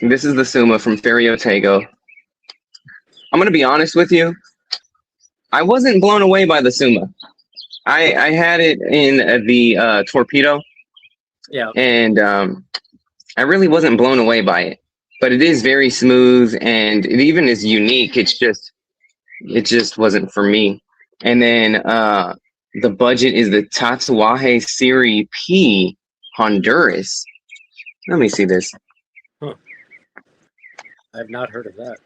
This is the Suma from Ferio Tego. I'm going to be honest with you. I wasn't blown away by the Suma. I had it in the Torpedo. Yeah. And I really wasn't blown away by it. But it is very smooth, and it even is unique. It just wasn't for me. And then the budget is the Tatuaje Serie P Honduras. Let me see this. Huh. I've not heard of that.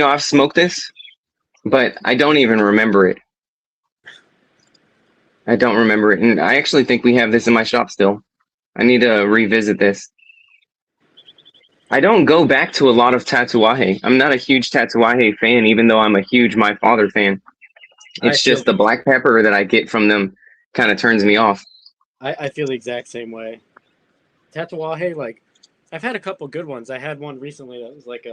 I've smoked this, but I don't even remember it. I don't remember it. And I actually think we have this in my shop still. I need to revisit this. I don't go back to a lot of Tatuaje. I'm not a huge Tatuaje fan, even though I'm a huge My Father fan. It's just the black pepper that I get from them kind of turns me off. I feel the exact same way. Tatuaje, like, I've had a couple good ones. I had one recently that was like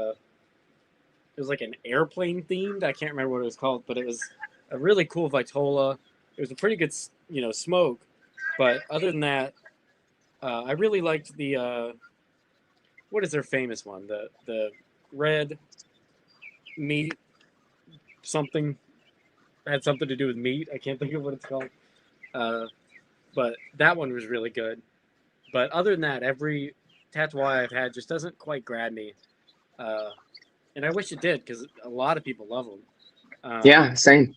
an airplane themed. I can't remember what it was called, but it was a really cool Vitola. It was a pretty good smoke. But other than that, I really liked the what is their famous one? The red meat something had something to do with meat. I can't think of what it's called. But that one was really good. But other than that, every Tatois I've had just doesn't quite grab me. And I wish it did because a lot of people love them. Yeah, same.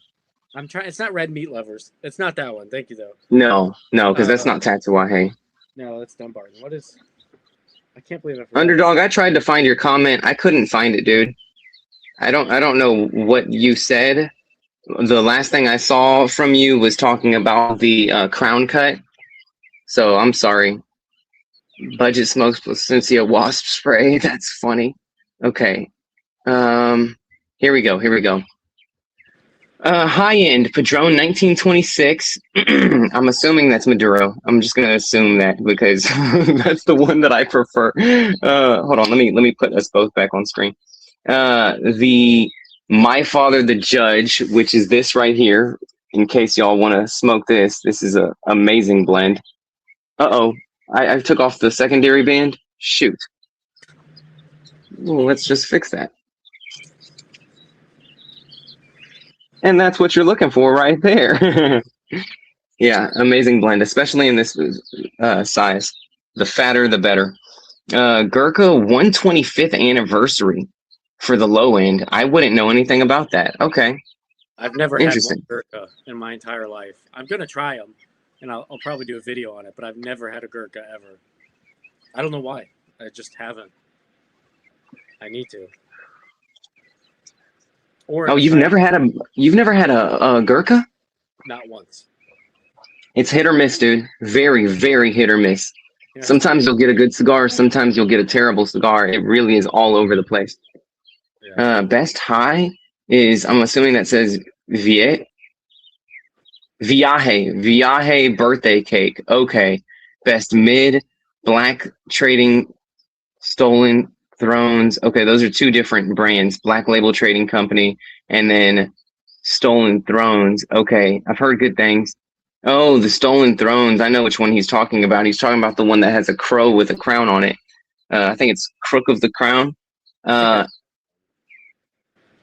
I'm trying. It's not Red Meat Lovers. It's not that one. Thank you though. No, because that's not Tatuaje. No, that's Dumbarton. What is? I can't believe I forgot. Underdog, I tried to find your comment. I couldn't find it, dude. I don't know what you said. The last thing I saw from you was talking about the crown cut. So I'm sorry. Budget smokes placencia wasp spray. That's funny. Okay. Here we go. High-end Padron 1926. I'm assuming that's Maduro. I'm just gonna assume that because that's the one that I prefer. Hold on, let me put us both back on screen. The My Father the Judge, which is this right here. In case y'all want to smoke this, this is a amazing blend. I took off the secondary band. Shoot. Well, let's just fix that. And that's what you're looking for right there. Yeah, amazing blend, especially in this size. The fatter, the better. Gurkha 125th anniversary for the low end. I wouldn't know anything about that. Okay. I've never had one Gurkha in my entire life. I'm going to try them, and I'll probably do a video on it, but I've never had a Gurkha ever. I don't know why. I just haven't. I need to. Or you've never had a Gurkha? Not once. It's hit or miss, dude. Very, very hit or miss. Yeah. Sometimes you'll get a good cigar. Sometimes you'll get a terrible cigar. It really is all over the place. Yeah. Best high is, I'm assuming that says Viaje birthday cake. Okay. Best mid, Black Trading Stolen Thrones. Okay, those are two different brands. Black Label Trading Company and then Stolen Thrones. Okay, I've heard good things. Oh, the Stolen Thrones. I know which one he's talking about. He's talking about the one that has a crow with a crown on it. I think it's Crook of the Crown.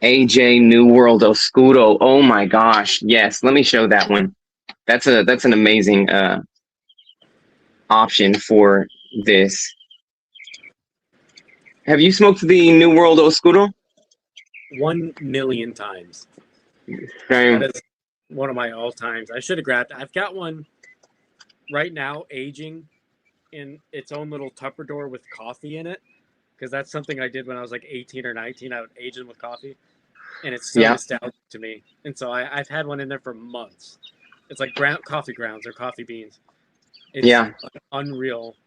AJ New World Oscuro. Oh my gosh. Yes, let me show that one. That's an amazing option for this. Have you smoked the New World Oscuro? 1,000,000 times. Same. That is one of my all times. I should have grabbed it. I've got one right now aging in its own little Tupperware with coffee in it, because that's something I did when I was like 18 or 19. I would age them with coffee, and it's so nostalgic to me. And so I've had one in there for months. It's like coffee grounds or coffee beans. It's an unreal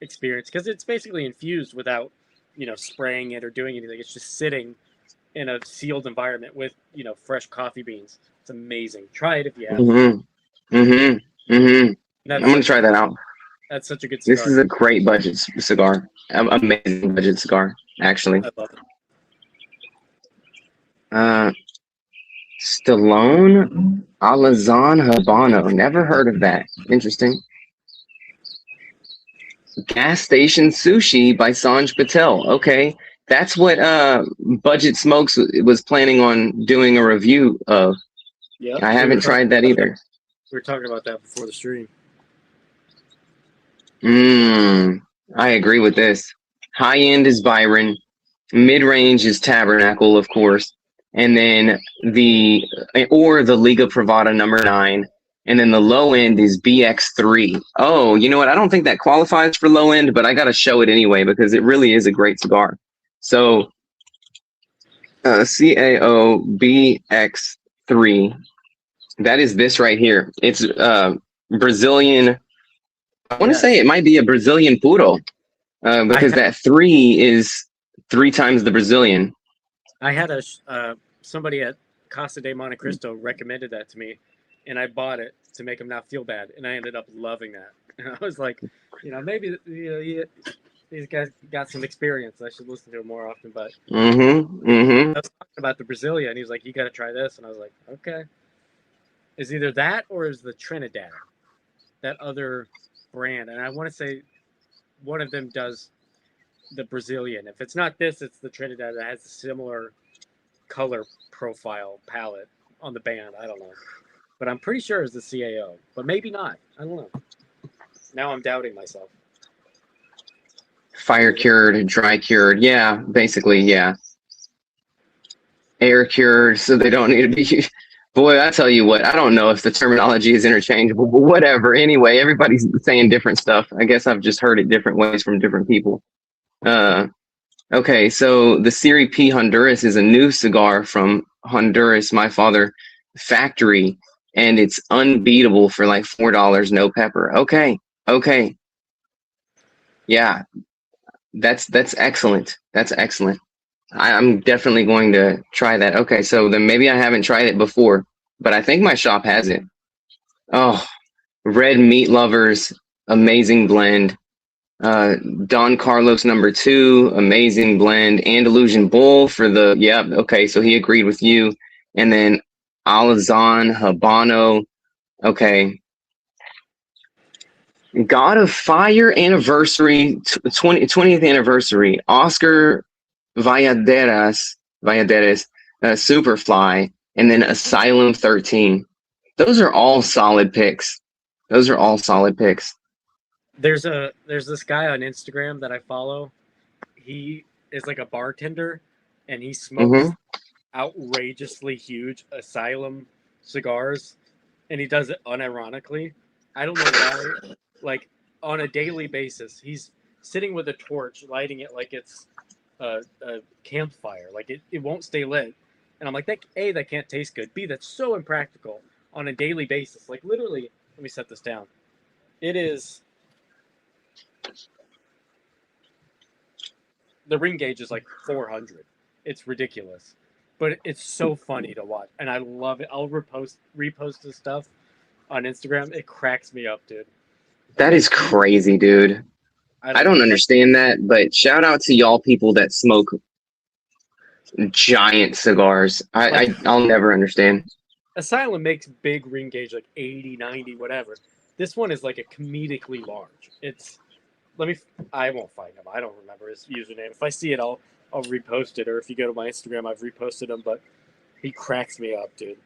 experience because it's basically infused without spraying it or doing anything. It's just sitting in a sealed environment with fresh coffee beans. It's amazing. Try it if you have. I'm gonna try that out. That's such a good cigar. This is a great budget cigar. Amazing budget cigar, actually. I love it. Stallone Alazan Habano. Never heard of that. Interesting. Gas Station Sushi by Sanj Patel. Okay, that's what Budget Smokes was planning on doing a review of. Yeah, I haven't tried that either. We were talking about that before the stream. I agree with this. High end is Byron, mid range is Tabernacle, of course, and then the Liga Privada #9. And then the low end is BX3. Oh, you know what? I don't think that qualifies for low end, but I got to show it anyway because it really is a great cigar. So, CAO BX3. That is this right here. It's Brazilian. I want to say it might be a Brazilian puro because that 3 is 3 times the Brazilian. I had somebody at Casa de Monte Cristo recommended that to me. And I bought it to make him not feel bad, and I ended up loving that. And I was like, maybe these guys got some experience. I should listen to him more often. But I was talking about the Brasilia, and he was like, "You got to try this," and I was like, "Okay." Is either that or is the Trinidad? that other brand, and I want to say one of them does the Brazilian. If it's not this, it's the Trinidad that has a similar color profile palette on the band. I don't know, but I'm pretty sure it's the CAO, but maybe not. I don't know. Now I'm doubting myself. Fire cured, dry cured. Yeah, basically, yeah. Air cured, so they don't need to be. Boy, I tell you what, I don't know if the terminology is interchangeable, but whatever. Anyway, everybody's saying different stuff. I guess I've just heard it different ways from different people. Okay, so the Serie P Honduras is a new cigar from Honduras, my father factory, and it's unbeatable for like $4, no pepper. Okay, okay. Yeah, that's excellent. That's excellent. I'm definitely going to try that. Okay, so then maybe I haven't tried it before, but I think my shop has it. Oh, Red Meat Lovers, amazing blend. Don Carlos #2, amazing blend. Andalusian Bull for the, yep, okay, so he agreed with you. And then Alazan Habano, okay. God of Fire anniversary, 20th anniversary, Oscar Valladares, Superfly, and then Asylum 13. Those are all solid picks. Those are all solid picks. There's this guy on Instagram that I follow. He is like a bartender, and he smokes outrageously huge Asylum cigars, and he does it unironically. I don't know why. Like on a daily basis, he's sitting with a torch, lighting it like it's a campfire. Like it won't stay lit. And I'm like, that can't taste good. B, that's so impractical on a daily basis. Like literally, let me set this down. It is. The ring gauge is like 400. It's ridiculous, but it's so funny to watch, and I love it. I'll repost this stuff on Instagram. It cracks me up, dude. That is crazy, dude. I don't understand that, but shout out to y'all people that smoke giant cigars. I'll never understand. Asylum makes big ring gauge like 80, 90, whatever. This one is like a comedically large. I won't find him. I don't remember his username. If I see it, I'll repost it. Or if you go to my Instagram, I've reposted him. But he cracks me up, dude.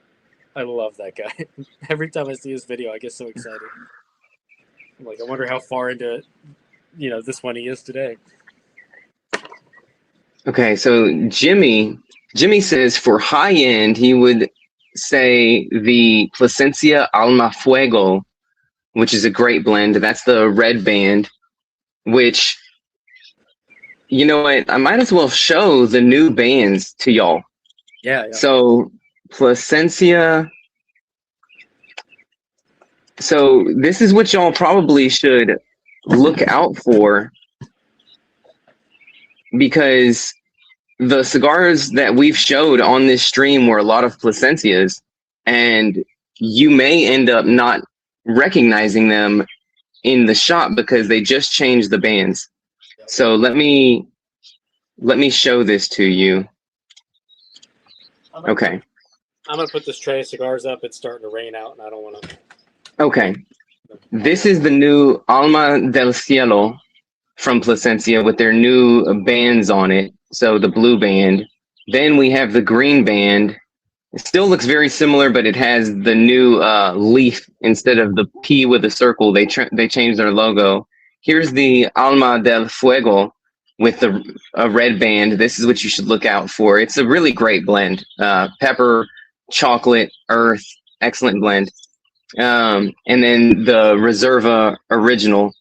I love that guy. Every time I see his video, I get so excited. I'm like, I wonder how far into, this one he is today. Okay, so Jimmy says for high end, he would say the Plasencia Alma Fuego, which is a great blend. That's the red band, which, you know what? I might as well show the new bands to y'all. Yeah. So Plasencia. So this is what y'all probably should look out for, because the cigars that we've showed on this stream were a lot of Plasencias, and you may end up not recognizing them in the shop because they just changed the bands. So let me show this to you. Okay. I'm gonna put this tray of cigars up. It's starting to rain out, and I don't want to. Okay. This is the new Alma del Cielo from Plasencia with their new bands on it. So the blue band. Then we have the green band. It still looks very similar, but it has the new leaf instead of the P with a circle. They changed their logo. Here's the Alma del Fuego with a red band. This is what you should look out for. It's a really great blend. Pepper, chocolate, earth, excellent blend. And then the Reserva original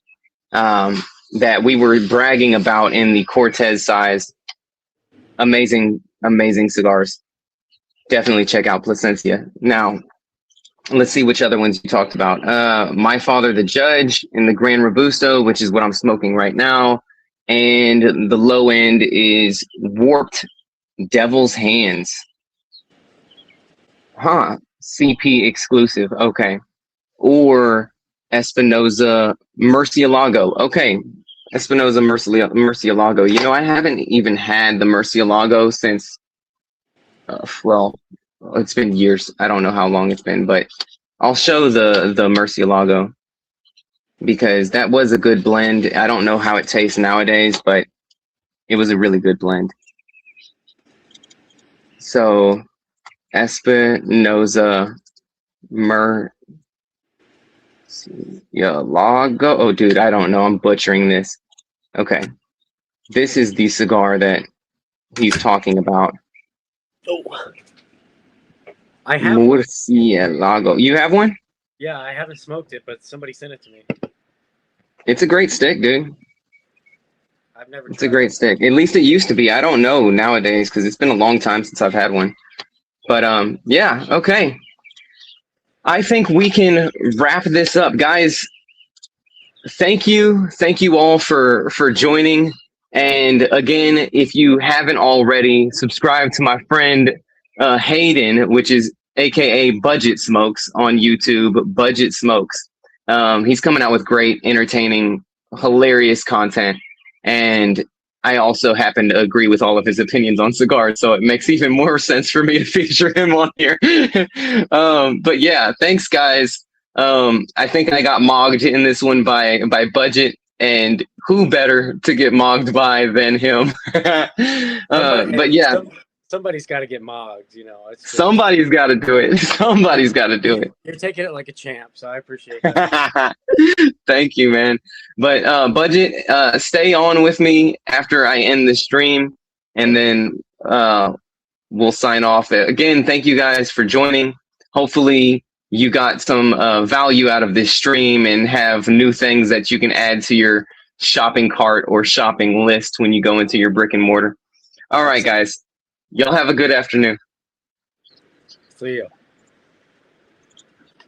that we were bragging about in the Cortez size. Amazing cigars. Definitely check out Plasencia. Now, let's see which other ones you talked about. My Father the Judge in the Gran Robusto, which is what I'm smoking right now. And the low end is Warped Devil's Hands. Huh. CP exclusive. Okay. Or Espinosa Murcielago. Okay. Espinosa Murcielago. You know, I haven't even had the Murcielago since, well, it's been years. I don't know how long it's been, but I'll show the Murcielago. because that was a good blend. I don't know how it tastes nowadays, but it was a really good blend. So Espinosa Murcielago. Oh, dude, I don't know. I'm butchering this. Okay. This is the cigar that he's talking about. Oh, I have one. Murcielago. You have one? Yeah, I haven't smoked it, but somebody sent it to me. It's a great stick, dude. I've never. It's a great stick. At least it used to be. I don't know nowadays because it's been a long time since I've had one. But yeah, okay. I think we can wrap this up, guys. Thank you all for joining. And again, if you haven't already, subscribe to my friend Hayden, which is AKA Budget Smokes on YouTube. Budget Smokes. He's coming out with great, entertaining, hilarious content. And I also happen to agree with all of his opinions on cigars, so it makes even more sense for me to feature him on here. But yeah, thanks, guys. I think I got mogged in this one by Budget, and who better to get mogged by than him? But yeah, somebody's got to get mogged. You know, somebody's got to do it. Somebody's got to do it. You're taking it like a champ, so I appreciate that. Thank you, man. But Budget, stay on with me after I end the stream, and then we'll sign off. Again, thank you guys for joining. Hopefully you got some value out of this stream and have new things that you can add to your shopping cart or shopping list when you go into your brick and mortar. All right, guys. Y'all have a good afternoon. See you.